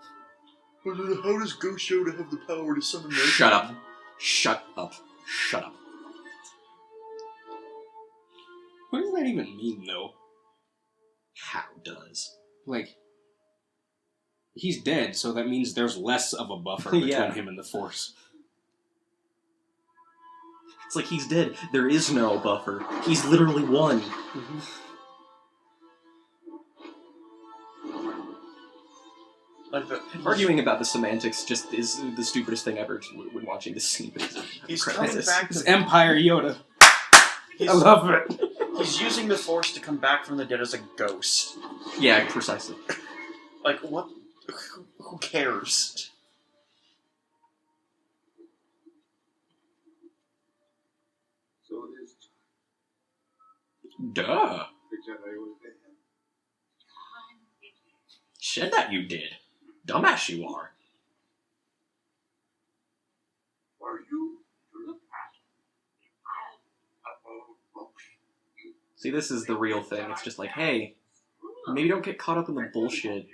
But how does Ghost Yoda have the power to summon Loki?
Shut up. Shut up. Shut up.
What does that even mean, though?
How does?
Like, he's dead, so that means there's less of a buffer between
Yeah.
him and the Force.
It's like he's dead. There is no buffer. He's literally one.
Mm-hmm.
Like
Arguing about the semantics just is the stupidest thing ever when watching this scene.
he's coming back
It's
to...
Empire Yoda.
He's,
I love it.
he's using the Force to come back from the dead as a ghost.
Yeah, precisely.
Like, what? Who cares?
So it is
Duh.
the Jedi was dead.
Said that you did. Dumbass you are.
Are you to the past? Oh,
See, this is the real thing. It's just like, hey, maybe don't get caught up in the bullshit.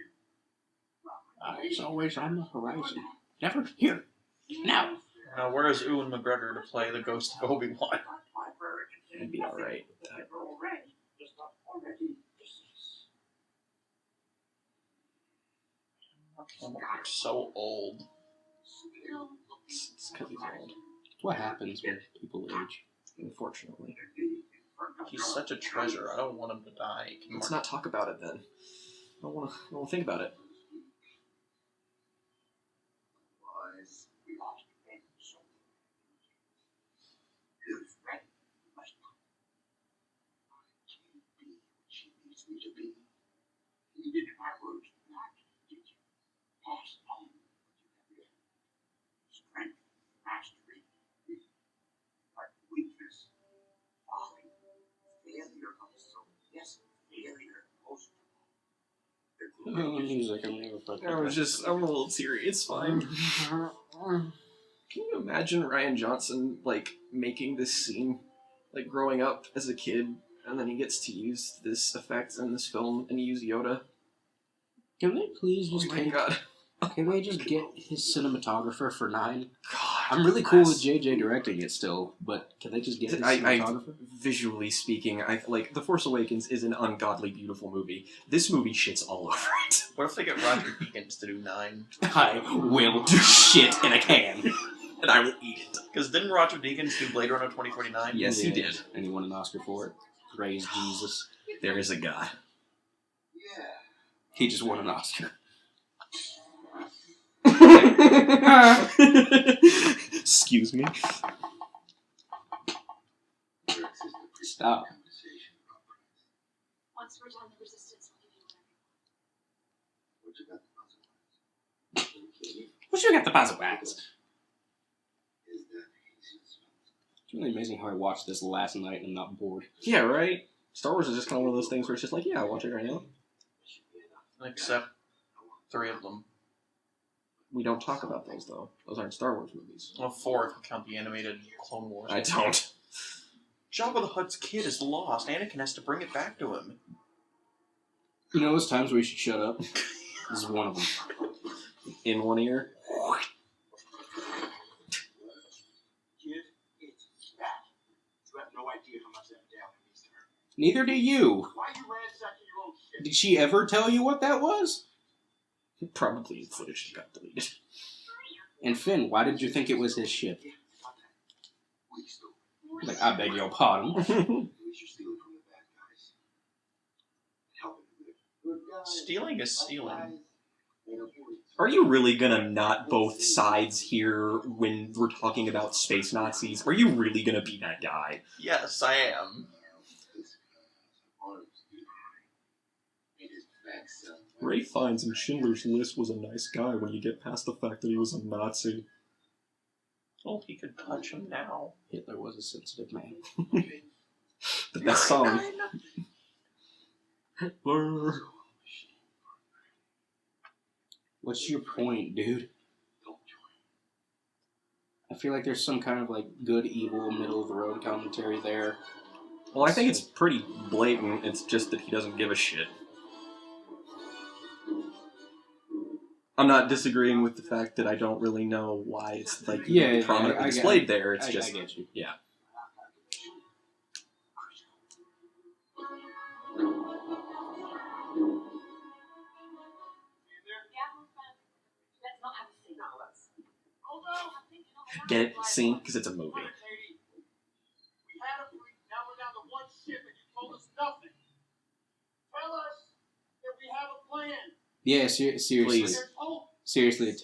Eyes always on the horizon. Never here. Now.
Now, where is Ewan McGregor to play the ghost of Obi-Wan?
I'd be alright with that.
Dumbledore's so old.
It's because he's old,
What happens when people age?
unfortunately.
He's such a treasure. I don't want him to die.
Let's not talk about it then. I don't want to think about it.
Music,
I'm a little teary. It's fine. Can you imagine Ryan Johnson, like, making this scene? Like, growing up as a kid, and then he gets to use this effect in this film, and use Yoda?
Can they please just
Oh my
take...
god.
Can they just get his cinematographer for 9?
God.
I'm really cool with JJ directing it still, but can they just get his cinematographer?
Visually speaking, like, The Force Awakens is an ungodly beautiful movie. This movie shits all over it.
What if they get Roger Deakins to do 9?
I will do shit in a can.
And I will eat it.
Because didn't Roger Deakins do Blade Runner 2049?
Yes, he did.
And he won an Oscar for it. Praise Jesus.
There is a God.
He just won an Oscar.
Excuse me.
Stop.
Once we're done, the resistance will give you whatever
What you got the puzzle wax? It's really amazing how I watched this last night and I'm not bored.
Yeah, right? Star Wars is just kind of one of those things where it's just like, yeah, I'll watch it right now.
Except 3 of them.
We don't talk about those, though. Those aren't Star Wars movies.
Well, 4 if you count the animated Clone Wars.
I don't.
Jabba the Hutt's kid is lost. Anakin has to bring it back to him.
You know those times where you should shut up? This is one of them.
In one ear.
Neither do you. Did she ever tell you what that was?
Probably footage got deleted.
And Finn, why did you think it was his ship? Like, I beg your pardon.
Stealing is stealing.
Are you really gonna not both sides here when we're talking about space Nazis? Are you really gonna be that guy?
Yes, I am.
Ray finds in Schindler's List was a nice guy when you get past the fact that he was a Nazi.
Well, he could touch him now.
Hitler was a sensitive man.
The best song. Hitler.
What's your point, dude? I feel like there's some kind of, like, good, evil, middle-of-the-road commentary there.
Well, I think it's pretty blatant. It's just that he doesn't give a shit. I'm not disagreeing with the fact that I don't really know why it's, like, prominently displayed there. It's just...
I get you.
Yeah. Get it? Scene? Because it's a movie.
We had a fleet, now we're down to one ship and you told us nothing. Tell us that we have a plan.
Yeah, seriously.
Please.
Seriously.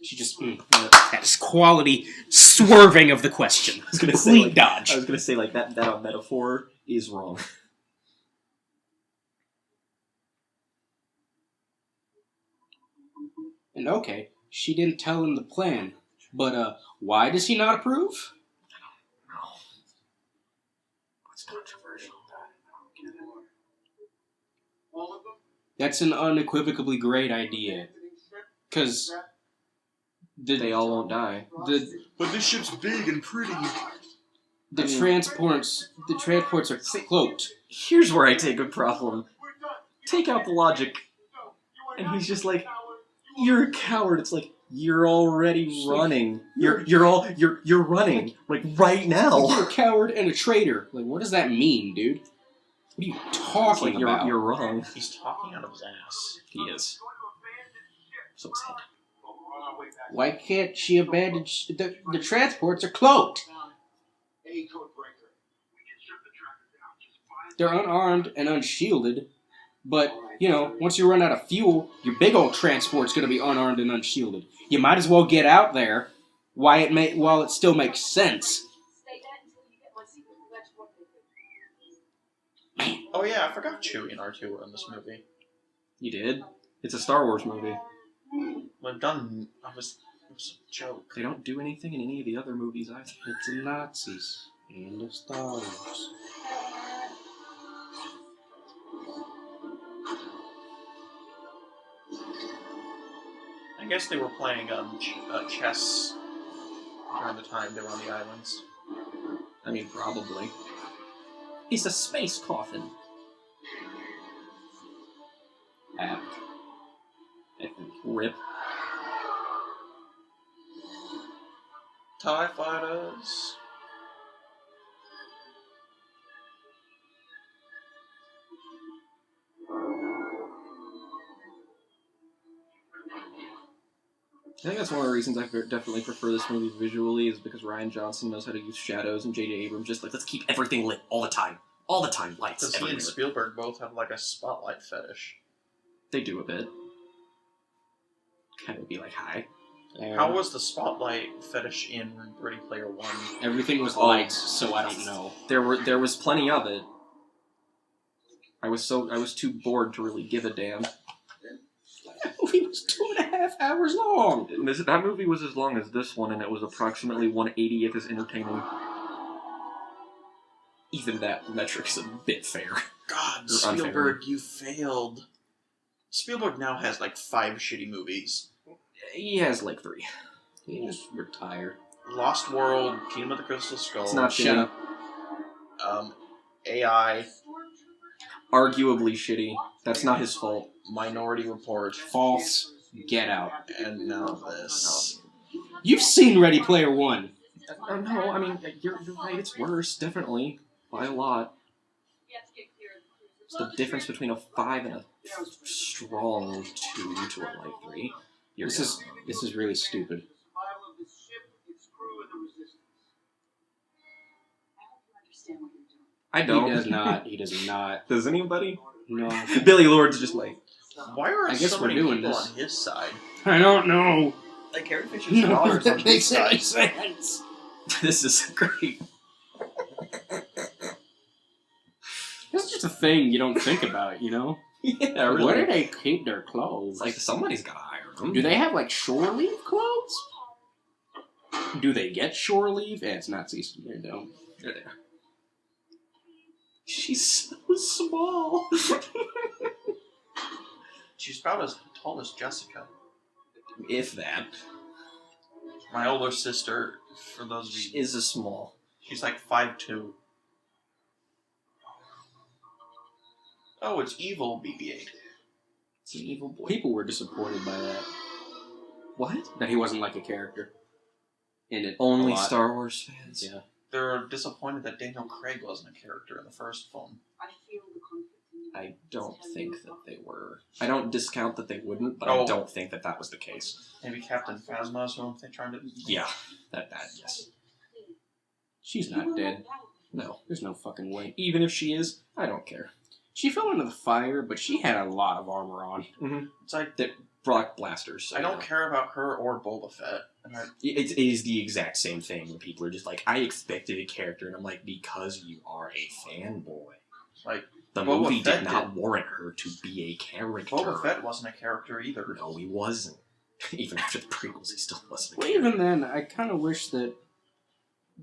She just... that is quality swerving of the question.
I was gonna
Complete
say, like,
dodge.
I was gonna say, like, that metaphor is wrong.
And okay, she didn't tell him the plan, but why does he not approve?
No. What's controversial about it? I don't get it.
That's an unequivocally great idea. Because...
They all won't die.
But this ship's big and pretty.
The transports are cloaked.
Here's where I take a problem. Take out the logic. And he's just like, you're a coward. It's like, you're already running. You're running. Like, right now.
You're a coward and a traitor. Like, what does that mean, dude? What are you
It's
talking
like,
about?
you're wrong.
He's talking out of his ass.
He is. So his head.
Why can't she abandon... The transports are cloaked.
Any code breaker. We can shut the traffic down. Just find
They're unarmed and unshielded. But, you know, once you run out of fuel, your big old transport's going to be unarmed and unshielded. You might as well get out there while it still makes sense.
Stay that until you get my secret collection of paper.
Oh yeah, I forgot Chewie and R2 were in this movie.
You did? It's a Star Wars movie.
Well, done. It was a joke.
They don't do anything in any of the other movies either.
It's the Nazis and the Star Wars.
I guess they were playing chess during the time they were on the islands.
I mean, probably. It's a space coffin. Apt. I think. Rip.
TIE fighters.
I think that's one of the reasons I definitely prefer this movie visually, is because Rian Johnson knows how to use shadows, and J.J. Abrams just like, let's keep everything lit all the time. All the time, lights
Because he
everywhere.
and Spielberg both have like a spotlight fetish.
They do a bit. Kind of be like, hi.
How was the spotlight fetish in Ready Player One?
Everything was lights, so I don't know.
There was plenty of it. I was too bored to really give a damn.
That movie was 2.5 hours long.
That movie was as long as this one, and it was approximately 1/80th as entertaining. Even that metric's a bit fair.
God,
Or unfair.
Spielberg, you failed. Spielberg now has like 5 shitty movies.
He has like 3.
He just retired.
Lost World, Kingdom of the Crystal Skull.
It's not
Shut
shitty.
up.
AI,
Arguably shitty. That's not his fault.
Minority Report,
False. Get out.
and now this.
You've seen Ready Player One.
No, I mean, you're right, it's worse, definitely. By a lot. It's the difference between a 5 and a strong 2 to a light 3.
This is really stupid.
Survival of this ship, its crew, and the resistance.
I hope you understand what you're doing.
I don't.
He does not. He does not.
Does anybody?
No.
Billy Lord's just like,
Why are
I guess
so
we're
many
doing
people
this.
on his side?
I don't know.
Like Carrie Fisher's
No,
daughter's on
that
his
makes any
side.
sense.
this is great.
This is just a thing you don't think about, you know?
Yeah,
Where do
really.
they keep their clothes?
It's like, somebody's gotta hire them.
Do they have, like, shore leave clothes? Do they get shore leave? Yeah, it's Nazis. They don't.
They're there. She's so small.
She's about as tall as Jessica.
If that.
My older sister, for those of
She
you,
is a small.
she's like 5'2". Oh, it's evil BB-8.
It's an evil boy.
People were disappointed by that.
What?
That he wasn't like a character. In it.
Only
a lot.
Star Wars fans.
Yeah.
They're disappointed that Daniel Craig wasn't a character in the first film.
I feel the conflict in you.
I don't think that they were. I don't discount that they wouldn't, but
Oh.
I don't think that was the case.
Maybe Captain Phasma is what they trying to...
Yeah, that yes.
She's not dead.
No.
There's no fucking way.
Even if she is, I don't care.
She fell into the fire, but she had a lot of armor on.
It's like,
That Brock blasters. So
I don't
yeah.
care about her or Boba Fett. And
It is the exact same thing when people are just like, I expected a character, and I'm like, because you are a fanboy.
Like,
The
Boba
movie
Fett
did not warrant her to be a character.
Boba Fett wasn't a character either.
No, he wasn't. Even after the prequels, he still wasn't a
Well,
character.
even then, I kind of wish that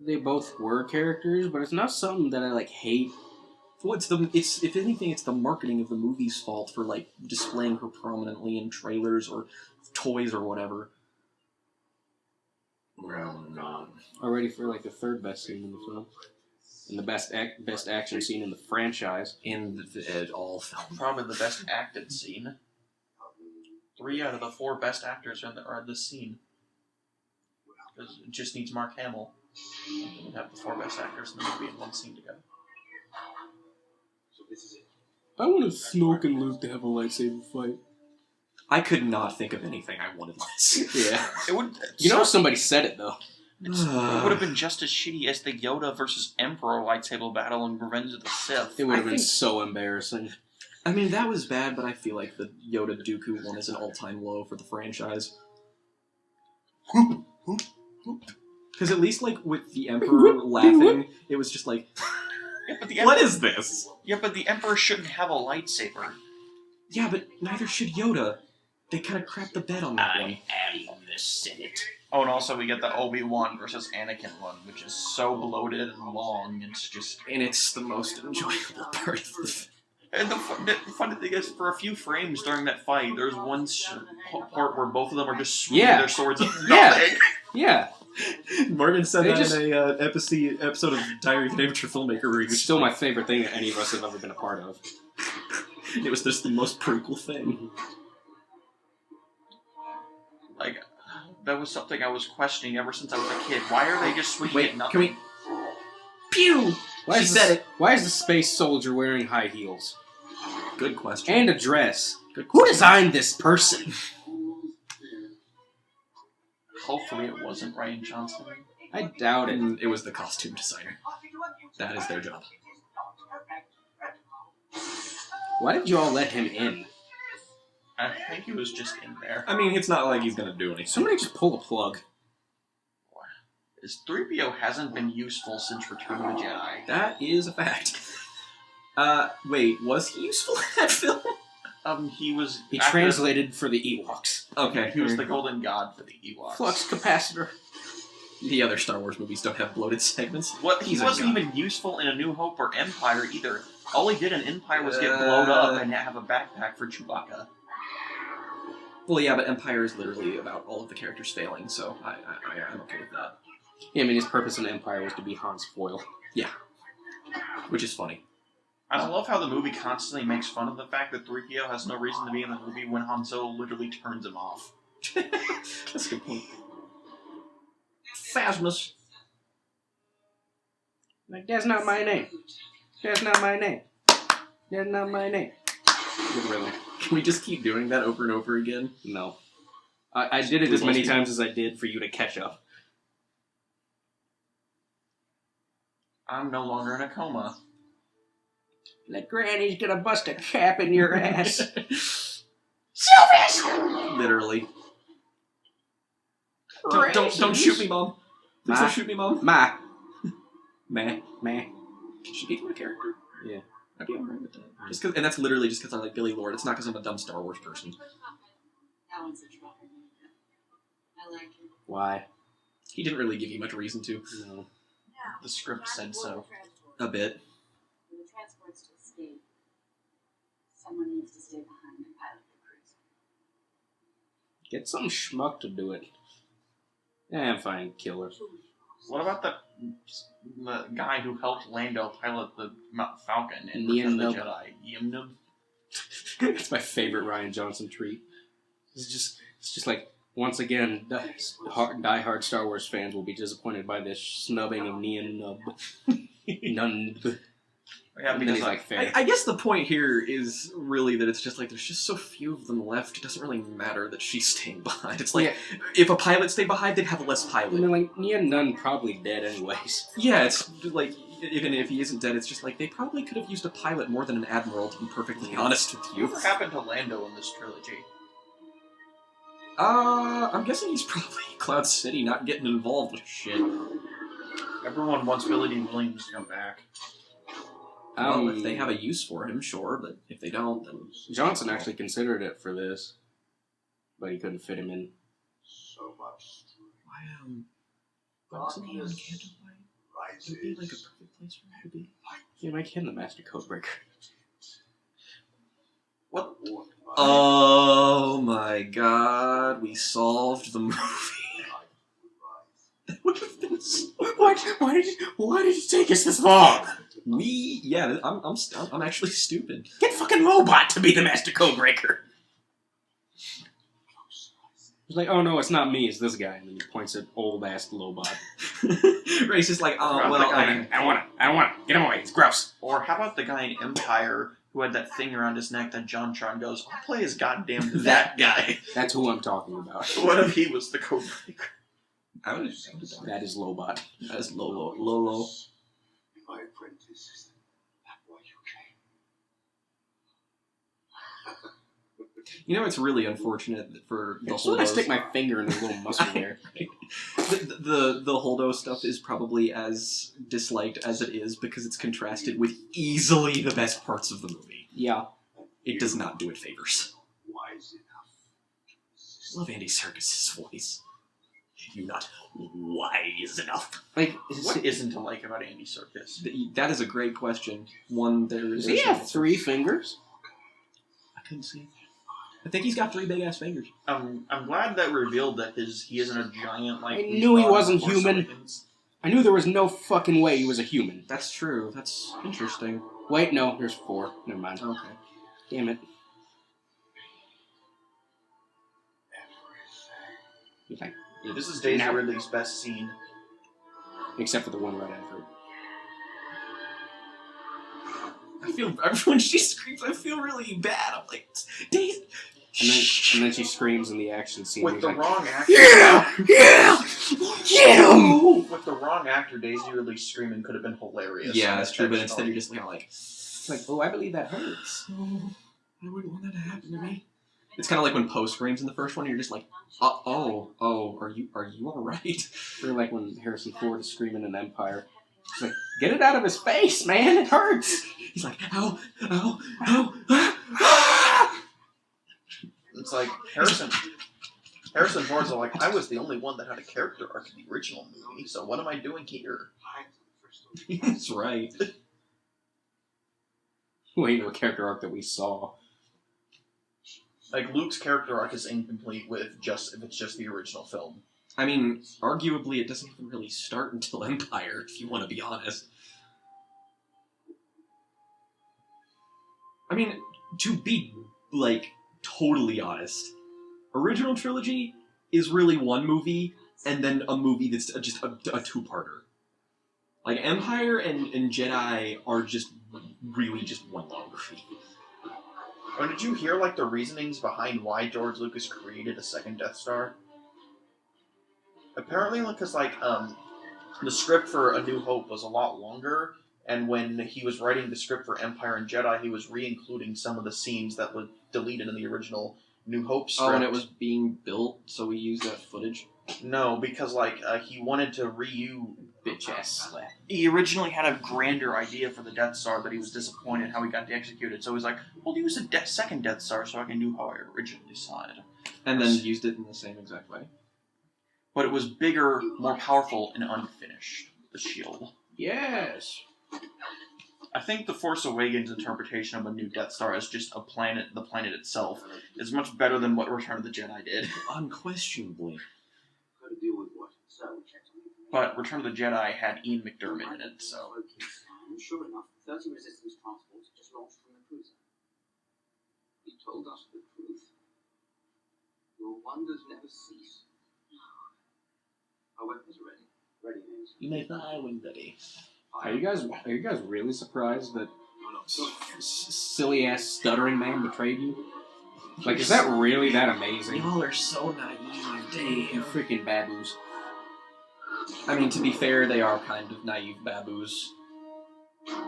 they both were characters, but it's not something that I, like, hate.
Well, it's if anything, it's the marketing of the movie's fault for like displaying her prominently in trailers or toys or whatever.
Already for, like, the third best scene in the film. And the best action scene in the franchise.
In all film.
Probably the best acted scene. 3 out of the 4 best actors are in this scene. Because it just needs Mark Hamill. And we have the 4 best actors in the movie in one scene together.
So This is it.
I want Snoke and Luke to have a lightsaber fight.
I could not think of anything I wanted less.
Yeah.
It would.
Somebody said it, though.
It would have been just as shitty as the Yoda versus Emperor lightsaber battle in Revenge of the Sith.
It would have
I
been
think-
so embarrassing.
I mean, that was bad, but I feel like the Yoda Dooku one is an all-time low for the franchise. Because at least, like, with the Emperor laughing, it was just like,
Yeah, but the
what is this?
Yeah, but the Emperor shouldn't have a lightsaber.
Yeah, but neither should Yoda. They kind of crapped the bed on that one.
am the Senate.
Oh, and also we get the Obi-Wan versus Anakin one, which is so bloated and long. It's just.
And it's the most enjoyable part of the
And the funny thing is, for a few frames during that fight, there's one part where both of them are just swinging their swords at nothing.
Yeah.
Morgan said
They
that
just-
in a episode of Diary of an Amateur Filmmaker where he was
It's still my favorite thing that any of us have ever been a part of.
It was just the most prequel thing.
Like, that was something I was questioning ever since I was a kid. Why are they just swinging
Wait,
at nothing?
can we... Pew! She said it.
Why is the space soldier wearing high heels?
Good question.
And a dress?
Good
Who
question.
designed this person?
Hopefully it wasn't Ryan Johnson.
I doubt it.
It was the costume designer. That is their job.
Why did you all let him in?
I think he was just in there.
I mean, it's not like he's gonna do anything.
Somebody just pull the plug.
His 3PO hasn't been useful since Return of the Jedi.
That is a fact. Wait, was he useful in that film?
He was...
He
after-
translated for the Ewoks.
Okay,
He was the golden god for the Ewoks.
Flux capacitor.
The other Star Wars movies don't have bloated segments.
What? He
He's a
wasn't
god.
even useful in A New Hope or Empire either. All he did in Empire was get blown up and have a backpack for Chewbacca.
Well, yeah, but Empire is literally about all of the characters failing, so I'm okay with that.
Yeah, I mean, his purpose in Empire was to be Han's foil.
Which is funny.
I love how the movie constantly makes fun of the fact that 3PO has no reason to be in the movie when Han Solo literally turns him off.
That's a good point. Phasmus.
Like, that's not my name. That's not my name. That's not my name. Good rhythm.
Can we just keep doing that over and over again?
No. I did it as many times as I did for you to catch up.
I'm no longer in a coma.
Like, Granny's gonna bust a cap in your ass.
Literally. Don't shoot me, Mom. Please
Ma.
don't shoot me, Mom.
Ma.
Meh.
Ma.
Can she become a character?
Yeah.
I'd be alright with that. Just cause, and that's literally just because I like Billy Lord. It's not because I'm a dumb Star Wars person.
That one's a trouble. I like it.
Why?
He didn't really give you much reason to.
No.
Now,
The script said so.
A bit.
For the transports to escape, someone needs to stay behind and pilot the cruise.
Get some schmuck to do it. I'm fine, kill her.
What about the guy who helped Lando pilot the Falcon in
Ian
Return of the
Nub.
Jedi? Ian Nub?
It's my favorite Ryan Johnson treat. It's just like, once again, die-hard Star Wars fans will be disappointed by this snubbing of Ian Nub. Nunb.
Yeah,
And then
because
he's like, fair.
I guess the point here is really that it's just like there's just so few of them left. It doesn't really matter that she's staying behind. It's like
Yeah.
if a pilot stayed behind, they'd have less
I
pilot.
mean, like, Nia Nun probably dead anyways.
Yeah, it's like even if he isn't dead, it's just like they probably could have used a pilot more than an admiral. To be perfectly honest with you.
whatever happened to Lando in this trilogy?
I'm guessing he's probably Cloud City, not getting involved with shit.
Everyone wants Billy D. Williams to come back.
Well, if they have a use for him, sure, but if they don't, then
Johnson actually considered it for this, but he couldn't fit him in.
So much
why wasn't he on Canto White? It would be like a perfect place for him to be.
Yeah, make him the Master Codebreaker.
What?
Oh my god, we solved the movie. That would have been so...
Why did it take us this long?
I'm actually stupid.
Get fucking Robot to be the Master Codebreaker. He's like, oh no, it's not me, it's this guy. And then he points at old-ass Lobot.
Ray's just like, oh,
Well,
well,
I
I don't want it. Get him away, he's gross.
Or how about the guy in Empire who had that thing around his neck that John Tron goes, I'll play as goddamn that guy.
That's who I'm talking about.
What if he was the code breaker?
I would
That is Lobot.
That is Lolo.
My apprentice. That's why you came.
You know, it's really unfortunate for the
Just when I
Holdos.
stick my finger in his little muscle there.
The Holdo stuff is probably as disliked as it is because it's contrasted with easily the best parts of the movie.
Yeah.
It does not do it favors.
Wise enough.
Love Andy Serkis's voice. You're not wise enough.
Like,
What isn't to like about Andy Serkis?
That is a great question. One,
does he have 3 fingers?
I couldn't see. I think he's got 3 big ass fingers.
I'm glad that revealed that he isn't a giant like.
I
we
knew he
thought in
wasn't
Force
human.
Awakens.
I knew there was no fucking way he was a human.
That's true. That's interesting.
Wait, no, there's 4. Never mind.
Okay.
Damn it. He's like,
This is Daisy
Now.
Ridley's best scene.
except for the one right after it.
I feel when she screams, I feel really bad. I'm like, Daisy.
And then she screams in the action scene.
With
He's
the
like,
wrong actor.
yeah! Get him!
With the wrong actor, Daisy Ridley screaming could have been hilarious.
Yeah, that's true. But instead, you're just kind of like,
It's like, oh, I believe that hurts.
oh, I wouldn't want that to happen to me. It's kind of like when Poe screams in the first one. You're just like, oh, are you all right?
Or like when Harrison Ford is screaming in Empire. He's like, get it out of his face, man! It hurts!
He's like, ow, ah!
It's like Harrison Ford's like, I was the only one that had a character arc in the original movie, so what am I doing here?
That's right.
Well, you know, a character arc that we saw.
Like Luke's character arc is incomplete if it's just the original film.
I mean, arguably, it doesn't even really start until Empire, if you want to be honest. I mean, to be, like, totally honest, original trilogy is really one movie, and then a movie that's just a two-parter. Like, Empire and Jedi are just really just one long movie.
Oh, did you hear, like, the reasonings behind why George Lucas created a second Death Star? Apparently, because, like, the script for A New Hope was a lot longer, and when he was writing the script for Empire and Jedi, he was re-including some of the scenes that were deleted in the original New Hope script.
Oh, and it was being built, so we used that footage?
No, because, like, he wanted to
Bitch-ass slap.
He originally had a grander idea for the Death Star, but he was disappointed how he got executed. So he was like, "We'll use a second Death Star so I can do how I originally saw it."
And then used it in the same exact way.
But it was bigger, more powerful, and unfinished. The shield.
Yes!
I think the Force Awakens interpretation of a new Death Star as just the planet itself, is much better than what Return of the Jedi did.
Unquestionably.
Got to deal with what? So,
But Return of the Jedi had Ian McDiarmid in it, so...
Sure enough, 30 resistance transports just launched from the cruiser. He told us the truth. Your wonders never cease. Our weapons are ready. Ready, names.
You may fly when ready.
Are you guys really surprised that silly ass stuttering man betrayed you? Like, is that really that amazing?
Y'all are so naive,
You
Dave.
freaking baboos.
I mean, to be fair, they are kind of naive baboos.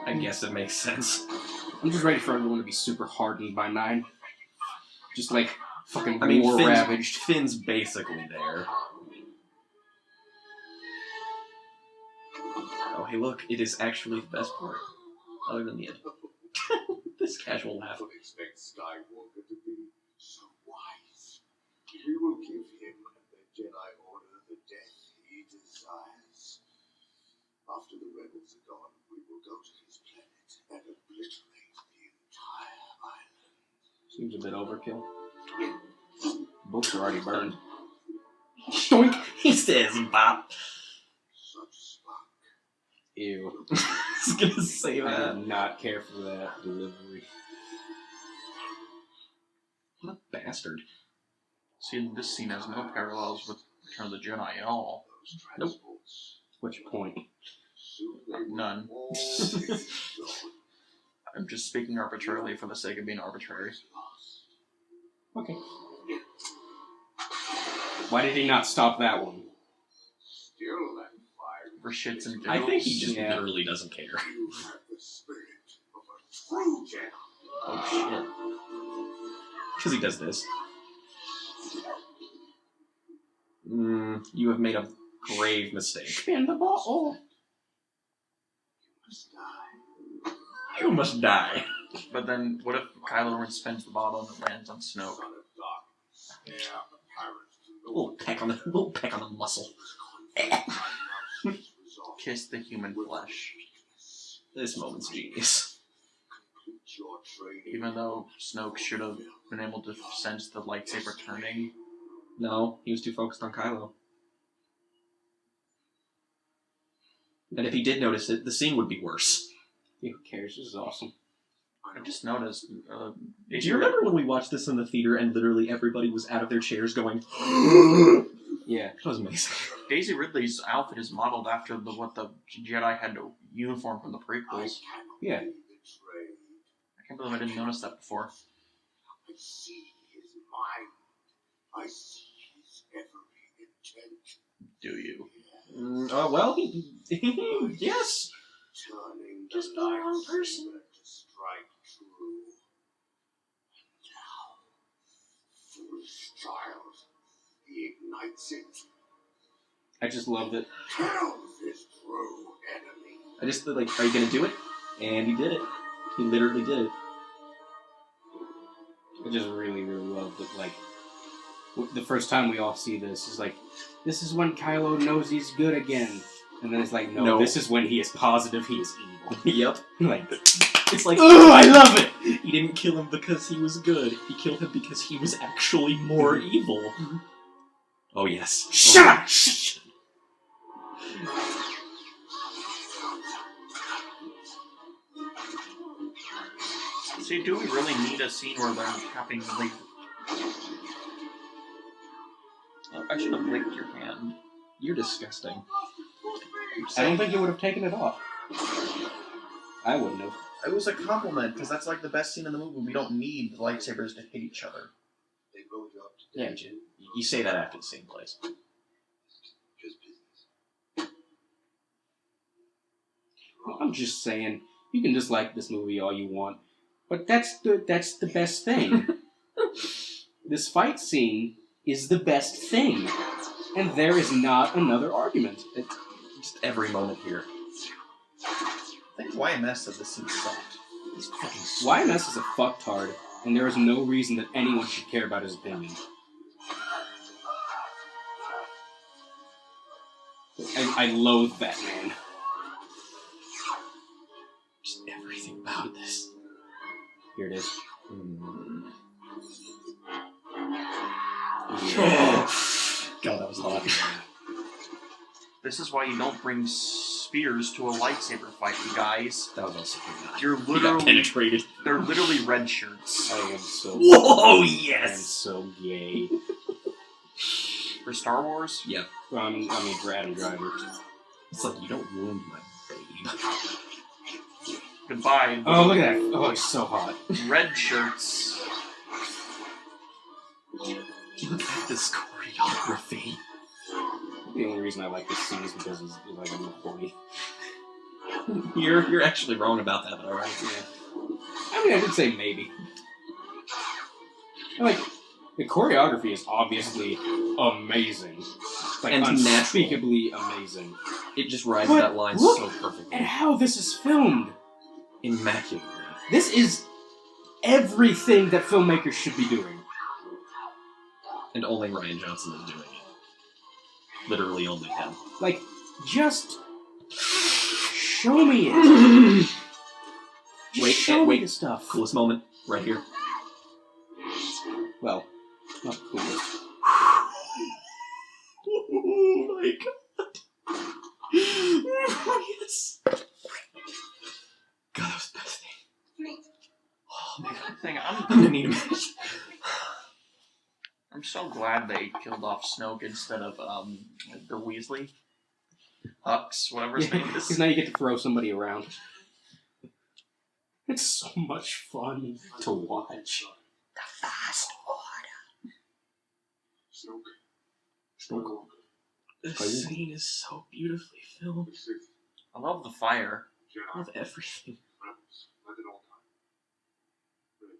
I guess it makes sense.
I'm just ready for everyone to be super hardened by 9. Just like fucking
I mean,
war
Finn's,
ravaged.
Finn's basically there. Oh, hey, look, it is actually the best part. Other than the end. This casual laugh.
Don't expect Skywalker to be so wise. We will give him and the Jedi Order the death he desires. After the rebels are gone, we will go to his planet and obliterate the entire island.
Seems a bit overkill. Books are already burned. Stoink!
He says, Bop.
Such spunk.
Ew.
I was gonna say
I
that.
did not care for that delivery.
What a bastard.
See, this scene has no parallels with Return of the Jedi at all.
Nope.
Which point?
None. I'm just speaking arbitrarily for the sake of being arbitrary.
Okay. Why did he not stop that one?
Still that fire.
For shits and giggles.
I think he just
Yeah.
literally doesn't care.
You have the spirit of a true Jedi.
Oh
Because he does this. You have made a grave mistake.
Spin the ball.
Must die.
You must die.
shit. But then, what if Kylo Ren spins the bottle and it lands on Snoke?
Son of darkness. Yeah, the parents to
A little peck on the muscle.
Kiss the human flesh.
This moment's genius.
Even though Snoke should have been able to sense the lightsaber turning.
No, he was too focused on Kylo. And if he did notice it, the scene would be worse.
Who cares? This is awesome.
I just noticed.
Do you remember when we watched this in the theater and literally everybody was out of their chairs going,
Yeah.
That was amazing.
Daisy Ridley's outfit is modeled after what the Jedi had to uniform from the prequels.
Yeah.
I can't believe I didn't notice that before.
I see his mind. I see his every intent.
Do you?
Well, yes.
Turning
Just
the
the wrong
lightsaber
person.
to strike true. And now, foolish child, he ignites it.
I just love that.
Tells his true enemy.
I just, like, are you going to do it? And he did it. He literally did it.
I just really, really love that. Like, the first time we all see this is like, this is when Kylo knows he's good again. And then it's like, no, this is when he is positive he is evil.
Yep.
Like,
It's like,
oh, I love it!
He didn't kill him because he was good. He killed him because he was actually more evil. Oh, yes.
Shut up!
See, do we really need a scene where they're tapping the lake? I should have licked your hand.
You're disgusting.
I don't think you would have taken it off. I wouldn't have.
It was a compliment, because that's like the best scene in the movie. We don't need lightsabers to hit each other.
They rode you up to
Yeah, you say that after the same place.
just business.
I'm just saying, you can dislike this movie all you want, but that's the best thing. This fight scene is the best thing, and there is not another argument.
Just every moment here.
I think YMS said this scene sucked.
He's fucking stupid.
YMS is a fucktard, and there is no reason that anyone should care about his opinion. I loathe that man.
Just everything about this.
Here it is.
God, that was hot.
This is why you don't bring spears to a lightsaber fight, you guys.
That was also pretty hot.
You're
He got
literally...
penetrated.
They're literally red shirts.
I am so...
Whoa,
I am
yes!
so gay.
For Star Wars?
Yep.
Well, I mean, for Adam Driver.
It's like, you don't wound my babe.
Goodbye.
Oh, look at that. Oh, he's so hot.
Red shirts.
Look at this choreography.
The only reason I like this scene is because he's like a McCoy.
You're actually wrong about that, but alright.
Yeah. I mean, I did say maybe. Like, the choreography is obviously amazing. Like,
And
unspeakably amazing.
It just rides
But
that line
look
so perfectly.
And how this is filmed.
Immaculately.
This is everything that filmmakers should be doing.
And only Ryan Johnson is doing it. Literally only him.
Like, just show me it. Just show me the stuff.
Coolest moment, right here.
Well, not coolest.
Oh my god. Yes. God, that was the best thing. Oh my god.
I'm
I'm gonna need a minute.
I'm so glad they killed off Snoke instead of the Weasley. Hux, whatever his name is.
Because now you get to throw somebody around. It's so much fun to watch.
The Fast Order.
Snoke.
This scene is so beautifully filmed.
I love the fire.
I love everything.
Rebels, let it all die. Ready?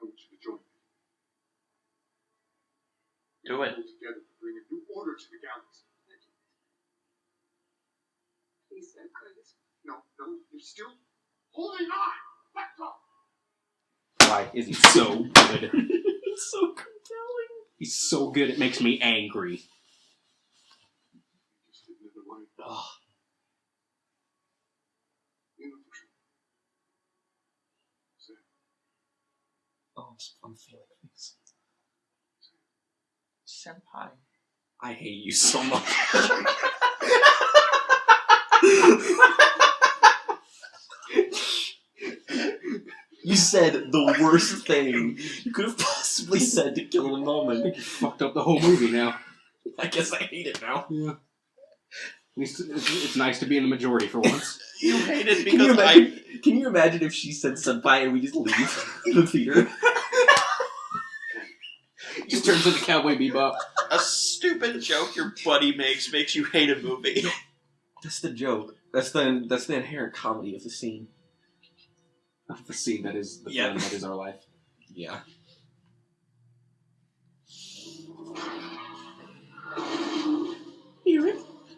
I want you to join me.
Do it.
Pull together to bring a new order to the galaxy.
He's so good.
No, you're still holding on. Let go.
Why is he so good?
It's so compelling.
He's so good it makes me angry.
Just another way.
Oh,
Infantry. Say,
I'm feeling things.
Senpai.
I hate you so much. You said the worst thing you could have possibly said to kill the
I
moment.
think you fucked up the whole movie now.
I guess I hate it now.
Yeah. At least it's nice to be in the majority for once.
You hate it
Can you,
because
can you imagine if she said senpai and we just leave the theater?
Just turns into Cowboy Bebop.
a stupid joke your buddy makes you hate a movie.
That's the joke. That's the inherent comedy of the scene.
The scene that is the
Yeah.
film that is our life.
Yeah.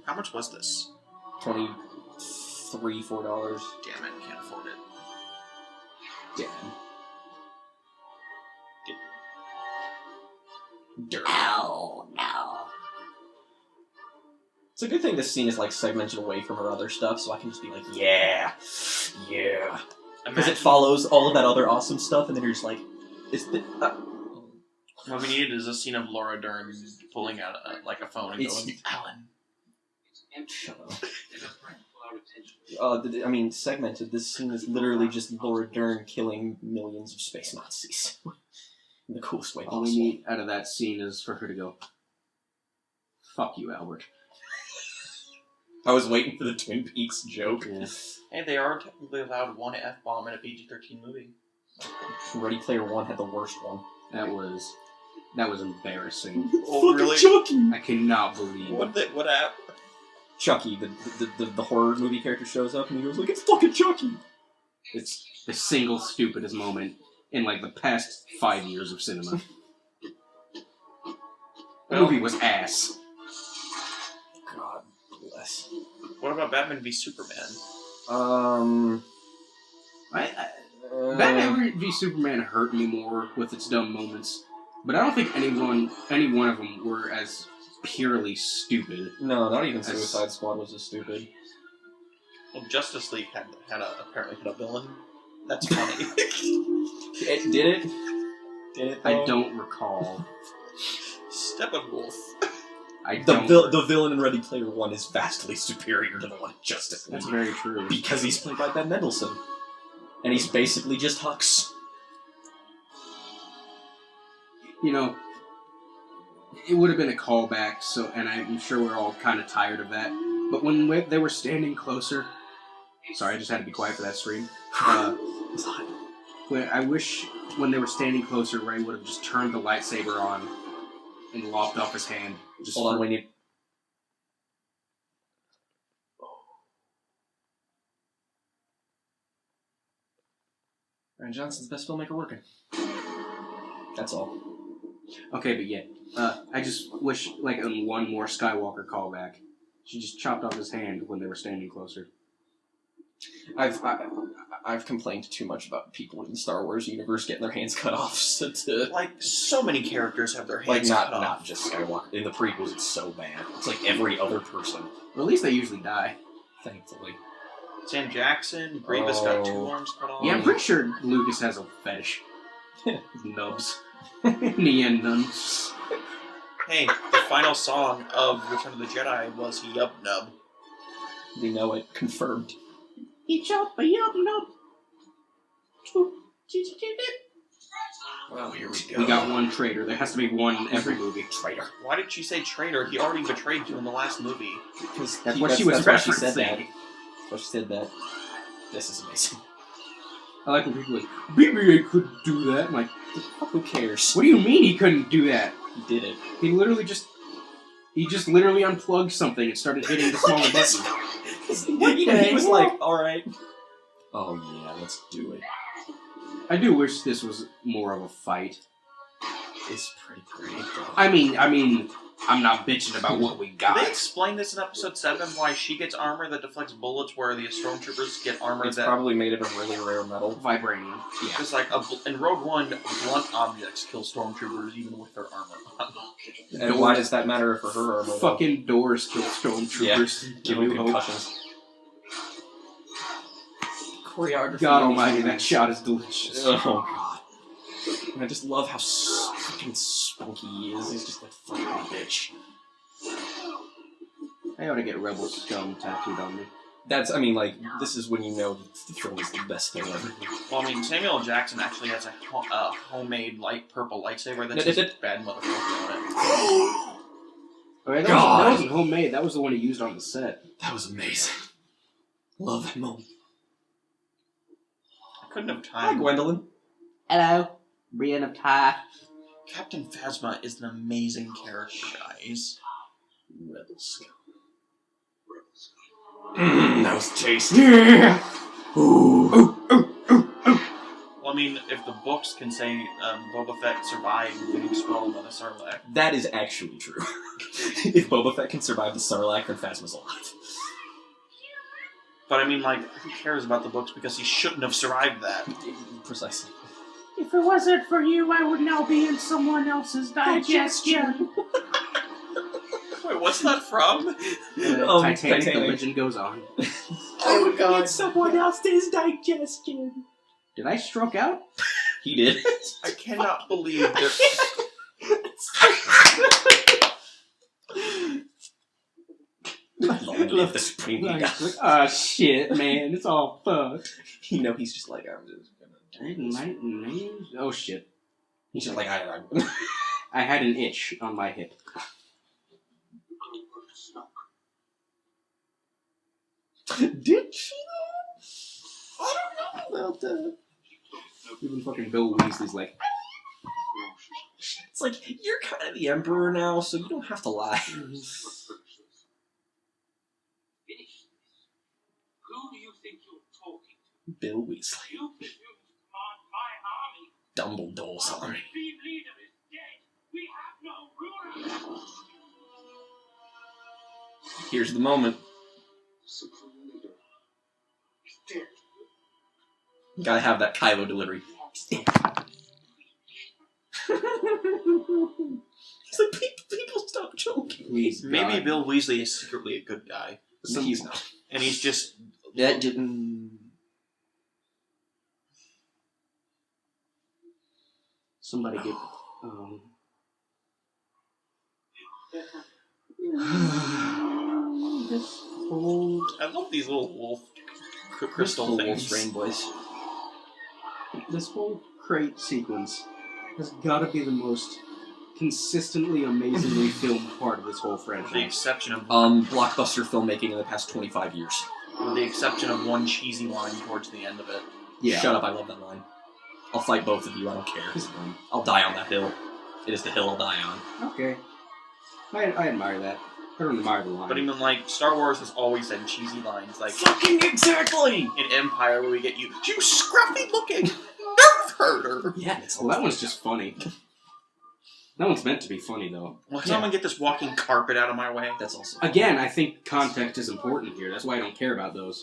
How much was this?
$23, $4.
Damn it, can't afford it.
Damn.
Oh, no.
It's a good thing this scene is like segmented away from her other stuff, so I can just be like, yeah. Because it follows all of that other awesome stuff, and then you're just like,
What we needed is a scene of Laura Dern pulling out a phone and
It's-
going, Alan.
Shut up. Segmented. This scene is literally just Laura Dern killing millions of space Nazis. In the coolest way
All we
possible.
need out of that scene is for her to go, "Fuck you, Albert."
I was waiting for the Twin Peaks joke.
Yeah.
Hey, they are technically allowed one F-bomb in a PG-13 movie.
Ready Player One had the worst one.
That was embarrassing.
Oh, really?
Chucky!
I cannot believe
What app?
Chucky, the horror movie character shows up and he goes like, "It's fucking Chucky!"
it's the single stupidest moment in like the past 5 years of cinema. The movie was ass.
God bless.
What about Batman v Superman?
Batman v Superman hurt me more with its dumb moments, but I don't think any one of them were as purely stupid.
No, not even Suicide Squad was as stupid.
Well, Justice League apparently had a villain. That's funny.
Did it? Did it?
I
though?
don't recall.
Steppenwolf.
The villain in Ready Player One is vastly superior to the one in Justice League.
That's very true.
Because he's played by Ben Mendelsohn. And he's basically just Hux.
You know, it would have been a callback, and I'm sure we're all kind of tired of that. But when they were standing closer, sorry, I just had to be quiet for that stream.
It's hot.
I wish when they were standing closer, Ray would have just turned the lightsaber on and lopped off his hand. Just
Hold on, we need... Ryan Johnson's best filmmaker working. That's all.
Okay, but yeah, I just wish like on one more Skywalker callback, she just chopped off his hand when they were standing closer.
I've complained too much about people in the Star Wars universe getting their hands cut off.
Like, so many characters have their
Like,
hands cut off.
not just Skywalker. In the prequels, it's so bad. It's like every other person.
Well, at least they usually die.
Thankfully.
Sam Jackson, Grievous got 2 arms cut off.
Yeah, I'm pretty sure Lucas has a fetish. Nubs. Nien nuns.
Hey, the final song of Return of the Jedi was Yub Nub.
We know it. Confirmed.
He chopped a yum nub.
Well, here we go.
We got one traitor. There has to be one in every movie.
Traitor.
Why did she say traitor? He already betrayed you in the last movie.
Because
That's what she was
why she said
referencing.
that. That's why she said that. This is amazing.
I like when people are like, BB-8 couldn't do that. I'm like,
Who cares?
what do you mean he couldn't do that?
He did it.
He just literally unplugged something and started hitting the smaller button.
He was like, alright. Oh yeah, let's do it.
I do wish this was more of a fight.
It's pretty great though.
I mean, I'm not bitching about what we
Did
got.
they explain this in episode 7, why she gets armor that deflects bullets, where the stormtroopers get armor
It's
that...
probably made of a really rare metal.
Vibranium.
Yeah.
Because, like, in Rogue One, blunt objects kill stormtroopers even with their armor on.
And why does that matter for her armor?
Fucking doors kill stormtroopers.
Give
New
him
Hope.
concussions. Choreography.
God almighty, that shot is delicious.
Oh god. And I just love how fucking spunky he is. He's just like, fucking bitch.
I ought to get Rebel Scum tattooed on me.
That's, I mean, like, this is when you know the film is the best thing ever.
Well, I mean, Samuel L. Jackson actually has a homemade light purple lightsaber that's just bad motherfucker on it.
Alright, that
God.
wasn't homemade. That was the one he used on the set.
That was amazing. Love that moment.
I couldn't have
Hi,
timed.
Gwendolyn.
Hello, Brienne of Tar.
Captain Phasma is an amazing character, guys.
Rebel Scum.
Rebel Scum.
That was tasty.
Yeah.
Ooh.
Well, I mean, if the books can say Boba Fett survived getting swallowed by the Sarlacc.
That is actually true. If Boba Fett can survive the Sarlacc, then Phasma's alive.
But I mean, like, who cares about the books because he shouldn't have survived that?
Precisely.
If it wasn't for you, I would now be in someone else's digestion.
Wait, what's that from?
Titanic, the legend goes on.
Oh my god.
It's someone else's digestion. Did I stroke out?
He did.
I cannot believe that.
I love this premium guy.
Oh shit, man, it's all fucked.
You know, he's just like, I'm just gonna.
Oh shit.
He's just like, I
I had an itch on my hip.
Did she? I don't know about that.
Even fucking Bill Weasley's like,
It's like, you're kind of the emperor now, so you don't have to lie.
Finish this. Who do you think you're talking to?
Bill Weasley.
You presume to command my army.
Dumbledore's
Our
army.
supreme leader is dead. We have no ruler.
Here's the moment.
Supreme leader is dead.
Gotta have that Kylo delivery. He's like, people stop joking.
please,
Maybe
God.
Bill Weasley is secretly a good guy.
He's not.
And he's just.
That didn't.
Somebody get. This whole
I love these little wolf crystal things.
Rainbows.
this whole crate sequence has got to be the most consistently amazingly filmed part of this whole
With the
franchise.
exception of
Blockbuster filmmaking in the past 25 years.
with the exception of one cheesy line towards the end of it.
Yeah.
Shut up, I love that line. I'll fight both of you, I don't care. I'll die on that hill. It is the hill I'll die on.
Okay. I admire that. I don't admire the line.
But even like Star Wars has always had cheesy lines, like
Fucking exactly!
in Empire where we get you scruffy looking nerf herder.
Yeah, it's
well, that one's just funny. That one's meant to be funny, though.
Well, can someone get this walking carpet out of my way?
That's also.
Again, I think context is important here. That's why I don't care about those.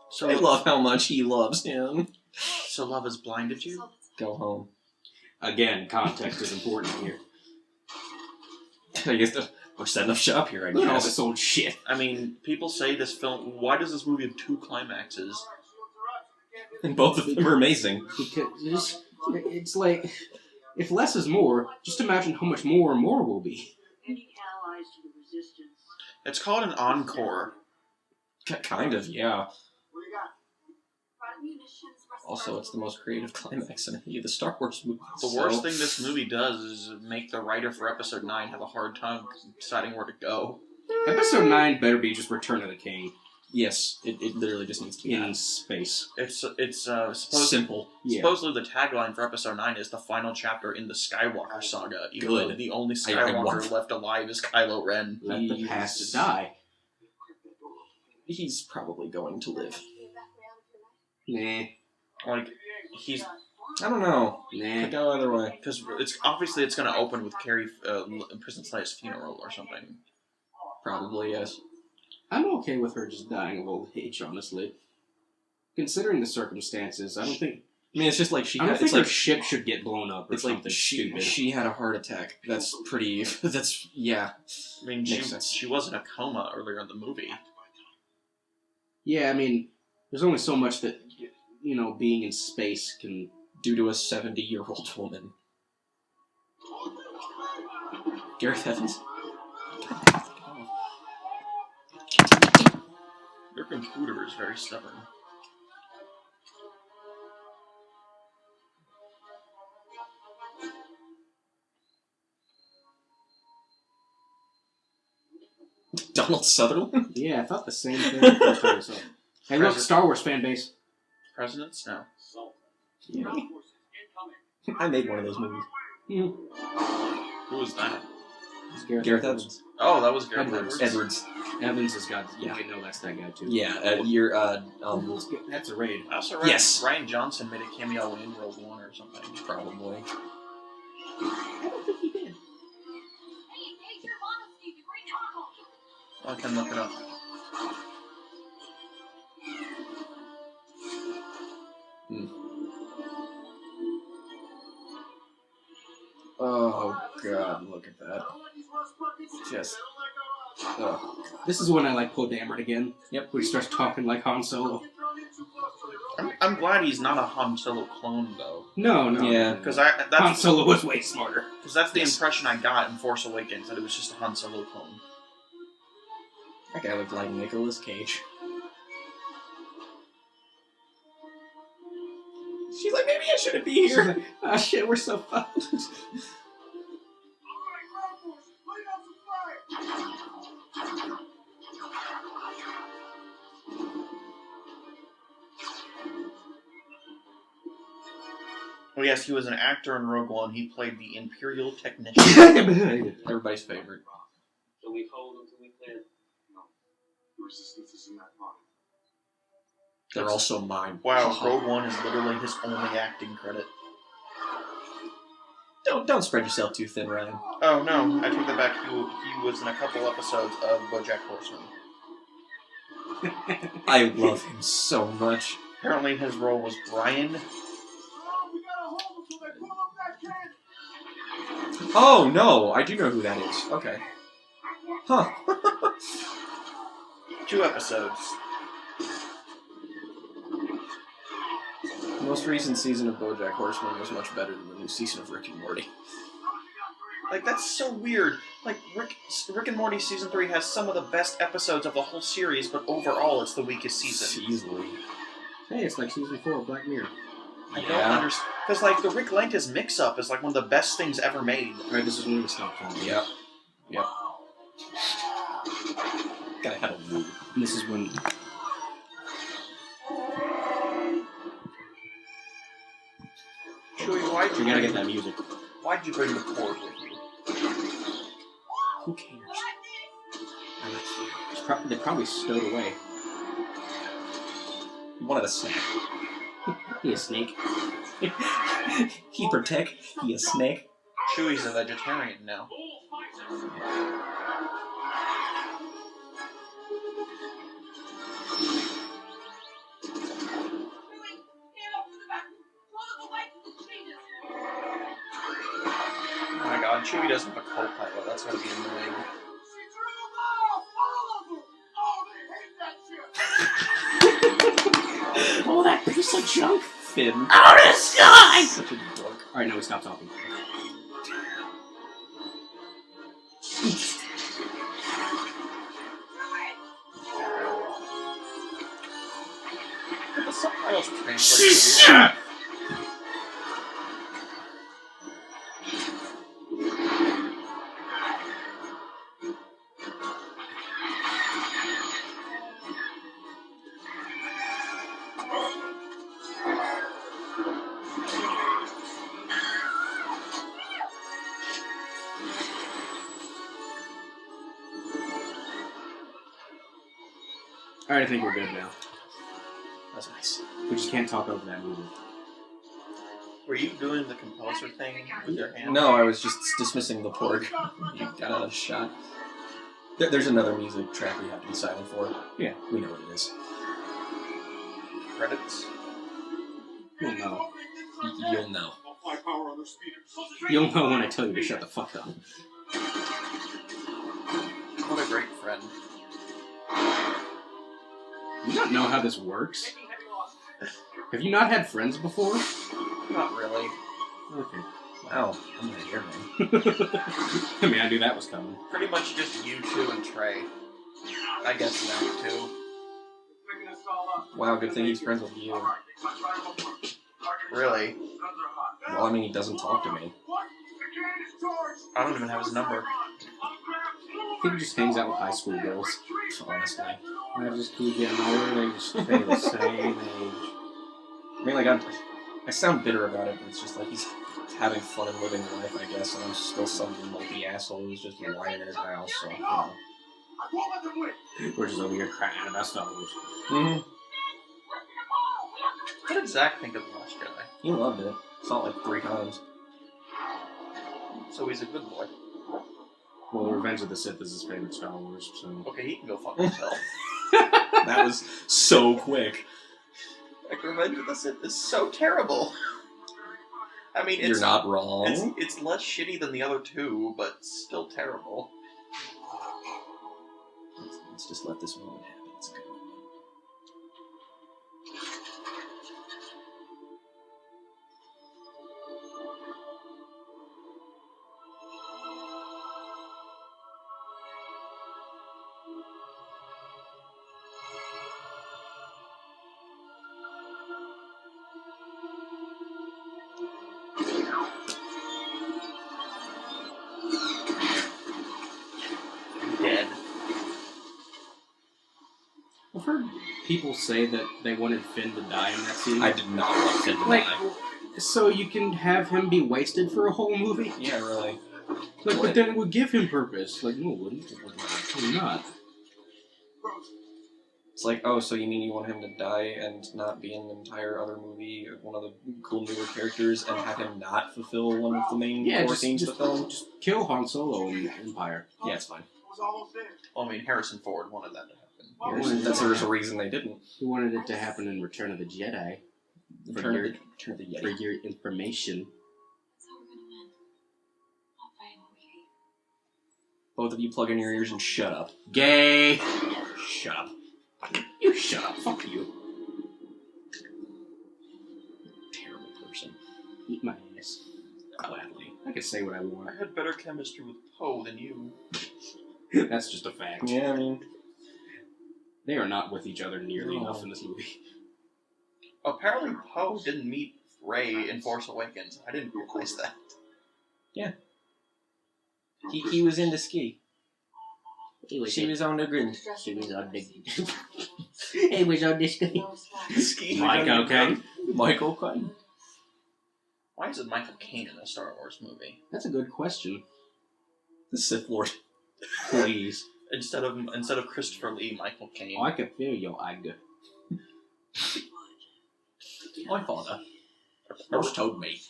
So I love how much he loves him.
So love has blinded you?
Go home.
Again, context is important here.
I guess we're setting up shop here, I
Look at all
guess.
this old shit.
I mean, people say this film. Why does this movie have two climaxes?
And both of them are amazing.
Because it's like, if less is more, just imagine how much more and more will be.
Any allies to the resistance?
It's called an encore.
Kind of, yeah.
What do you got?
Brought munitions
Also, it's the most creative climax in any of the Star Wars movies.
The worst thing this movie does is make the writer for Episode 9 have a hard time deciding where to go.
Episode 9 better be just Return of the King
Yes, it literally just needs to be
in
that.
space.
It's
Simple.
Yeah.
supposedly the tagline for Episode 9 is the final chapter in the Skywalker saga, even
Good.
though the only
I
Skywalker
want-
left alive is Kylo Ren.
Let the past die.
He's probably going to live.
Nah.
Like, he's...
I don't know.
Nah.
Could go either way.
Because it's obviously it's going to open with Carrie, Princess Leia's funeral or something.
Probably, yes.
I'm okay with her just dying of old age, honestly. Considering the circumstances, I don't think...
I mean, it's just like
I don't think
it's
her
like
ship should get blown up or
it's like
something
she
stupid.
had a heart attack. That's pretty. That's yeah.
I mean,
Makes sense.
she was in a coma earlier in the movie.
Yeah, I mean, there's only so much that, being in space can...
Due to a 70-year-old woman. Gareth Evans.
Your computer is very stubborn.
Donald Sutherland.
Yeah, I thought the same thing the first time I saw it. Hey, look, Star Wars fan base.
Presidents? No.
Yeah.
I made one of those movies.
Who was that?
It's
Gareth Evans.
Oh, that was Gareth
Edwards.
Edwards.
Evans has got...
Yeah.
Wait, no, that's that guy, too.
Yeah,
That's a raid.
I also read
Yes.
Ryan Johnson made a cameo in Rogue One or something.
probably.
I don't think he did.
I can look it up.
Oh God, look at that. Just. Oh.
This is when I like Poe Dameron again.
Yep.
Where he starts talking like Han Solo.
I'm glad he's not a Han Solo clone though,
No.
Yeah.
because
Han
that's
Solo was way smarter.
the
Yes.
impression I got in Force Awakens, that it was just a Han Solo clone.
That guy looked like Nicolas Cage. She's like, maybe I shouldn't be
She's
here.
like, oh shit, we're so fucked.
Oh yes, he was an actor in Rogue One. He played the Imperial technician.
Everybody's favorite.
Shall we hold until we clear? No. The resistance is in that body.
They're also mine.
Wow, Rogue One is literally his only acting credit.
Don't spread yourself too thin, Ryan.
Oh no, I take that back. He was in a couple episodes of BoJack Horseman.
I love him so much.
Apparently, his role was Brian.
Oh no, I do know who that is. Okay. Huh.
2 episodes.
The most recent season of BoJack Horseman was much better than the new season of Rick and Morty.
Like, that's so weird. Like, Rick and Morty Season 3 has some of the best episodes of the whole series, but overall it's the weakest season.
Easily.
Hey, it's like season 4 of Black Mirror.
I don't understand. Because, like, the Rick Lantis mix-up is, like, one of the best things ever made.
Alright, this is when we stop talking.
Yep. Gotta have a mood.
And this is when...
Chewie,
We gotta get that music.
why'd you bring the cord with you?
Who cares?
They're probably stowed away.
One of the snack.
He a snake.
He protect. He a snake.
Chewie's a vegetarian now. Oh my god, Chewie doesn't have a co-pilot. That's gonna be annoying.
Oh, that piece of junk!
Finn.
Out of the sky!
Such a dork.
Alright, now we stop talking.
But the subtitles face like
Alright, I think we're good now.
That's nice.
We just can't talk over that movie.
Were you doing the composer thing with your hand?
No, I was just dismissing the pork. You got another shot. There's another music track we have to be silent for.
Yeah.
We know what it is.
Credits?
You'll know.
You'll know.
Apply power on their speeders.
You'll know when I tell you to shut the fuck up.
What a great friend.
You don't know how this works? Have you not had friends before?
Not really.
Okay.
Wow, I'm not here, man.
I mean, I knew that was coming.
Pretty much just you two and Trey. I guess that too.
Wow, good thing he's friends with you.
Really?
Well, I mean, he doesn't talk to me.
I don't even have his number.
I think he just hangs out with high school girls.
Honestly.
I just keep getting older, they just stay the same age.
I mean, like, I sound bitter about it, but it's just like he's having fun and living life, I guess, and I'm still some mopey asshole who's just lying in his house, so, you know.
We're just over here crying about Star Wars.
Mm-hmm.
What did Zach think of The Last Jedi?
He loved it. Saw it like 3 times.
So he's a good boy.
Well, Revenge of the Sith is his favorite Star Wars, so...
Okay, he can go fuck himself.
That was so quick.
Like, Revenge of the Sith is so terrible. I mean, it's...
You're not wrong.
It's less shitty than the other two, but still terrible.
Let's just let this moment happen. It's a good moment.
Dead.
I've heard people say that they wanted Finn to die in that scene.
I did not want Finn to
Like,
die.
so you can have him be wasted for a whole movie?
Yeah, really.
Like, but then it would give him purpose. Like, no, it wouldn't. It would not.
It's like, oh, so you mean you want him to die and not be in an entire other movie, one of the cool newer characters, and have him not fulfill one of the main core themes of the film?
Just kill Han Solo in Empire.
Yeah, it's fine.
Well, I mean, Harrison Ford wanted that to happen.
There's a reason they didn't.
He wanted it to happen in Return of the Jedi.
Return of the
For
Yeti.
your information.
That's how we're gonna win. Not fighting what we hate.
Both of you plug in your ears and shut up.
Gay!
Shut up.
You shut up. Fuck you.
Terrible person.
Eat my ass.
Gladly.
I can say what I
I
want.
had better chemistry with Poe than you.
That's just a fact.
Yeah, I mean...
They are not with each other nearly
No.
enough in this movie.
Apparently, Poe didn't meet Rey in Force Awakens. I didn't realize that.
He was into ski. She was on the grin.
She was on the... He was on the screen.
No response.
Ski.
Mike, okay?
Michael Caine.
Why is it Michael Caine in a Star Wars movie
That's a good question.
The Sith Lord.
Please.
instead of Christopher Lee? Michael Caine.
Oh, I can feel your anger.
My father. First told me.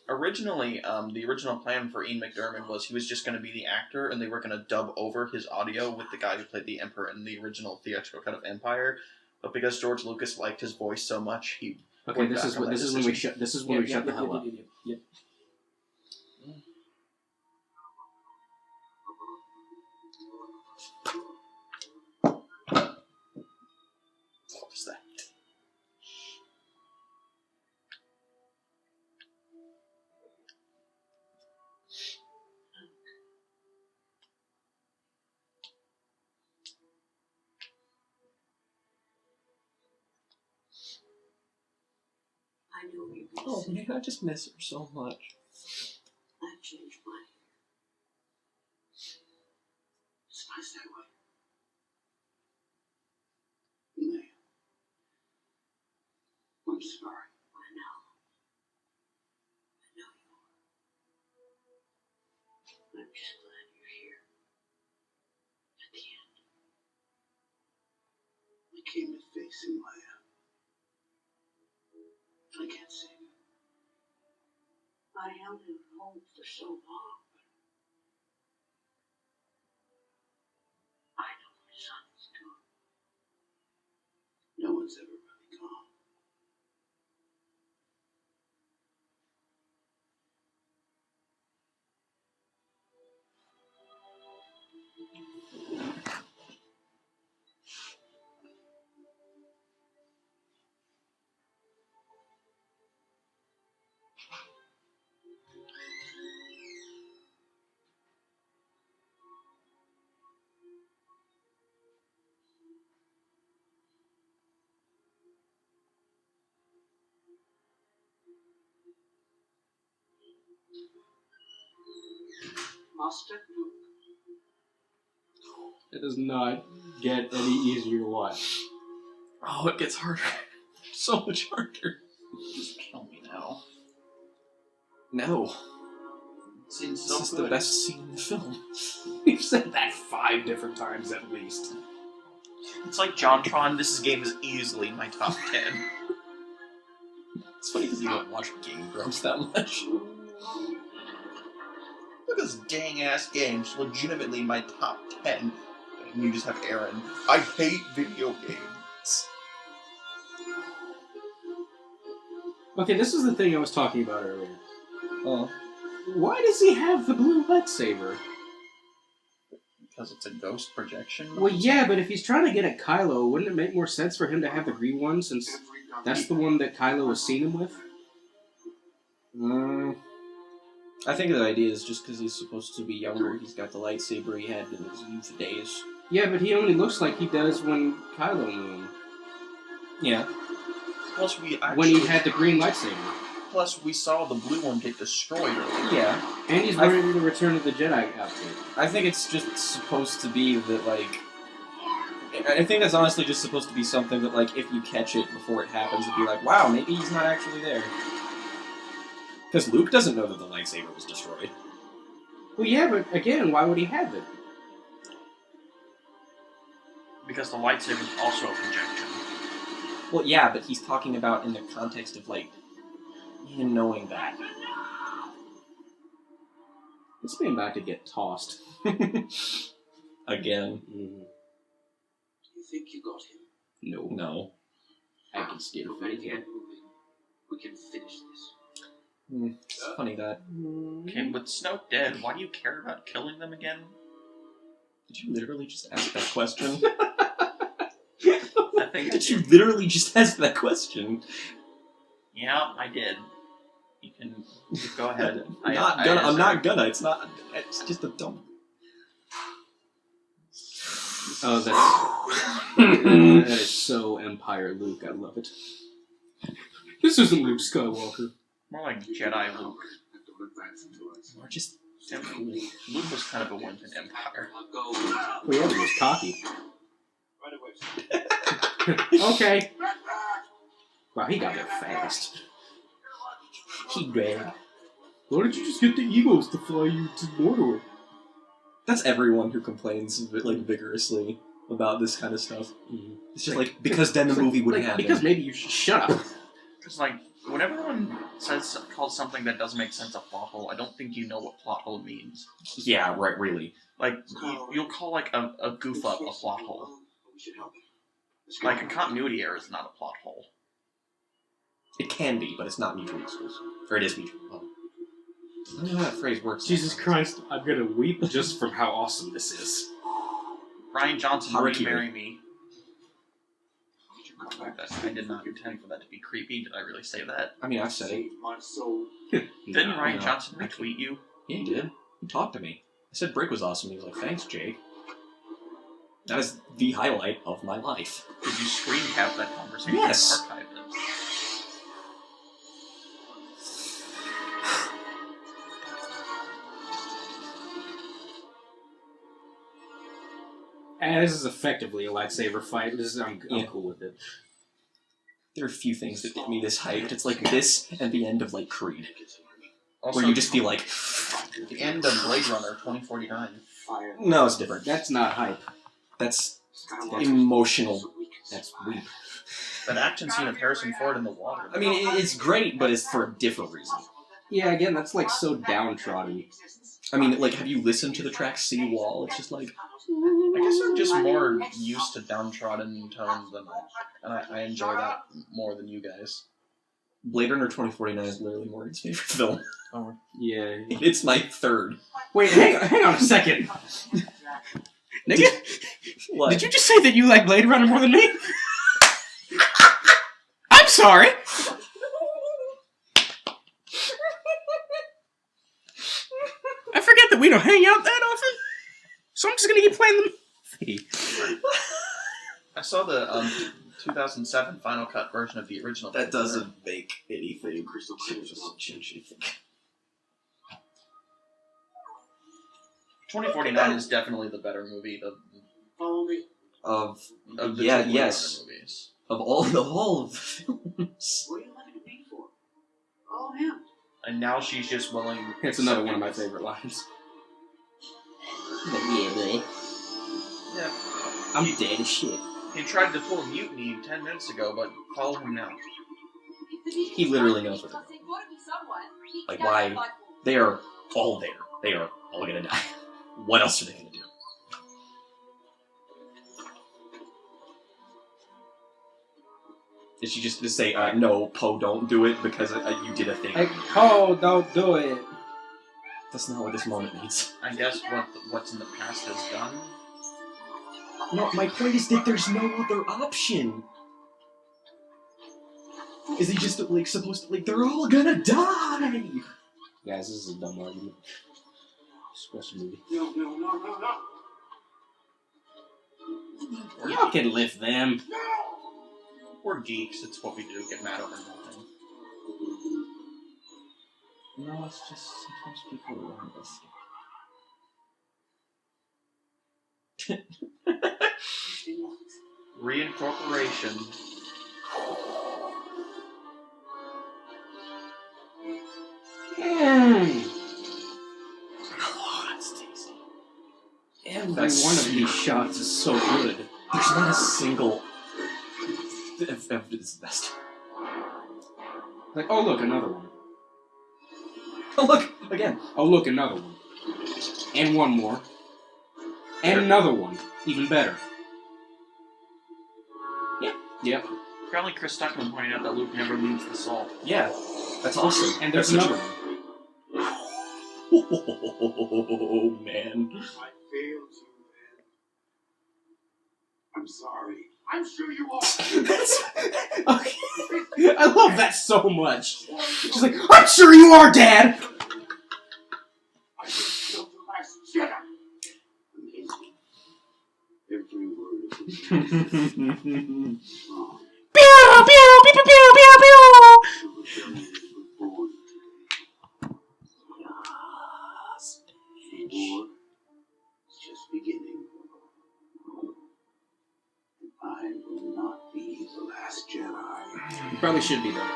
Originally, the original plan for Ian McDiarmid was he was just going to be the actor, and they were going to dub over his audio with the guy who played the Emperor in the original theatrical cut of Empire. But because George Lucas liked his voice so much, he
Okay,
went
this
back
is
on
when
that
we
decision.
shut. This is when we shut the hell up.
Yep.
What was that?
I know you're going to
Oh
say.
man, I just miss her so much.
I've changed my hair. It's nice that way.
Nay. I'm sorry.
I know. I know you are. I'm just glad you're here. At the end.
I came to face him, Leia. I can't save him.
I held him at home for so long, but I know my son's gone.
No one's ever really gone.
Master Luke.
It does not get any easier to watch.
Oh, it gets harder. So much harder.
Just kill me now.
No.
Seems
This
so
is
good.
the best scene in the film.
We've said that 5 different times at least.
It's like JonTron. This game is easily my top 10.
It's funny because you don't watch Game Grumps that much.
Look at this dang ass game's legitimately my top 10. And you just have Aaron. I hate video games.
Okay, this is the thing I was talking about earlier.
Oh.
Why does he have the blue lightsaber?
Because it's a ghost projection.
Well, yeah, but if he's trying to get at Kylo, wouldn't it make more sense for him to have the green one, since that's the one that Kylo has seen him with?
I think the idea is just because he's supposed to be younger, he's got the lightsaber he had in his youth days.
Yeah, but he only looks like he does when Kylo knew him.
Yeah.
Plus we actually,
When he had the green lightsaber.
Plus we saw the blue one get destroyed earlier.
Yeah.
And he's wearing the Return of the Jedi outfit.
I think it's just supposed to be that, like... I think that's honestly just supposed to be something that, like, if you catch it before it happens, it'd be like, wow, maybe he's not actually there. Because Luke doesn't know that the lightsaber was destroyed.
Well, yeah, but again, why would he have it?
Because the lightsaber is also a projection.
Well, yeah, but he's talking about in the context of, like, him knowing that.
This man about to get tossed.
Again.
You think you got him?
No.
No.
I can still
Better
feel
get
it.
moving. We can finish this.
It's funny that...
Okay, with Snoke dead, why do you care about killing them again?
Did you literally just ask that question?
I think I
Did you
did.
literally just ask that question?
Yeah, I did. You can go ahead.
I'm not gonna. It's not. It's just a dumb.
Oh, that is so Empire Luke. I love it. This isn't Luke Skywalker.
More like Jedi Luke.
Have to advance into us.
Or just.
Luke was kind of a wimp in Empire.
I'll go.
Well, yeah, he was cocky.
Right away.
Okay. Wow, he got there fast.
He ran.
Why don't you just get the Eagles to fly you to Mordor?
That's everyone who complains like vigorously about this kind of stuff. It's just like because then the movie wouldn't happen.
Because maybe you should shut up.
Because, like, when everyone calls something that doesn't make sense a plot hole, I don't think you know what plot hole means.
Yeah, right. Really.
Like, you'll call, like, a goof up a plot hole.
We should help him. Let's go.
Like, a continuity error is not a plot hole.
It can be, but it's not mutually exclusive. Or it is mutually. Well, I don't know how that phrase works.
Jesus Christ, I'm gonna weep just from how awesome this is.
Ryan Johnson, will you
Harakiri.
marry me? I did not intend for that to be creepy. Did I really say that?
I mean, I've said it.
Save my soul.
Didn't
No,
Ryan
no.
Johnson retweet you?
Yeah, he did. He talked to me. I said Brick was awesome. He was like, "Thanks, Jake." That is the highlight of my life.
Did you screen cap that conversation
Yes.
and archive it?
This is effectively a lightsaber fight. I'm cool with it.
There are a few things that get me this hyped. It's like this and the end of like Creed,
Also,
where you just feel like,
the end of Blade Runner 2049.
no, it's different.
That's not hype.
That's emotional.
That's weak.
That action scene of Harrison Ford in the water.
I mean, it's great, but it's for a different reason.
Yeah, again, that's like so downtrodden.
I mean, like, have you listened to the track Sea Wall? It's just like,
I guess I'm just more used to downtrodden tones than I enjoy that more than you guys.
Blade Runner 2049 is literally Morgan's favorite film.
Oh,
Yeah.
It's my third.
Wait, hang on a second. Nigga,
What?
did you just say that you like Blade Runner more than me? I'm sorry. I forget that we don't hang out that often, so I'm just gonna keep playing them.
I saw the 2007 Final Cut version of the original.
That doesn't make anything.
Crystal clear.
2049 is definitely the better movie
Follow me.
Of
of the
yeah,
two Blade
yes,
Runner movies.
of all of the films.
What are you letting me for? Oh, him.
And now she's just willing.
It's another one of my favorite lines. Yeah, boy.
Yeah.
I'm dead as shit.
He tried to pull a mutiny 10 minutes ago, but follow him now.
He literally knows what they're doing. Like, why? They are all there. They are all gonna die. What else are they gonna do? Is she just to say, no, Poe, don't do it because you did a thing?
Like, oh, don't do it.
That's not what this moment needs.
I guess what's in the past is done.
No, my point is that there's no other option. Is he just like supposed to like they're all gonna die?
Guys, this is a dumb argument. Special movie.
No.
Y'all can lift them.
We're geeks. It's what we do. Get mad over nothing.
No, it's just sometimes people are listening.
Reincorporation.
Oh, that's tasty.
Every
That's
one of
super
these shots is so good.
There's not a single. It's the best.
Like, oh look, another one.
Oh look again.
Oh look, another one. And one more. And another one. Even better. Yep.
Apparently, Chris Stuckman pointed out that Luke never leaves the salt.
Yeah, that's awesome.
And there's
That's
another
such
one.
Oh man.
I failed you, man. I'm sorry.
I'm sure you are.
That's, okay. I love that so much. She's like, I'm sure you are, Dad!
I just killed the last Jedi.
Amazing. Every word of it. Wrong.
Pew, pew, pew, pew, pew, pew, pew.
The rebellion was born. The war is just beginning. And I will not be the last Jedi.
You probably should be, though.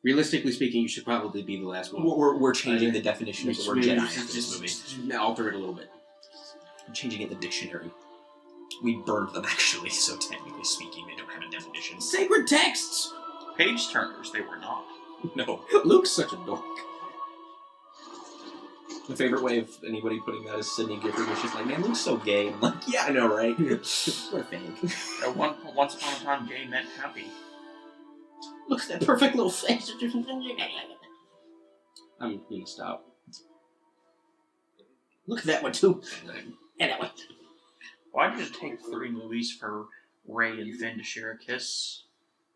Realistically speaking, you should probably be the last one.
We're changing the definition of the word Jedi in this movie.
Just alter it a little bit.
I'm changing it in the dictionary. We burned them actually, so technically speaking, they don't have a definition.
Sacred texts!
Page turners, they were not.
No.
Luke's such a dork.
The favorite way of anybody putting that is Sidney Gifford was just like, man, Luke's so gay. I'm like, yeah, I know, right?
What a fake.
Once upon a time, gay meant happy.
Look at that perfect little face. I'm gonna stop. Look at that one, too. And that one.
Why did it take 3 movies for Rey and Finn to share a kiss?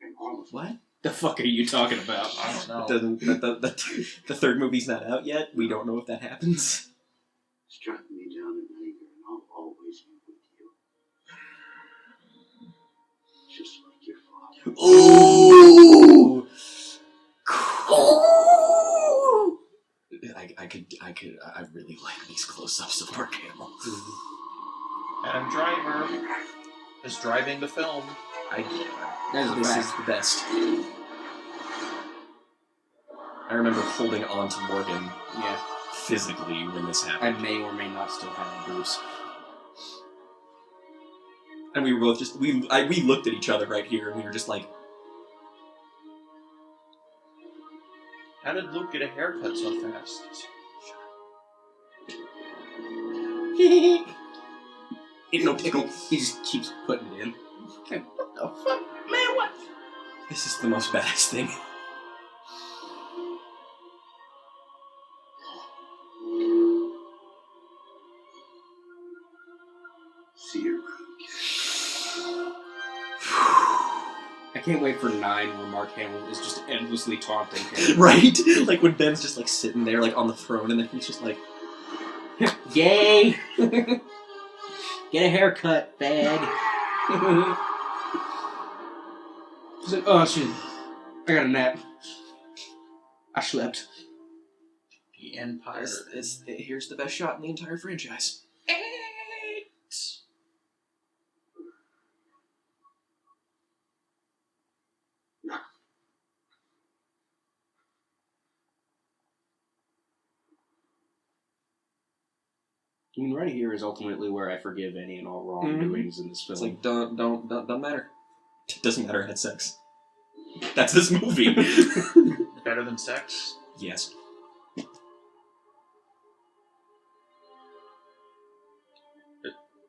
And all of
What?
The fuck are you talking about?
I don't know.
The third movie's not out yet. We don't know if that happens.
struck me down in anger, and I'll always be with you. Just like your father.
Ooh! I really like these close-ups of Mark Hamill.
Adam Driver is driving the film.
This is the best. I remember holding on to Morgan physically when this happened.
I may or may not still have Bruce.
And we were both just... We looked at each other right here, and we were just like...
How did Luke get a haircut so fast?
Ain't no pickle.
He just keeps putting it in. Like, what the fuck? Man, what?
This is the most badass thing.
See you.
I can't wait for 9 where Mark Hamill is just endlessly taunting him.
Right? Like when Ben's just like sitting there like on the throne and then he's just like...
Gay! Get a haircut, fag. He's like, oh shit. I got a nap. I slept.
The Empire.
Here's the best shot in the entire franchise.
I mean, right here is ultimately where I forgive any and all wrongdoings in this film.
It's like, don't matter. It doesn't matter, I had sex. That's this movie.
Better than sex?
Yes.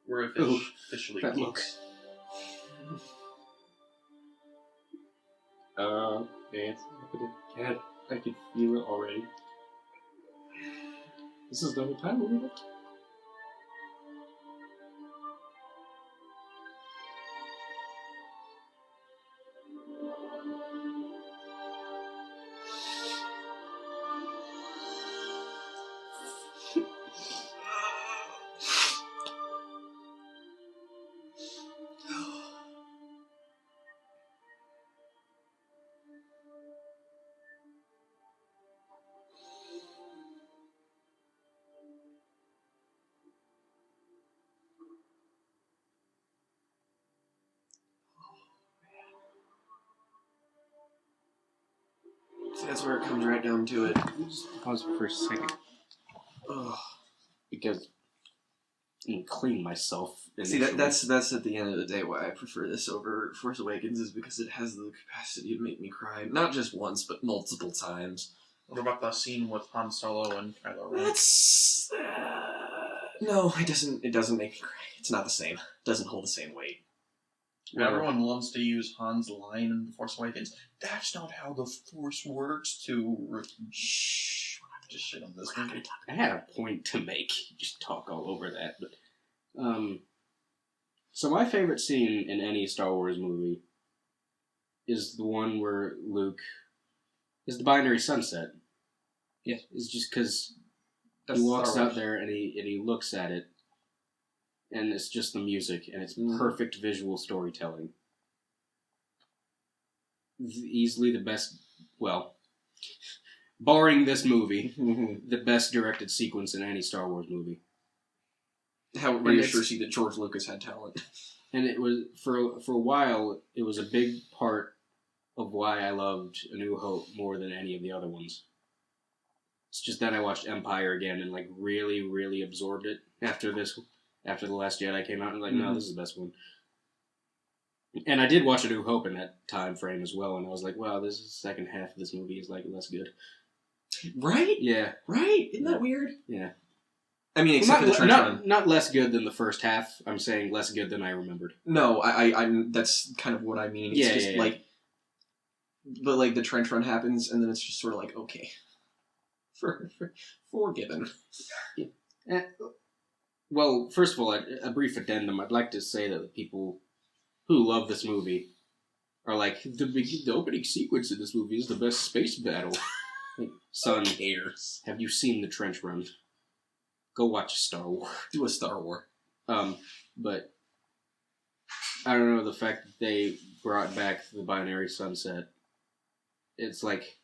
We're officially
that look.
geeks.
Yeah, I could feel it already. This is the whole time we looked.
So that's where it comes right down to it.
Just pause for a second.
Ugh.
Because I can clean myself.
See, that's at the end of the day why I prefer this over Force Awakens, is because it has the capacity to make me cry. Not just once, but multiple times.
What about the scene with Han Solo and Kylo Ren?
That's... no, it doesn't make me cry. It's not the same. It doesn't hold the same weight.
Everyone loves to use Han's line in The Force Awakens. That's not how the Force works to... Shh. We're not just shit on this movie.
I had a point to make. Just talk all over that. But, so my favorite scene in any Star Wars movie is the one where Luke is the binary sunset.
Yeah.
It's just because he walks out there and he looks at it, and it's just the music, and it's perfect visual storytelling. Easily the best, well, barring this movie, the best directed sequence in any Star Wars movie.
How reassures you that George Lucas had talent.
And it was, for a while, it was a big part of why I loved A New Hope more than any of the other ones. It's just then I watched Empire again and like really, really absorbed it after The Last Jedi came out, and like, no, this is the best one. And I did watch A New Hope in that time frame as well, and I was like, wow, this second half of this movie is like less good.
Right?
Yeah.
Right? Isn't that weird?
Yeah.
I mean, except for the trench run.
Not less good than the first half. I'm saying less good than I remembered.
No, I'm that's kind of what I mean. It's just like, but like the trench run happens, and then it's just sort of like, okay, forgiven.
Well, first of all, a brief addendum. I'd like to say that the people who love this movie are like, the opening sequence of this movie is the best space battle. Like, son, have you seen the trench run? Go watch Star Wars.
Do a Star Wars.
But I don't know, the fact that they brought back the binary sunset, it's like,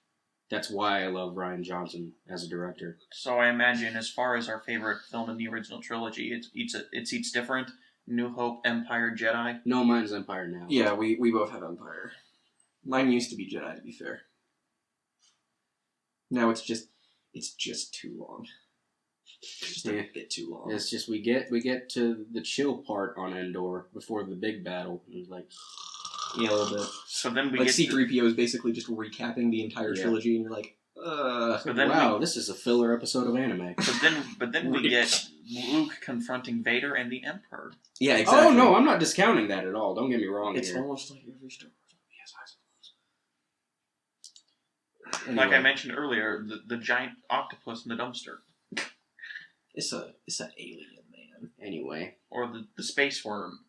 that's why I love Rian Johnson as a director.
So I imagine, as far as our favorite film in the original trilogy, it's each different. New Hope, Empire, Jedi.
No, mine's Empire now.
Yeah, we both have Empire. Mine used to be Jedi, to be fair. Now it's just too long. It's just a bit too long.
It's just we get to the chill part on Endor before the big battle. And it's like,
Yeah, a little bit.
So then we
Like
get
C-3PO is basically just recapping the entire trilogy, and you're like,
But then
wow, this is a filler episode of anime.
But then we get Luke confronting Vader and the Emperor.
Yeah, exactly.
Oh no, I'm not discounting that at all. Don't get me wrong.
It's
here.
almost like every Star Wars movie has eyes.
Like I mentioned earlier, the giant octopus in the dumpster.
It's an alien, man.
Anyway,
Or the space worm.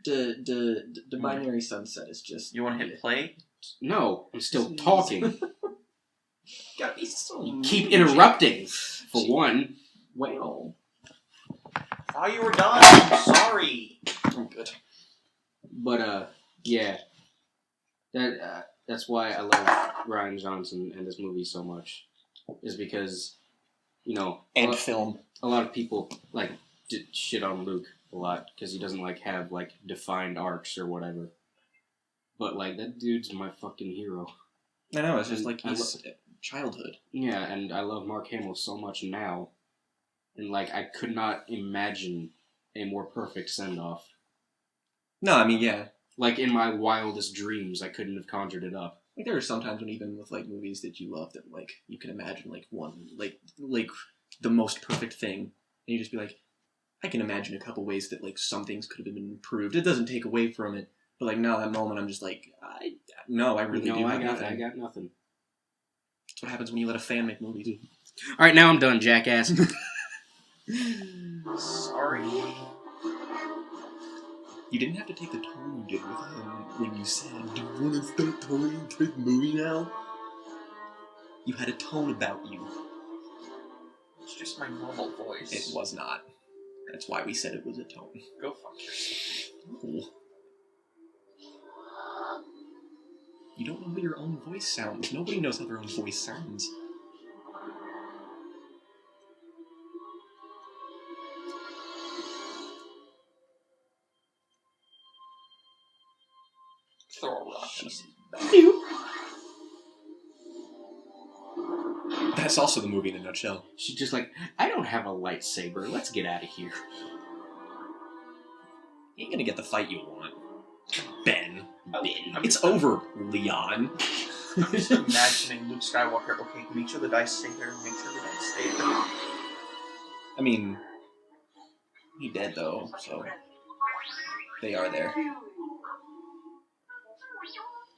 The binary sunset is just.
You want to hit play?
no, I'm still talking.
Gotta be so.
You keep interrupting. For one.
Well,
Oh, you were done. I'm sorry.
I'm good.
But yeah, that's why I love Ryan Johnson and this movie so much, is because, you know,
And film.
a lot of people like shit on Luke a lot because he doesn't like have like defined arcs or whatever. But like that dude's my fucking hero.
I know, it's just
And
like
I
his childhood.
Yeah, and I love Mark Hamill so much now, and like I could not imagine a more perfect send off.
No, I mean, yeah.
Like in my wildest dreams, I couldn't have conjured it up.
Like there are sometimes when even with like movies that you love that like you can imagine like one like the most perfect thing, and you just be like, I can imagine a couple ways that like some things could have been improved. It doesn't take away from it, but like now that moment I'm just like, I really do.
I got nothing.
That's what happens when you let a fan make movies.
All right, now I'm done, jackass.
Sorry.
You didn't have to take the tone you did with him when you said, "Do you want to start telling a kid movie now?" You had a tone about you.
It's just my normal voice.
It was not. That's why we said it was a tone.
Go fuck yourself.
Cool. You don't know how your own voice sounds. Nobody knows how their own voice sounds.
Throw a rock.
Jesus. That's also the movie in a nutshell.
She's just like, I don't have a lightsaber. Let's get out of here.
You ain't gonna get the fight you want. Ben.
I'm
It's over, Leon.
I'm just imagining Luke Skywalker. Okay, make sure the dice stay there. Make sure the dice stay there.
I mean, he dead though, so they are there.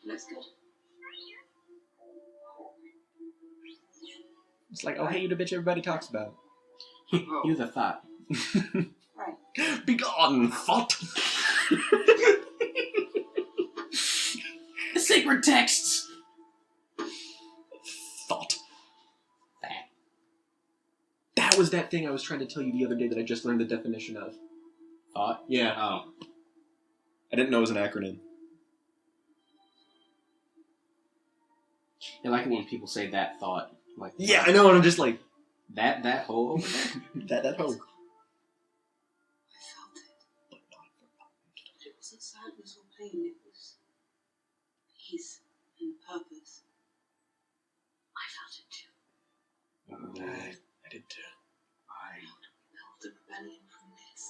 Looks good.
It's like, oh hey, you the bitch everybody talks about.
You the thought.
Right.
Begone, thought!
The sacred texts.
Thought. That was that thing I was trying to tell you the other day that I just learned the definition of.
Thought?
Yeah.
Oh.
I didn't know it was an acronym.
I like it when people say that thought. Like,
Yeah, I know, and I'm just like,
that whole.
that whole.
I felt it. But it wasn't sadness or pain, it was peace and purpose. I felt it too.
I did too.
I built the rebellion from this.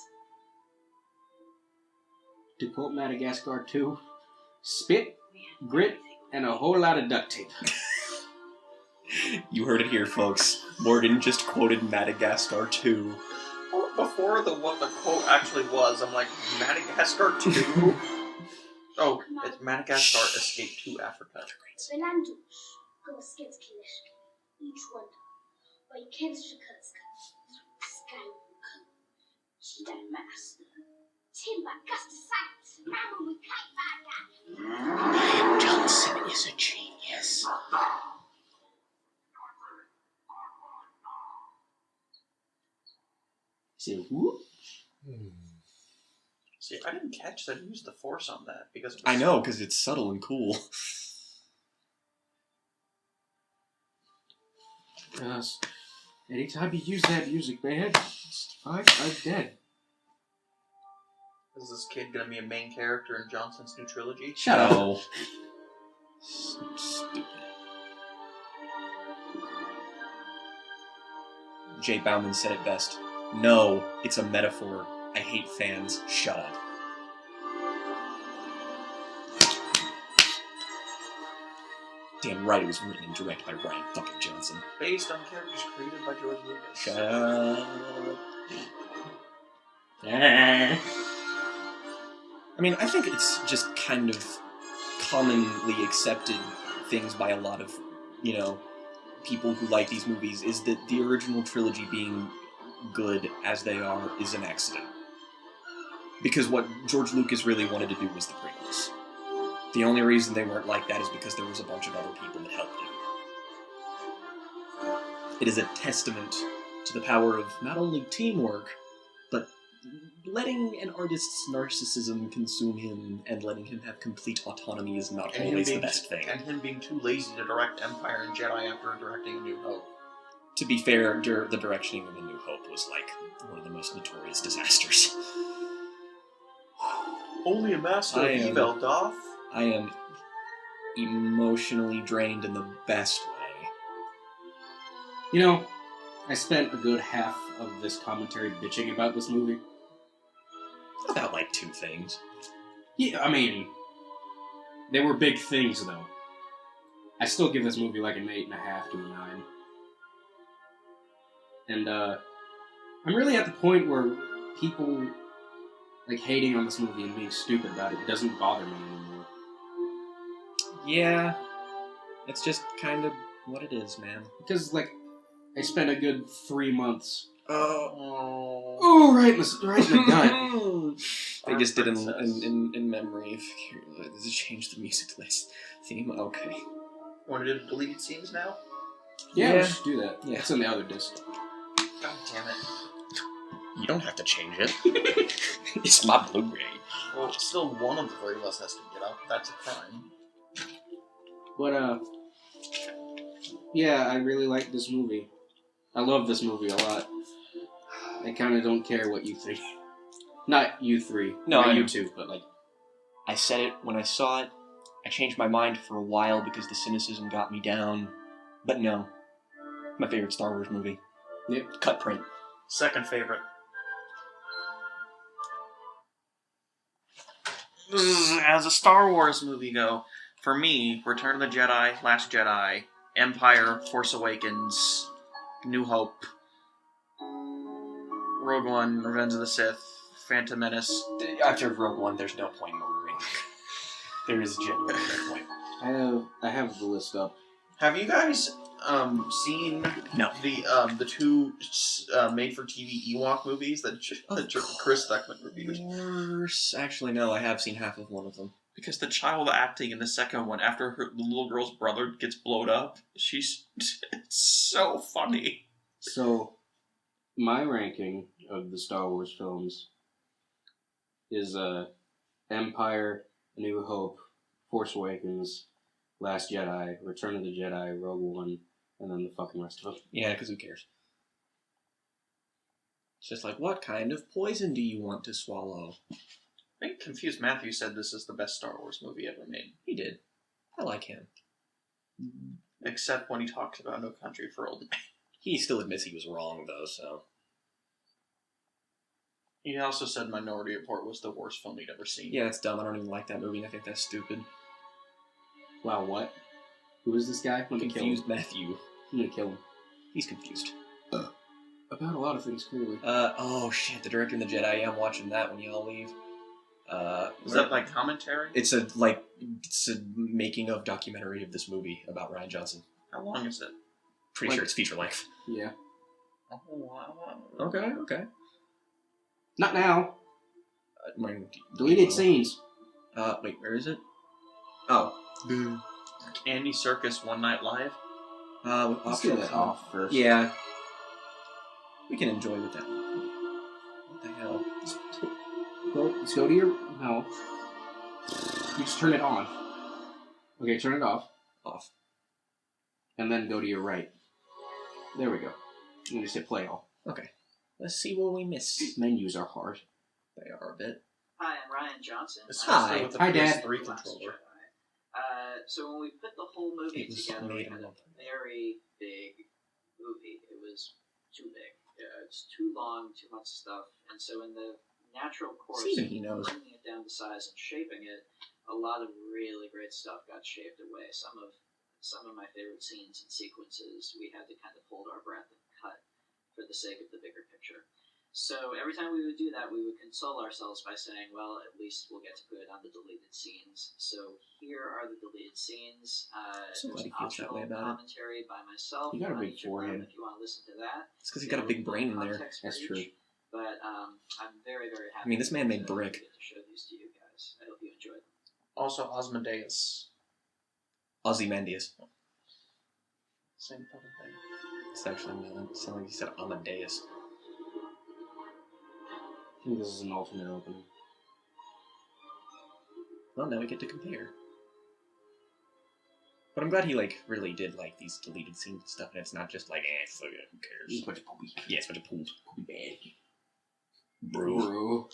To quote Madagascar 2, spit, grit, and a whole lot of duct tape.
You heard it here, folks. Morgan just quoted Madagascar 2.
Before what the quote actually was, I'm like, Madagascar 2? Oh, it's Madagascar Escape to Africa.
Benandush, Goskins Kilish, each one, by Kens Shakutska, Skywalker, Jedi Master, Timber Gustus Sight, Ramu Kite
Johnson is a genius. Say who?
See, I didn't catch that he used the Force on that because
I know, because it's subtle and cool.
Anytime you use that music, man, I'm dead.
Is this kid gonna be a main character in Johnson's new trilogy?
Shut up.
No. Stupid. Jay Bauman said it best. No, it's a metaphor. I hate fans. Shut up. Damn right it was written and directed by Ryan fucking Johnson.
Based on characters created by George Lucas.
Shut up. I mean, I think it's just kind of commonly accepted things by a lot of, people who like these movies, is that the original trilogy being good as they are is an accident. Because what George Lucas really wanted to do was the prequels. The only reason they weren't like that is because there was a bunch of other people that helped him. It is a testament to the power of not only teamwork, but letting an artist's narcissism consume him and letting him have complete autonomy is not always the best thing.
And him being too lazy to direct Empire and Jedi after directing A New Hope.
To be fair, the directioning of A New Hope was like one of the most notorious disasters.
Only a master of evil, Doth.
I am emotionally drained in the best way.
I spent a good half of this commentary bitching about this movie.
About like 2 things.
Yeah, I mean, they were big things though. I still give this movie like an 8.5 to a 9. And I'm really at the point where people like hating on this movie and being stupid about it doesn't bother me anymore.
Yeah, it's just kind of what it is, man.
Because like, I spent a good 3 months.
Oh,
Right in the gut.
They just did in memory. Does it change the music theme? Okay.
Want to do deleted scenes now?
Yeah, we should do that.
Yeah.
It's on the other disc.
God damn it.
You don't have to change it. It's my Blu-ray.
Well, still one of the 3 of us has to get up. That's a crime.
But, yeah, I really like this movie. I love this movie a lot. I kind of don't care what you think. Not you 3.
No,
not
I
you
know.
2, but like...
I said it when I saw it. I changed my mind for a while because the cynicism got me down. But no. My favorite Star Wars movie.
Yep.
Cut print.
Second favorite. As a Star Wars movie go, for me, Return of the Jedi, Last Jedi, Empire, Force Awakens, New Hope, Rogue One, Revenge of the Sith, Phantom Menace.
After Rogue One, there's no point in ordering. There is genuinely no point.
I have the list up.
Have you guys seen the 2 made-for-TV Ewok movies that Chris Stuckman reviewed?
Worse. Actually, no, I have seen half of one of them.
Because the child acting in the second one, after the little girl's brother gets blowed up, it's so funny.
So, my ranking of the Star Wars films is Empire, A New Hope, Force Awakens, Last Jedi, Return of the Jedi, Rogue One, and then the fucking rest of them.
Yeah, because who cares? It's just like, what kind of poison do you want to swallow?
I think Confused Matthew said this is the best Star Wars movie ever made.
He did. I like him.
Except when he talks about No Country for Old Men.
He still admits he was wrong, though, so...
He also said Minority Report was the worst film he'd ever seen.
Yeah, that's dumb. I don't even like that movie, and I think that's stupid.
Wow, what? Who is this guy? Let me kill him.
Confused Matthew.
I'm gonna kill him.
He's confused.
About a lot of things, clearly.
Oh shit, the director and the Jedi. Yeah, I'm watching that when y'all leave.
Is that like commentary?
It's a making of documentary of this movie about Ryan Johnson.
How long is it?
Pretty sure it's feature length.
Yeah.
Oh, wow.
Okay.
Not now.
Mine,
Deleted scenes.
Wait, where is it? Oh.
Andy Serkis One Night Live?
Let's get that off first.
Yeah. We can enjoy with that. What the hell?
Let's go to your... No. You just turn it on. Okay, turn it off.
Off.
And then go to your right. There we go. And just hit play all.
Okay. Let's see what we miss.
Menus are hard.
They are a bit.
Hi, I'm Ryan Johnson.
Especially
Hi.
with the
Hi, Dad.
PS3 controller.
So when we put the whole movie
It was
together, we
made
had
in
a
love.
very big movie. It was too big. It's too long, too much stuff. And so in the natural course
Even
of
he knows.
bringing it down to size and shaping it, a lot of really great stuff got shaved away. Some of my favorite scenes and sequences we had to kind of hold our breath and cut for the sake of the bigger picture. So every time we would do that, we would console ourselves by saying, well, at least we'll get to put it on the deleted scenes. So here are the deleted scenes.
So glad
There's
he feels that way about it.
commentary by myself.
You got a
on
big
each of them
forehead.
if you want to listen to that.
It's because he's got a big brain in there.
Context for
That's
each.
true.
But I'm very, very happy.
I mean, this man made
to
brick.
get to show these to you guys. I hope you enjoy them.
Also, Osmodeus.
Ozymandias.
Same fucking thing.
It's actually not. It sounded like he said Amadeus.
I think this is an alternate opening.
Well, now we get to compare. But I'm glad he, like, really did like these deleted scenes and stuff, and it's not just like, fuck it, who cares?
Bunch of poopy.
Yeah, it's a bunch of poop.
Bad.
Bro.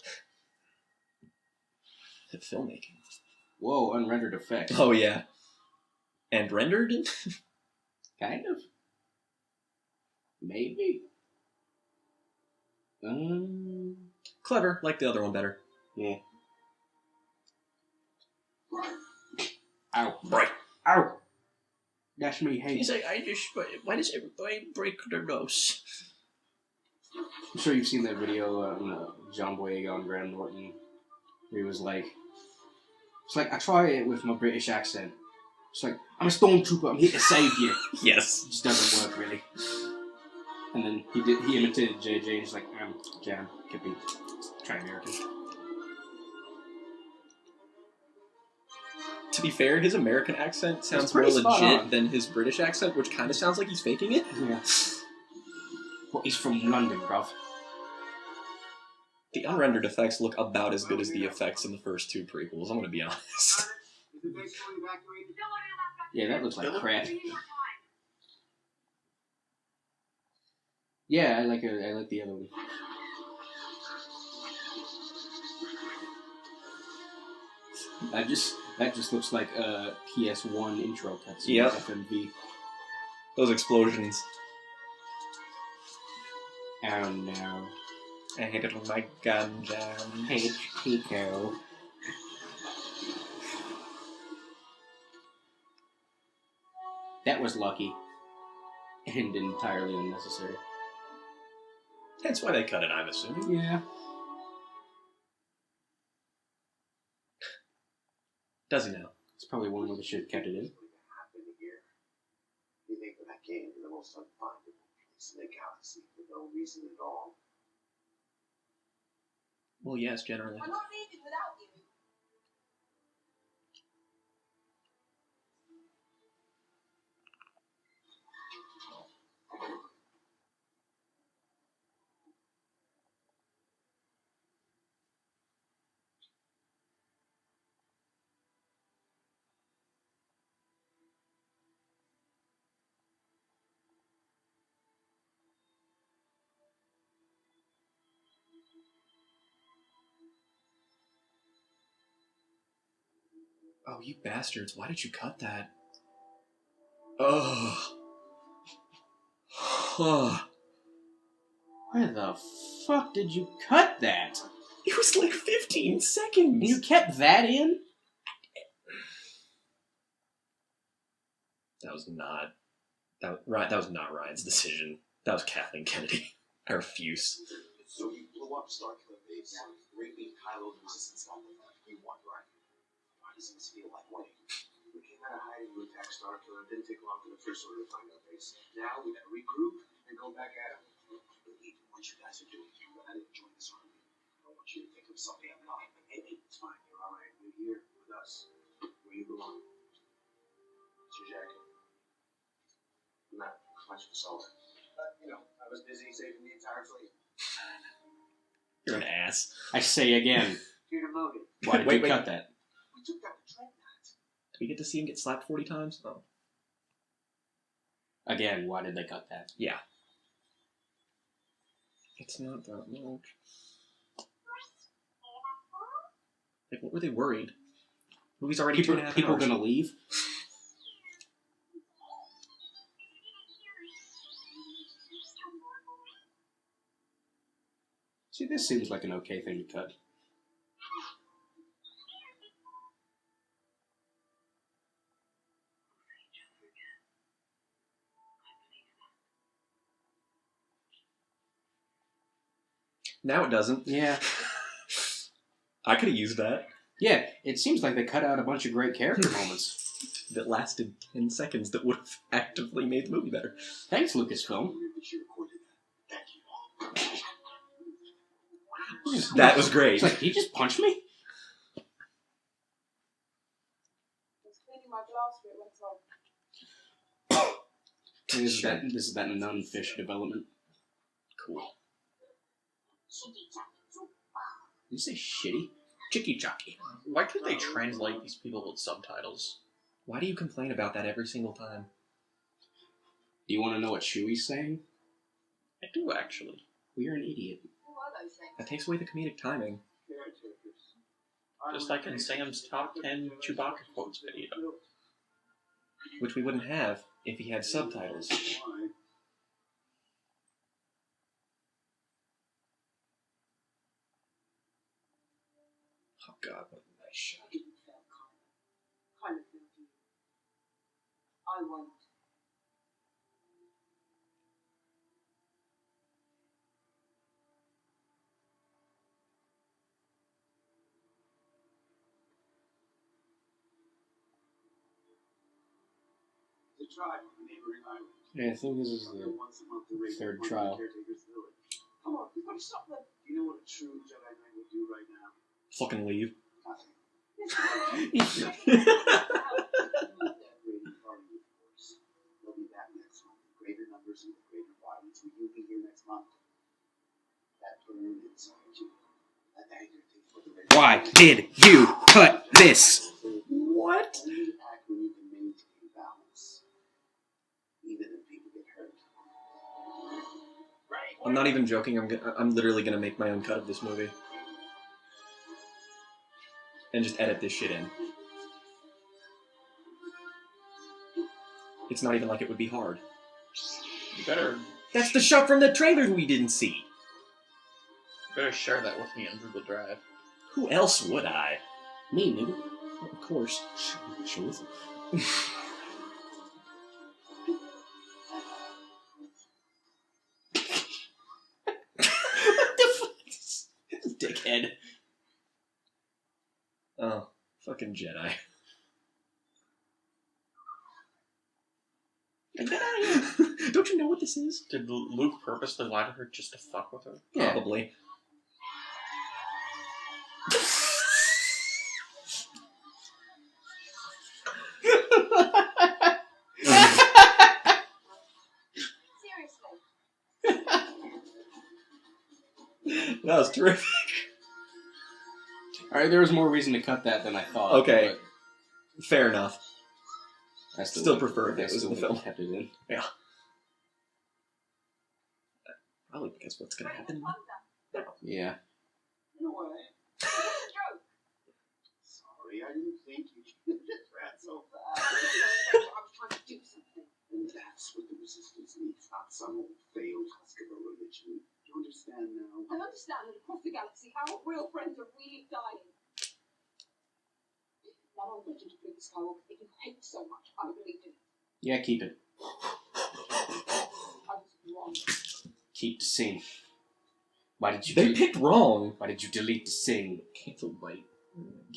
Filmmaking.
Whoa, unrendered effects.
Oh, yeah. And rendered?
Kind of. Maybe.
Clever. Like the other one better.
Yeah. Ow.
Right.
Ow! That's me, hey.
He's like, why does everybody break their nose?
I'm sure you've seen that video on John Boyega on Graham Norton, where he was like, it's like, I try it with my British accent. It's like, I'm a stormtrooper, I'm here to save you.
Yes.
It just doesn't work, really. And then he imitated JJ, and he's like, Jan, could be, try American.
To be fair, his American accent sounds more
pretty spot
legit
on.
than his British accent, which kind of sounds like he's faking it.
Yeah. Well, he's from London, bruv.
The unrendered effects look about as good as the effects in the first two prequels, I'm gonna be honest.
Is the base fully evacuated?
Yeah, that looks like crap. Yeah, I like the other one. That just looks like a PS1 intro cutscene.
Yep.
FMV.
Those explosions.
Oh no.
I hate it with my gun jam.
Hey, Pico. That was lucky. And entirely unnecessary.
That's why they cut it, I'm assuming.
Yeah.
Does he now?
It's probably one where the shit kept it in.
Happen here. You think that I came to the most unfindable place in the galaxy for no reason at all?
Well, yes, generally.
We're not leaving without you.
Oh, you bastards, why did you cut that? Ugh. Ugh.
Where the fuck did you cut that?
It was like 15 seconds!
You kept that in?
That was not... That was not Ryan's decision. That was Kathleen Kennedy. I refuse.
So you blew up Starkiller Base, raping Kylo's resistance got the we won, right? Why does this feel like winning? We came out of hiding to attack Starkiller. It didn't take long for the First Order to find our base. Now we gotta regroup and go back at them. I believe in what you guys are doing here, but I didn't join this army. I want you to think of something I'm not. Hey, it's fine. You're all right. You're here with us, where you belong. It's your jacket. Not much for solar. But, I was busy saving the entire fleet.
You're an ass.
I say again.
Here to move it.
Why did
Wait,
you cut that?
We took down the dreadnought.
Did we get to see him get slapped 40 times? No.
Again, why did they cut that?
Yeah. It's not that much. Like, what were they worried? Movie's already
People
2.5
people
hours.
gonna leave. See, this seems like an okay thing to cut.
Now it doesn't.
Yeah.
I could have used that.
Yeah, it seems like they cut out a bunch of great character moments.
That lasted 10 seconds that would have actively made the movie better.
Thanks, Lucasfilm.
That was great.
It's like, he just punched me?
I was cleaning my glass for it went on.
This is that nun-fish development.
Cool.
Did you say shitty? Chicky jockey.
Why can't they translate these people with subtitles?
Why do you complain about that every single time?
Do you want to know what Chewie's saying?
I do, actually.
Well, you're an idiot.
Who are those things?
That takes away the comedic timing.
Just like in Sam's top 10 Chewbacca quotes video.
Which we wouldn't have if he had subtitles. Oh god, what a nice shot.
I didn't feel kind of feel you. I won't.
The tribe on the neighboring island.
Yeah, I think this is the
Once a month, the race
third
of the
trial.
Caretaker's village.
Come on, we've got to stop them.
Do you know what a true Jedi Knight would do right now?
Fucking leave.
Nothing.
Help.
That raiding party, of course. They'll be back next month in greater numbers and with greater violence. Will you be here next month? That burn inside you. That anger takes for the race.
Why did you cut this?
What?
Only act when you can maintain balance. Even if people get hurt.
I'm not even joking. I'm literally gonna make my own cut of this movie. And just edit this shit in. It's not even like it would be hard.
You better
That's the shot from the trailer we didn't see.
share that with me on Google Drive.
Who else would I?
Me, nigga.
Of course.
Sure. What the fuck? Dickhead.
Oh, fucking Jedi.
Get out of here.
Don't you know what this is?
Did Luke purposely lie to her just to fuck with her?
Yeah.
Probably.
Seriously.
That was terrific.
Alright, there was more reason to cut that than I thought.
Okay. Fair enough.
but I
Still prefer if it was in the
still
film.
kept it in.
Yeah. Probably because what's gonna happen?
Yeah.
No way.
It's a joke.
Sorry, I didn't think you just ran so fast.
I was trying to do something.
And that's what the Resistance needs, not some old failed husk of a religion. You understand now?
I understand that across the galaxy, our real friends are really dying. Now I'm legend of Luke Skywalker that you hate so much. I believed in it.
Yeah, keep it.
I was wrong.
Keep the scene. Why did you
They picked wrong.
Why did you delete the scene?
Cancel bite.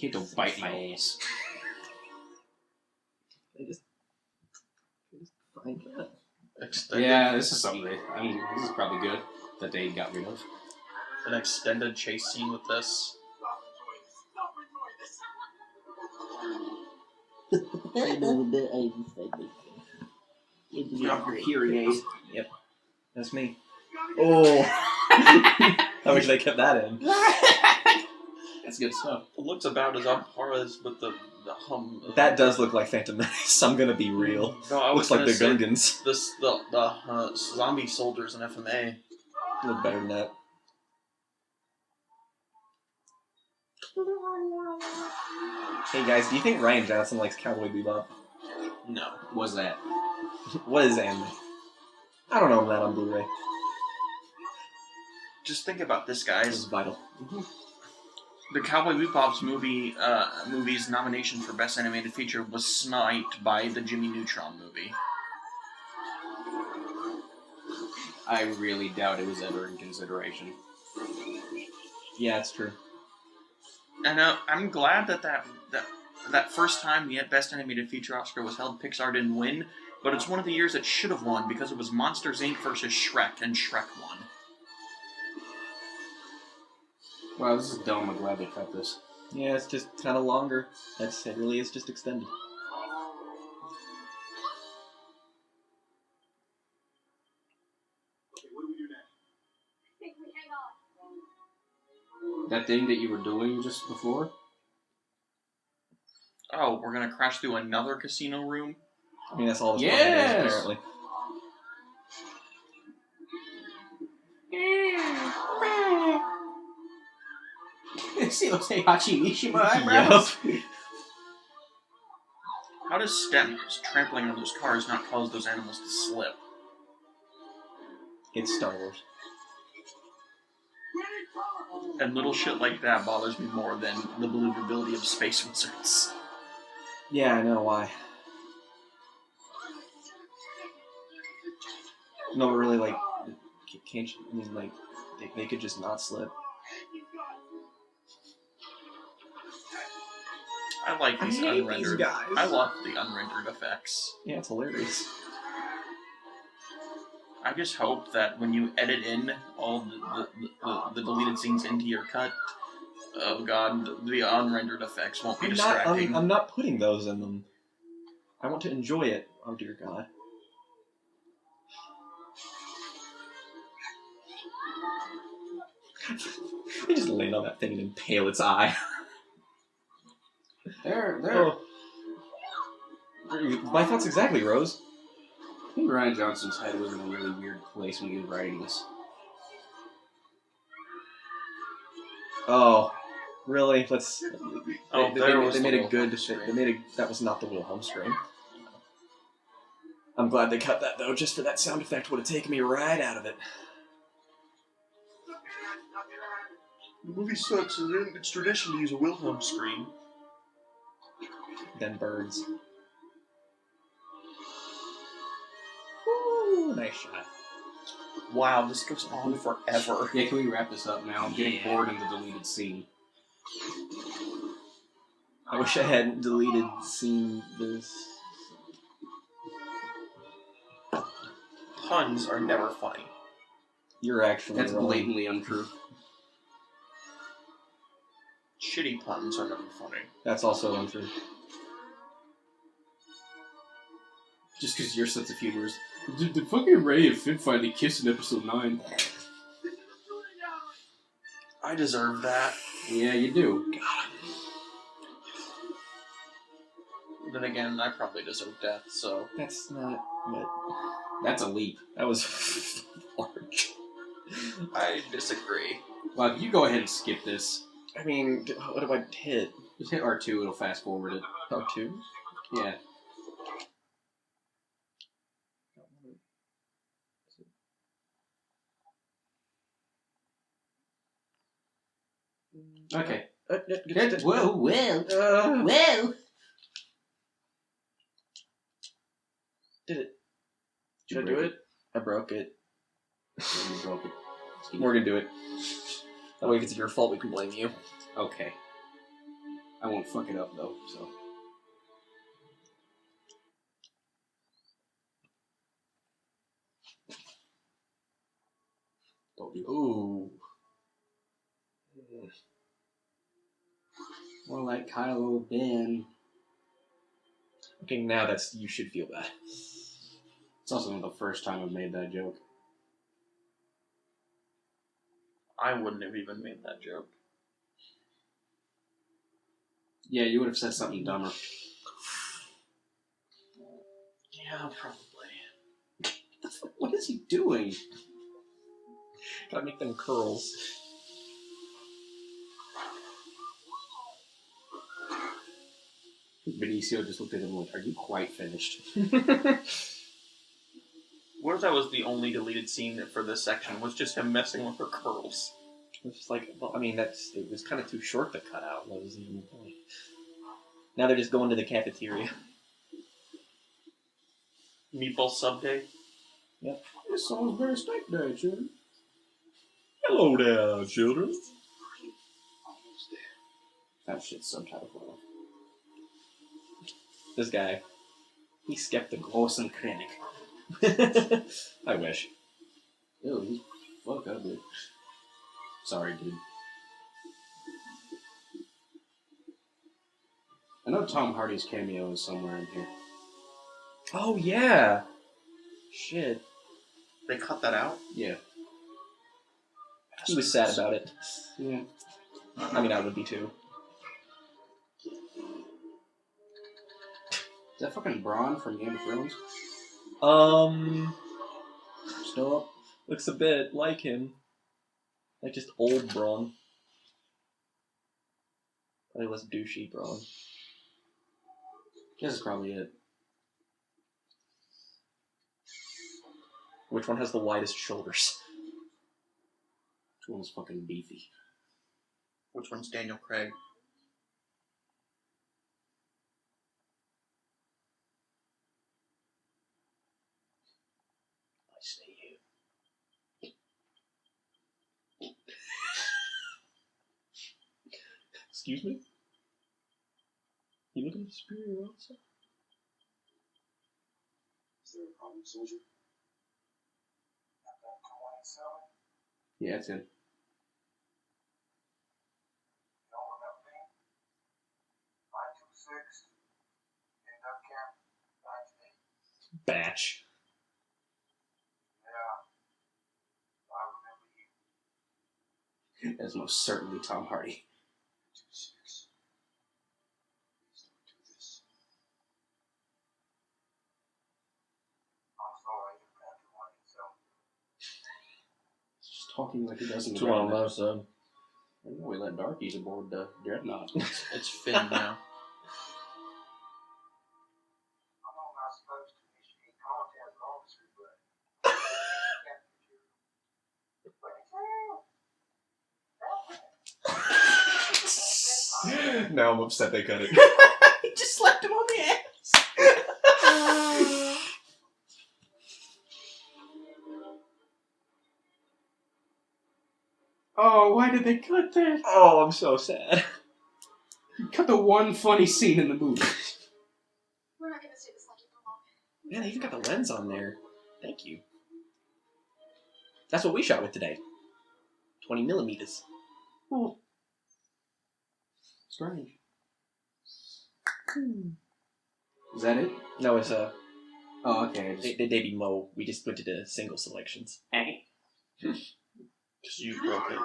Can't bite my ass.
They just find that.
Extended,
Yeah, this is something this is probably good that they got rid of.
An extended chase scene with this.
Your hearing aid.
Yep. That's me. Oh. I wish they kept that in.
That's good stuff.
It looks about as on par as with the hum.
That does look like Phantom Menace. I'm gonna be real.
No, I
Looks
was
like
gonna
the
say
Gungans.
the zombie soldiers in FMA.
Look better than that. Hey guys, do you think Ryan Johnson likes Cowboy Bebop?
No.
What's that?
What is anime? I don't know that on Blu-ray.
Just think about this,
This
guys.
is vital.
The Cowboy Bebop's movie's nomination for Best Animated Feature was sniped by the Jimmy Neutron movie.
I really doubt it was ever in consideration.
Yeah, it's true.
And I'm glad that first time the Best Animated Feature Oscar was held, Pixar didn't win, but it's one of the years it should have won because it was Monsters, Inc. versus Shrek, and Shrek won.
Wow, this is dumb. I'm glad they cut this.
Yeah, it's just kind of longer. It really is just extended.
Okay, what do we do next?
I think we hang on.
That thing that you were doing just before?
Oh, we're gonna crash through another casino room?
I mean, that's all this
Yes!
plan is, apparently.
See those Heihachi Mishima eyebrows?
Yep.
How does Stems trampling on those cars not cause those animals to slip?
It's Star Wars.
And little shit like that bothers me more than the believability of space wizards.
Yeah, I know why. No, but really, like, can't you? I mean, like, they could just not slip.
I like these unrendered.
guys.
I love the unrendered effects.
Yeah, it's hilarious.
I just hope that when you edit in all the deleted scenes into your cut, oh god, the unrendered effects won't be distracting.
I'm not putting those in them. I want to enjoy it. Oh dear God. I just land on that thing and impale its eye.
There.
Oh. My thoughts exactly, Rose.
I think Ryan Johnson's head was in a really weird place when he was writing this.
Oh, really? Let's.
Oh,
they
there was
made
the
a good.
Wilhelm scream.
They made a. That was not the Wilhelm scream. I'm glad they cut that though. Just for that sound effect, would have taken me right out of it.
The movie sucks, and it's tradition to use a Wilhelm scream.
Then birds. Ooh, nice shot.
Wow, this goes on forever.
Yeah, can we wrap this up now? I'm getting bored in the deleted scene.
I wish I hadn't deleted seen this.
Puns are never funny.
You're actually
That's
wrong.
blatantly untrue.
Shitty puns are never funny.
That's also untrue.
Just because your sense of humor is... Did the fucking Ray and Finn finally kiss in episode 9?
I deserve that.
Yeah, you do.
Then again, I probably deserve death, so...
That's not what.
That's a leap.
That was large.
I disagree.
Well, if you go ahead and skip this,
I mean, what do I hit?
just hit R2, it'll fast forward it.
R2?
Yeah. Okay. Whoa.
Did it?
Did
Should I do it? I broke it.
You broke it.
Morgan, do it. That way, if it's your fault, we can blame you.
Okay. I won't fuck it up, though, so...
Ooh.
More like Kylo Ben.
Okay, now that's you should feel bad.
It's also not the first time I've made that joke.
I wouldn't have even made that joke.
Yeah, you would have said something dumber.
Yeah, probably.
What is he doing?
Gotta make them curls.
Benicio just looked at him like, "Are you quite finished?"
What if that was the only deleted scene for this section? Was just him messing with her curls?
It's just like, well, I mean, it was kind of too short to cut out. What was even the point? Now they're just going to the cafeteria.
Meatball sub day.
Yep.
It's Salisbury steak day, children.
Hello there, children.
Almost there.
That shit's subtitled well.
This guy, he's skeptical.
Awesome clinic.
I wish.
Ew, he's fuck ugly. Sorry, dude. I know Tom Hardy's cameo is somewhere in here.
Oh yeah. Shit.
They cut that out?
Yeah.
He was sad about it.
Yeah.
I mean, I would be too.
Is that fucking Braun from Game of Thrones? Still up?
Looks a bit like him. Like just old Braun. Probably less douchey Braun.
This is probably it.
Which one has the widest shoulders?
This one's fucking beefy.
Which one's Daniel Craig?
I see you. Excuse me? You looking superior also?
Is there a problem, soldier?
Yeah, it's it.
You don't remember me? 926. End up camp. 98.
Batch.
Yeah. I remember you.
That's most certainly Tom Hardy.
26. Please don't do this.
I'm sorry you had to want yourself.
Just talking like he doesn't
That's what I love, son.
I know we let darkies aboard the dreadnought.
It's Finn now.
I'm not supposed to initiate contact with officer, but
Now I'm upset they cut it.
He just slapped him on the ass. Oh, why did they cut that?
Oh, I'm so sad.
Cut the one funny scene in the movie.
We're not gonna stay this lucky for long.
Man, they even got the lens on there. Thank you. That's what we shot with today. 20 millimeters.
Oh. Strange. Is that it?
No, it's
Oh, okay.
they be Mo. We just went to the single selections.
Because you broke it.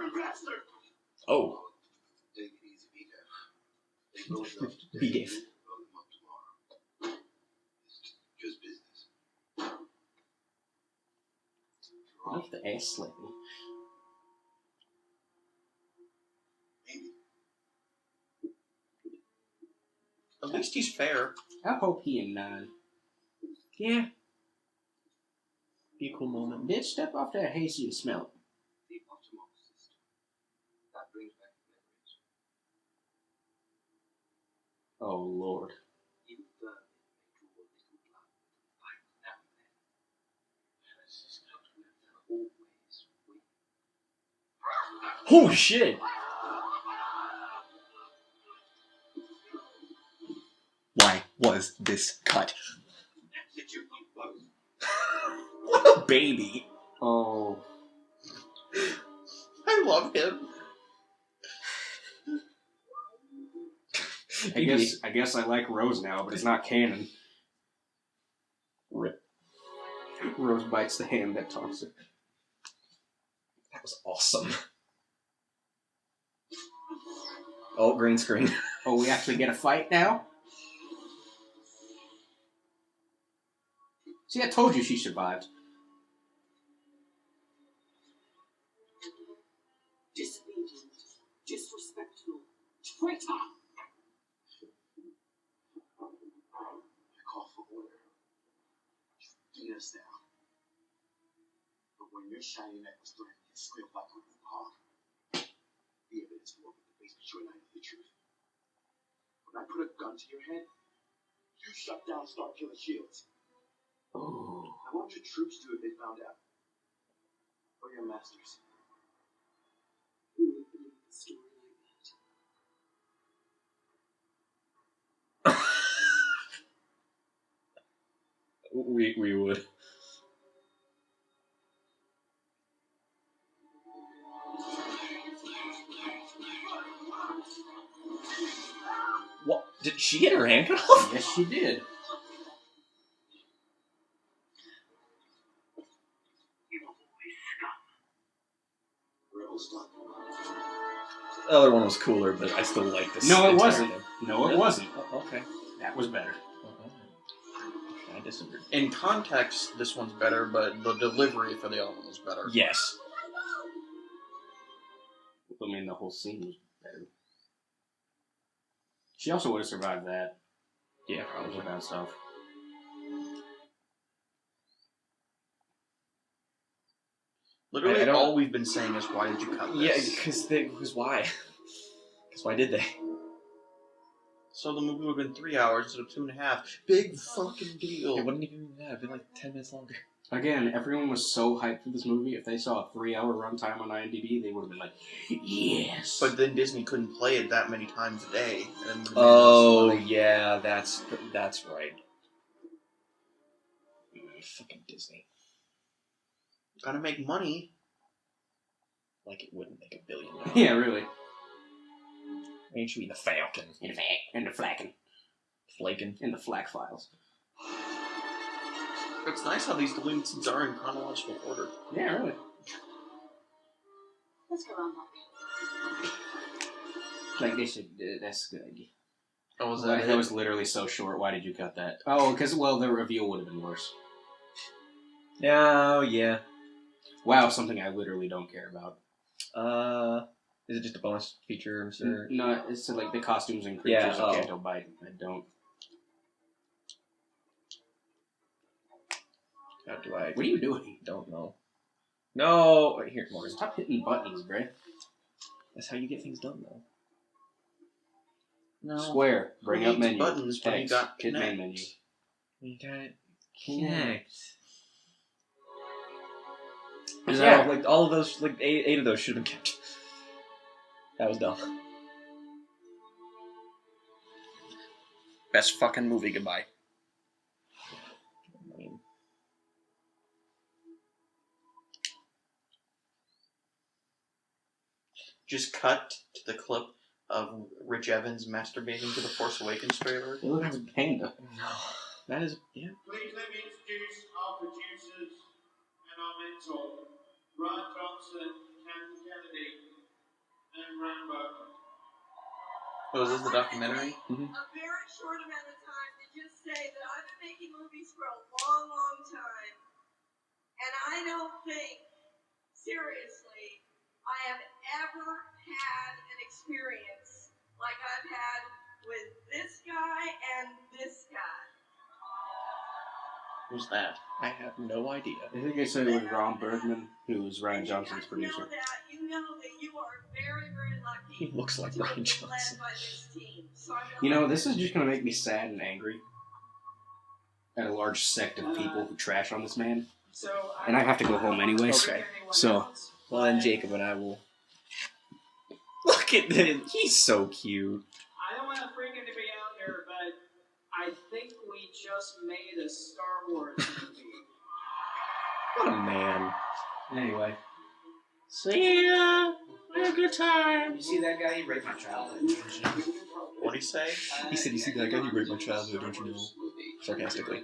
Oh,
Take it easy, Vito. They both up today.
be gave.
Roll them up tomorrow. It's just business.
Off the ass slapping.
Maybe.
At least he's fair.
I hope he and Nine.
Yeah. Be a cool moment.
Bitch, step off that hazy and smell it.
The optimal system. That brings back memories.
Oh, Lord.
You burn it, make your little blood fight now and then. This is not where they'll always win.
Holy shit! Why was this cut?
Did you both?
What a baby!
Oh.
I love him.
I guess I like Rose now, but it's not canon.
Rip.
Rose bites the hand that taunts her.
That was awesome. Oh, green screen.
Oh, we actually get a fight now? See, I told you she survived.
Disobedient, disrespectful, traitor.
us down. But when your shiny neck was threatened, you screamed like a little hog. The evidence will open the basement, you and I know the truth. When I put a gun to your head, you shut down Star Killer Shields.
Oh.
Now, what would your troops do if they found out? Or your masters?
We would believe the story like that.
We would. What? Did she get her hand cut off?
Yes, she did.
Rebel stuff.
The other one was cooler, but I still like this.
No, it
entire
wasn't.
thing.
No, it
Really?
wasn't.
Oh, okay.
That was better.
I disagree.
In context, this one's better, but the delivery for the other one was better.
Yes.
I mean, the whole scene was better. She also would have survived that.
Yeah,
All
probably.
that stuff.
Literally,
I don't-
all we've been saying is, why did you cut
Yeah,
this?
because why? Because why did they?
So the movie would have been 3 hours instead of 2.5. Big fucking deal.
It wouldn't even be that. It'd been like 10 minutes longer.
Again, everyone was so hyped for this movie. If they saw a 3-hour runtime on IMDb, they would have been like, yes.
But then Disney couldn't play it that many times a day. And then would've made
Oh,
less money.
yeah, that's right. Fucking Disney.
Gotta make money.
Like it wouldn't make $1 billion.
Yeah, really.
Ain't you in the Falcon?
In the flacken.
Flaking.
In the flak files.
It's nice how these deleted scenes are in chronological order.
Yeah, really.
Let's go on that.
Like, they should, that's a good idea.
Oh, was
That,
that
that was literally so short. Why did you cut that? Oh, because, well, the reveal would have been worse.
Oh, yeah.
Wow, something I literally don't care about.
Is it just a bonus feature? Or...
No, it's like the costumes and creatures
Yeah,
of
oh.
Canto Bite. I don't.
How do I?
What are you doing?
Don't know. No! Here, Morgan.
Stop hitting buttons, bruh.
That's how you get things done, though.
No.
Square. Bring
Who
up
needs
menu.
buttons when you
Text.
got
Hit main
Connect?
menu.
You gotta connect.
Yeah.
Yeah, like all of those, like eight of those should have been kept. That was dumb.
Best fucking movie, goodbye.
I mean,
Just cut to the clip of Rich Evans masturbating to the Force Awakens trailer.
It looks like a panda.
no. That is, yeah.
Please let me introduce our producers and our mentor, Ryan Johnson, Ken Kennedy, and Rambo.
Oh, is this the documentary?
A very short amount of time to just say that I've been making movies for a long, long time. And I don't think, seriously, I have ever had an experience like I've had with this guy and this guy.
Who's that?
I have no idea.
I think I said it was Ron Bergman, who was Ryan Johnson's producer.
You know that you are very, very lucky.
He looks like
to
Ryan
have been
Johnson.
led by this team. So I'm
You know,
gonna
this is just going to make me sad and angry at a large sect of people who trash on this man. And I have to go home anyways.
Okay.
So,
Well, then Jacob and I will. Look at him. He's so cute.
I don't want to freak him to be out there, but I think we just made a Star Wars movie.
What a man.
anyway.
See ya. Have a good time.
You see that guy? He raped my childhood.
What'd he say?
He said, "You see that guy? He raped my childhood, don't you know?" Sarcastically.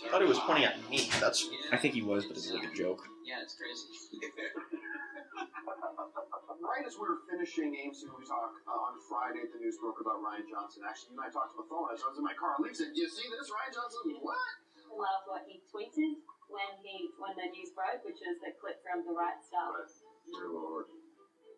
I thought he was pointing at me. That's
I think he was, but it's like a joke.
Yeah, it's crazy.
Right as we were finishing AMC Movie Talk on Friday, the news broke about Ryan Johnson. Actually, you and I talked on the phone as I was in my car. Lee said, "Do you see this, Ryan Johnson?" What?
Love what he tweeted when the news broke, which is the clip from The Right Stuff.
Dear Lord,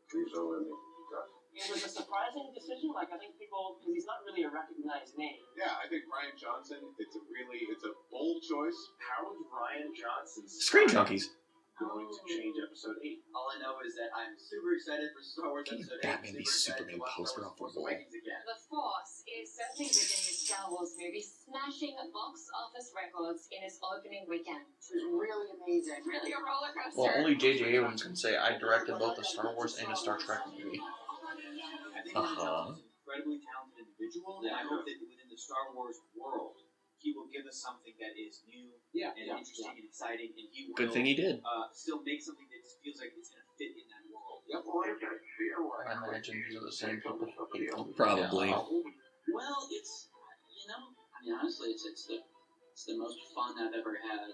please don't let me. God.
It was a surprising decision. Like, I think people, because he's not really a recognized name.
Yeah, I think Ryan Johnson. It's a bold choice. How is Ryan Johnson's
Screen Junkies.
going to change Episode 8?
All I know is that I'm super excited for Star Wars
Can
Episode 8.
Batman be Superman poster off the wall?
Again.
The Force is certainly within the Star Wars movie, smashing box office records in its opening weekend.
It was really amazing.
Really a roller coaster.
Well, only J.J. Abrams can say I directed both a Star Wars and a Star Trek movie.
I think
Uh-huh.
Ryan Johnson's an incredibly talented individual, and I hope that within the Star Wars world, he will give us something that is new and interesting and exciting, and he will
Good thing he did.
still make something that just feels like it's going to fit in that world.
Yep. What does it feel like?
I imagine these are the same people.
Probably.
Well, it's I mean, honestly, it's the most fun I've ever had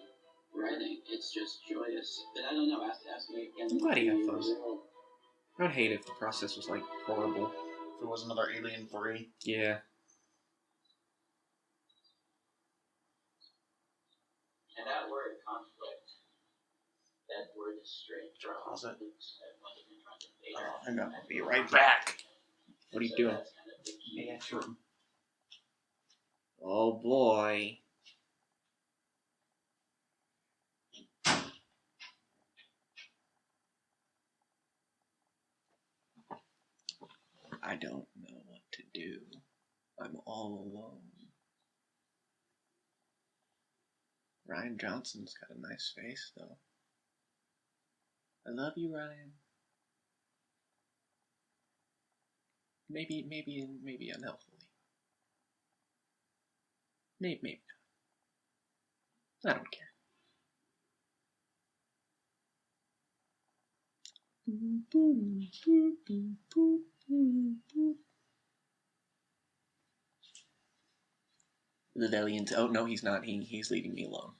writing. It's just joyous. But I don't know. Ask me again.
I'm glad he had fun. I would hate if the process was like horrible.
If it was another Alien 3.
Yeah.
And that word conflict, that word is straight from
Pause it.
Luke's in front of Vader.
Oh, I'm gonna be right back.
What are you
So
doing?
that's kind of the key.
Yeah, sure.
Oh boy. I don't know what to do. I'm all alone. Ryan Johnson's got a nice face, though. I love you, Ryan. Maybe unhealthily. Maybe not. I don't care. The Valiant. Oh no, he's not. He's leaving me alone.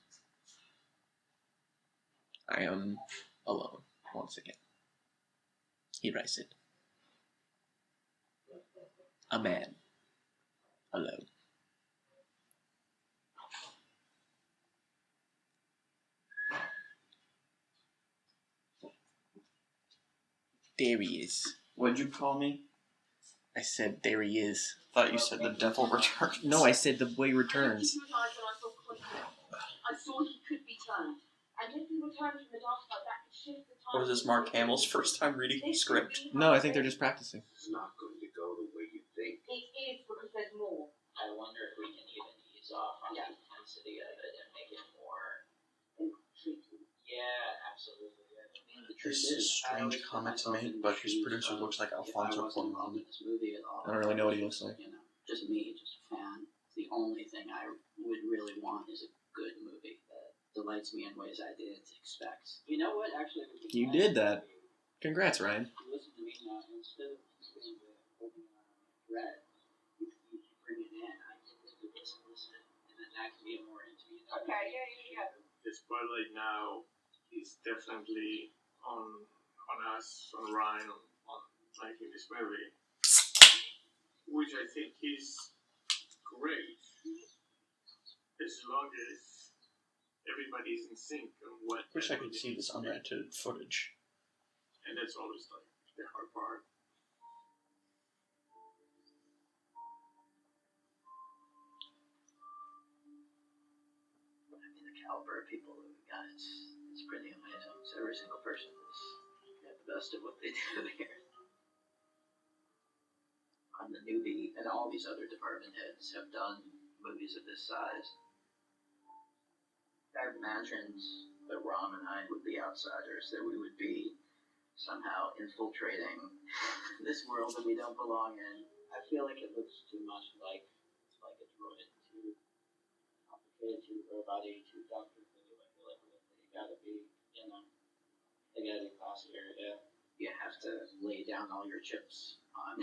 I am alone once again. Here I sit. A man. Alone. There he is.
What'd you call me?
I said there he is.
Thought you said the devil returns.
No, I said the way returns.
I saw he could be turned. And if he returned from the dark side, that could shift the time.
Or was this Mark Hamill's first time reading the script?
No, I think they're just practicing.
It's not going to go the way you think.
It is because there's more.
I wonder if we can even ease off on the intensity of it and make it more intriguing. Yeah, absolutely. I mean, the truth
This is a
I
strange
always put
comment to
myself
make,
in the
but his
shoes
producer
of
looks like
if
Alfonso
I wasn't involved
Cuarón.
in this movie at all.
I don't really know what he looks like.
Just me, just a fan. The only thing I would really want is a good movie that delights me in ways I didn't expect. You know what? Actually,
You did that. Congrats, Ryan.
Listen to me now. Instead of being the open thread, you bring it in. I get to listen, and then that can be a more intimate.
Okay, yeah.
The spotlight now is definitely on us, on Ryan, on making this movie, which I think is great, as long as everybody's in sync on what.
Wish I could see this unedited footage.
And that's always like the hard part.
I mean, the caliber of people that we got, it's pretty amazing. So every single person is got the best of what they do here. I'm the newbie, and all these other department heads have done movies of this size. I imagined that Rom and I would be outsiders, that we would be somehow infiltrating this world that we don't belong in. I feel like it looks too much like a droid, too complicated, too robot-y, too Doctor Who. I feel like they gotta be, they gotta be classier, yeah. You have to lay down all your chips on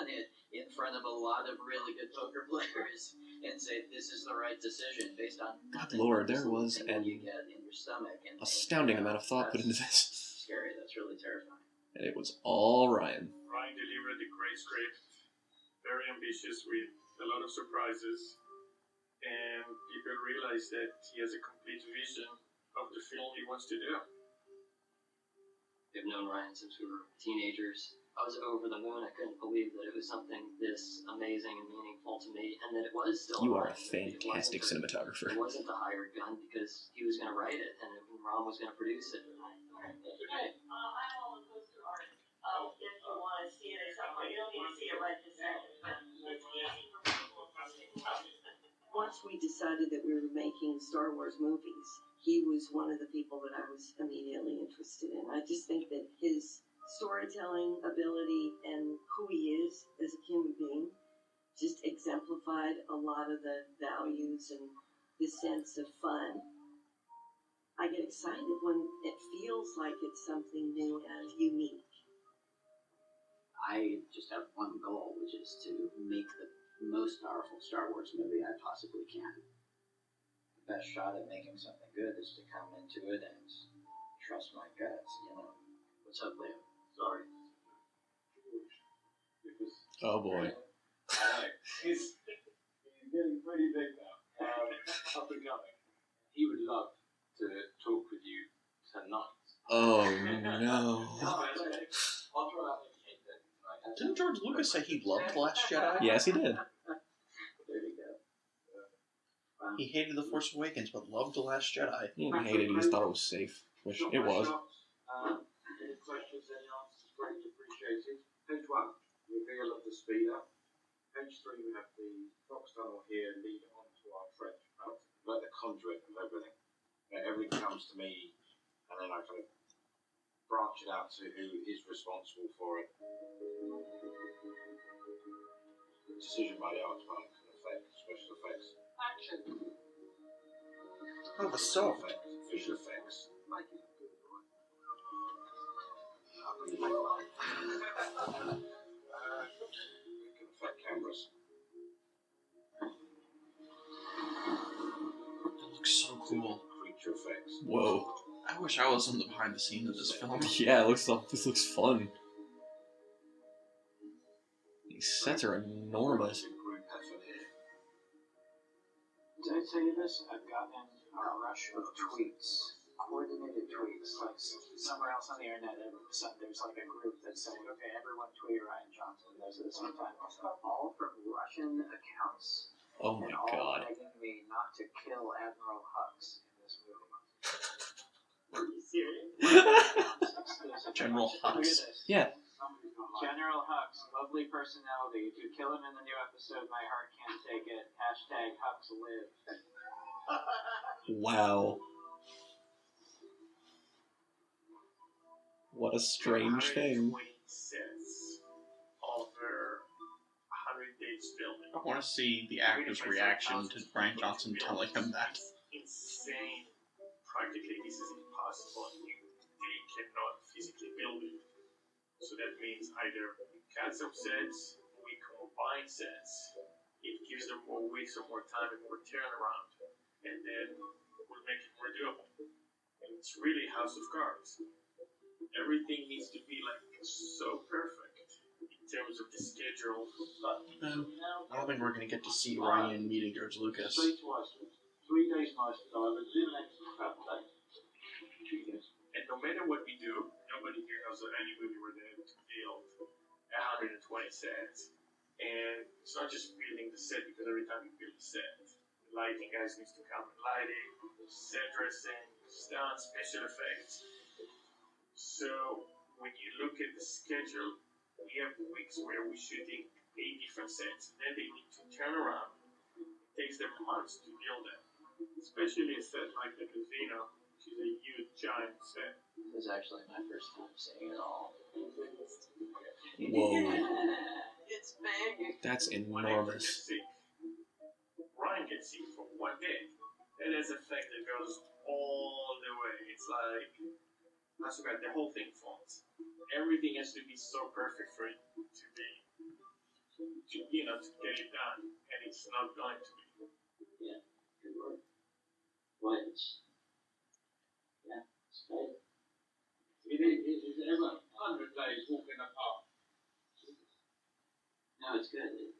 it in front of a lot of really good poker players and say this is the right decision based on nothing.
Lord, there was an
you get in your stomach and
astounding amount of thought put into this.
Scary. That's really terrifying.
And it was all Ryan.
Ryan delivered a great script, very ambitious with a lot of surprises, and people realize that he has a complete vision of the film he wants to do.
We've known Ryan since we were teenagers. I was over the moon. I couldn't believe that it was something this amazing and meaningful to me, and that it was still.
You are a
alive.
fantastic cinematographer.
It wasn't the hired gun because he was going to write it and Ron was going to produce it.
I'm all the poster art. If you want to see it or something, you don't need to see it right this second. Once we decided that we were making Star Wars movies, he was one of the people that I was immediately interested in. I just think that his storytelling ability and who he is as a human being just exemplified a lot of the values and the sense of fun. I get excited when it feels like it's something new and unique.
I just have one goal, which is to make the most powerful Star Wars movie I possibly can. The best shot at making something good is to come into it and trust my guts, you know. What's up, Liam? Sorry.
Oh boy.
He's getting pretty big now. Up and coming. He would love to talk with you tonight.
Oh no.
I'll throw out maybe 8 seconds tonight.
Didn't George Lucas say he loved The Last Jedi?
Yes, he did.
There you go.
He hated The Force Awakens, but loved The Last Jedi.
He didn't hate it, he just thought it was safe. Which it was.
Any questions, any answers, greatly appreciated. Page 1, reveal of the speeder. Page 3, we have the Fox tunnel here leading on to our trench mountain. Like the conduit of everything. Everything comes to me, and then I kind of branch it out to who is responsible for it. Decision by the art department can affect special effects. Action!
Oh, the song.
Visual effects. Make it good, it can affect cameras.
It looks so cool.
Creature effects.
Whoa.
I wish I was on the behind the scenes of this film.
Yeah, this looks fun. These sets are enormous.
Group effort here.
Did I tell you this? I've gotten a rush of tweets. Coordinated tweets. Like somewhere else on the internet, there's like a group that's saying, okay, everyone tweet Ryan Johnson. There's at the same time. All from Russian accounts.
Oh my
and all
god.
begging me not to kill Admiral Hux in this movie.
Are you serious?
General
Look at
Hux.
this.
Yeah.
General Hux, lovely personality. If you kill him in the new episode, my heart can't take it. Hashtag Hux live.
Wow. What a strange thing.
120 sets over 100 days filming.
I want to see the actor's reaction to Ryan Johnson telling him that.
Insane. Practically, this is impossible. They cannot physically build it. So that means either we cut some sets, we combine sets. It gives them more weeks or more time and more turnaround. And then we'll make it more doable. And it's really House of Cards. Everything needs to be like so perfect in terms of the schedule.
I don't think we're going to get to see Ryan meeting George Lucas.
Straight to Iceland. 3 days in Iceland. I would live an extra travel day. And no matter what we do, nobody here knows that any movie we're there to build 120 sets. And it's not just building the set because every time you build a set, the lighting guys needs to come and light it, set dressing, stunts, special effects. So when you look at the schedule, we have weeks where we're shooting 8 different sets. Then they need to turn around. It takes them months to build them. Especially a set like the casino, which is a huge giant set.
It was actually my first time seeing it all.
Whoa.
It's big.
That's
When actor
enormous.
gets sick, Ryan gets sick for 1 day. That has an effect that goes all the way. It's like, I swear, the whole thing falls. Everything has to be so perfect for it to be, to get it done. And it's not going to be.
Yeah, good work. What? Yeah, it's great.
It is ever 100 days walking the park.
No, it's good. It's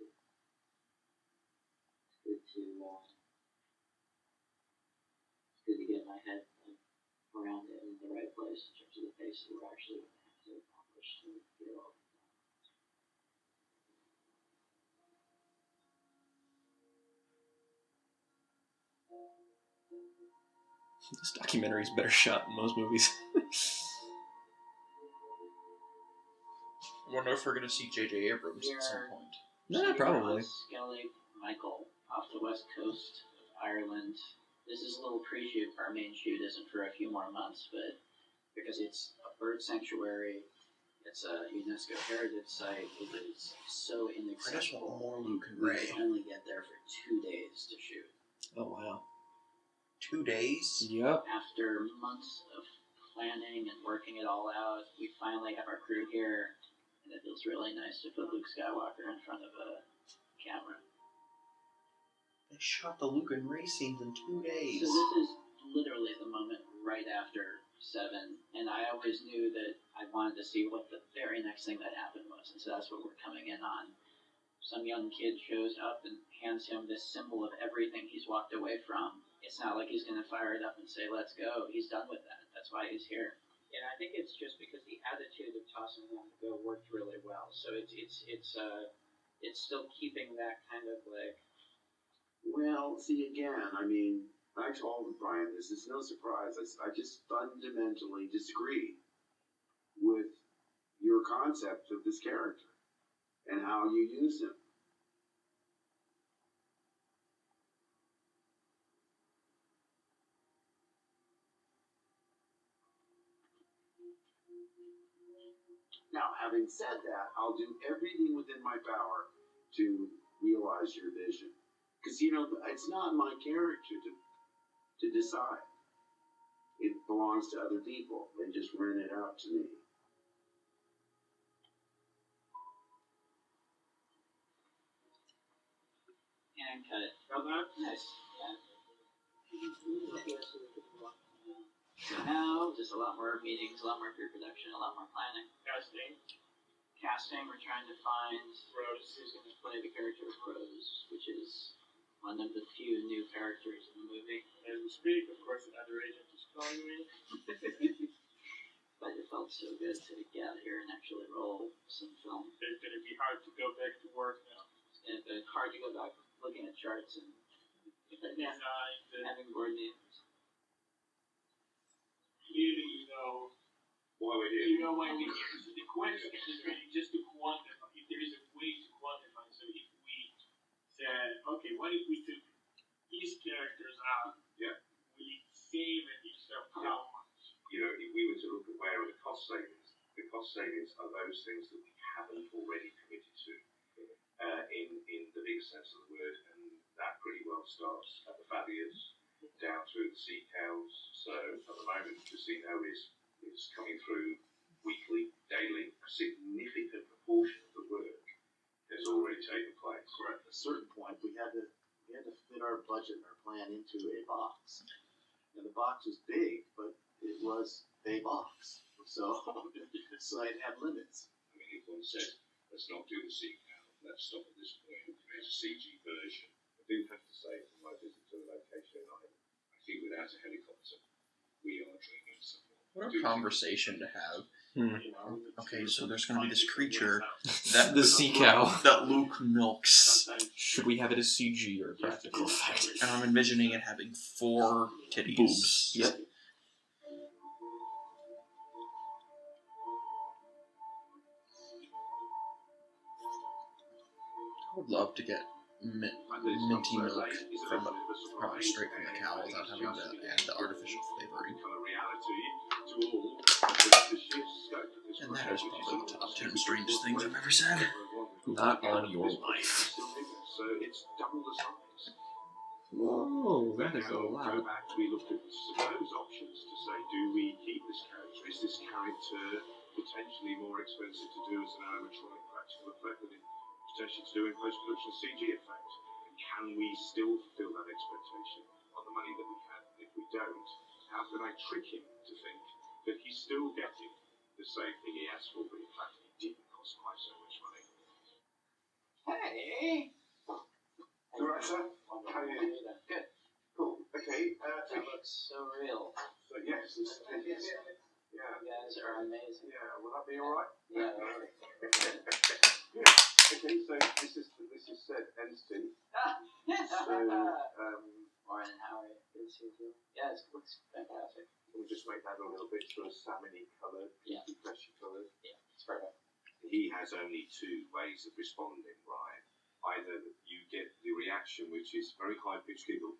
good to get my head around it in the right place in terms of the pace that we're actually going to have to accomplish to get it all done.
This documentary's better shot than most movies.
I wonder if we're gonna see J.J. Abrams at some point.
Yeah, probably.
Skellig Michael off the west coast of Ireland. This is a little pre-shoot. Our main shoot isn't for a few more months, but because it's a bird sanctuary, it's a UNESCO heritage site. It is so
I just want
inaccessible.
more Luke and
We
Ray.
can only get there for 2 days to shoot.
Oh, wow.
2 days?
Yep.
After months of planning and working it all out, we finally have our crew here, and it feels really nice to put Luke Skywalker in front of a camera.
They shot the Luke and Ray scenes in 2 days.
So this is literally the moment right after 7, and I always knew that I wanted to see what the very next thing that happened was, and so that's what we're coming in on. Some young kid shows up and hands him this symbol of everything he's walked away from. It's not like he's going to fire it up and say, let's go. He's done with that. That's why he's here.
And I think it's just because the attitude of tossing him to go worked really well. So it's still keeping that kind of like.
Well, see, again, I mean, I told Brian this is no surprise. I just fundamentally disagree with your concept of this character and how you use him. Now, having said that, I'll do everything within my power to realize your vision. Because, you know, it's not my character to decide. It belongs to other people. They just rent it out to me.
And cut it. Nice. Yeah. So now, just a lot more meetings, a lot more pre-production, a lot more planning. Casting, we're trying to find Rose, who's going to play the character of Rose, which is one of the few new characters in the movie.
As we speak, of course, another agent is calling me.
But it felt so good to get out here and actually roll some film.
It's going to be hard to go back to work now.
It's been hard to go back looking at charts and having board meetings.
Clearly, you know
Why we're here.
you know why we're here. So the question is really just to quantify, if there is a way to quantify. So if we said, okay, what if we took these characters out?
Yeah.
We save an extra how much?
You know, if we were to look at where are the cost savings are those things that we haven't already committed to in the big sense of the word, and that pretty well starts at the Fabians down through the sea cows. So at the moment, casino is coming through weekly, daily. A significant proportion of the work has already taken place.
At a certain point, we had to fit our budget and our plan into a box, and the box was big, but it was a box, so it had limits.
I mean, if one said, let's not do the sea cow, let's stop at this point, there's a CG version. I do have to say, from my visit to the location, I think without a helicopter, we are dreaming something.
What a conversation to have. Okay, so there's going to be this creature
That the sea cow.
that Luke milks,
Should we have it as CG or practical effect?
and I'm envisioning it having 4 titties.
Boobs. Yep.
I would love to get minty milk probably straight from the cow without having to add the artificial flavoring. And that is probably the top 10 strangest things I've ever said.
Not on your life.
So it's double the size.
Whoa, that is a
Go
lot.
back, we looked at those options to say, do we keep this character? Is this character potentially more expensive to do as an animatronic practical effect than potentially to do in post-production CG effect? And can we still fulfill that expectation on the money that we had? And if we don't, how can I trick him to think that he's still getting the same thing he asked for, but in fact he didn't cost quite so much money?
Hey!
You alright, sir? How are you?
Good.
Cool. Okay.
That looks so real.
So yes, this is
You guys are amazing.
Yeah. Will that be alright?
Yeah.
Okay, so this is said entity. So
Warren and Howard.
the scene too. Yeah, it looks fantastic.
Can we just make that a little bit sort of salmon-y coloured,
Yeah.
fleshy coloured?
Yeah, it's perfect.
He has only two ways of responding, Ryan. Either you get the reaction, which is very high-pitched giggle,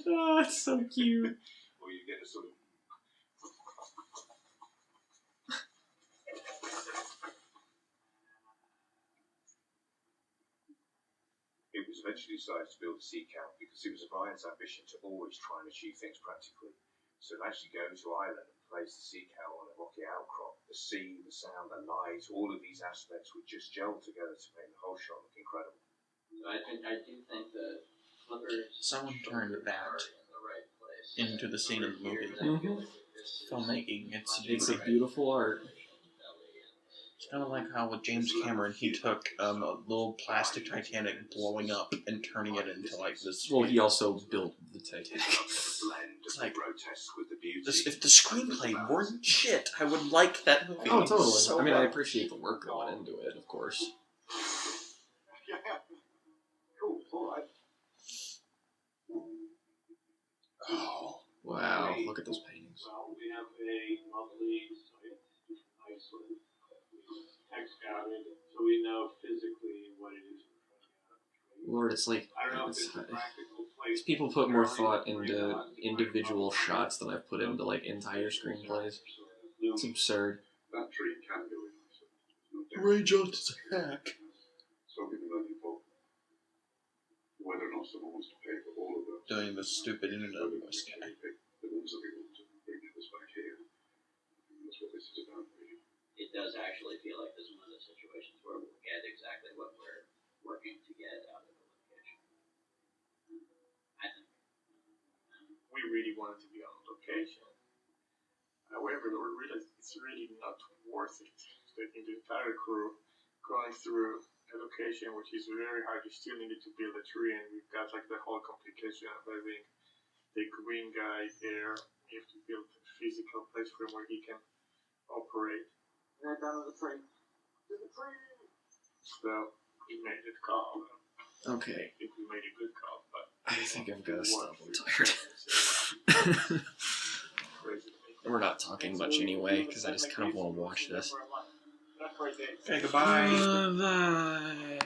Oh, it's so cute.
or you get a sort of... It was eventually decided to build a sea cow because it was Ryan's ambition to always try and achieve things practically. So to actually go to Ireland and place the sea cow on a rocky outcrop, the sea, the sound, the light, all of these aspects would just gel together to make the whole shot look incredible.
I do think that Flipper's
Someone turned that
in the right place.
into the scene of the movie.
Mhm.
Filmmaking,
It's a beautiful art.
It's kind of like how with James Cameron, he took a little plastic Titanic blowing up and turning it into like this.
Well, he also built the Titanic.
It's like,
grotesque with the beauty.
if the screenplay weren't shit, I would like that movie.
Oh, totally.
So
I mean, I
much.
appreciate the work going into it, of course.
Yeah. Cool. All right.
Oh, wow. Look at those paintings.
Well, we have a lovely site in Iceland. We tech scouted, so we know physically what it is we're trying to.
Lord, it's like...
I don't know if
it's-
it's a practical place.
These people put more thought into individual shots than I've put into, like, entire screenplays. It's absurd.
That tree can go in Iceland.
Ray Jones is a hack.
Some people don't involve whether or not someone wants to pay for all of them.
Doing the stupid internet voice guy.
The ones that we want to bring us back here. That's what this is about, really.
It does actually feel like this is one of those situations where we'll get exactly what we're working to get out of the location. I think.
We really wanted to be on location. However, we realized it's really not worth it. Taking the entire crew, going through a location which is very hard. You still needed to build a tree, and we've got like the whole complication of having the green guy there. You have to build a physical place for him where he can operate.
Right down to the tree. To the tree!
So we made it call.
Okay.
I think we made a good call, but
I think I've got to stop. I'm tired.
crazy.
We're not talking much anyway, because I just kind of want to watch this.
Not quite there.
Okay, goodbye.
Bye.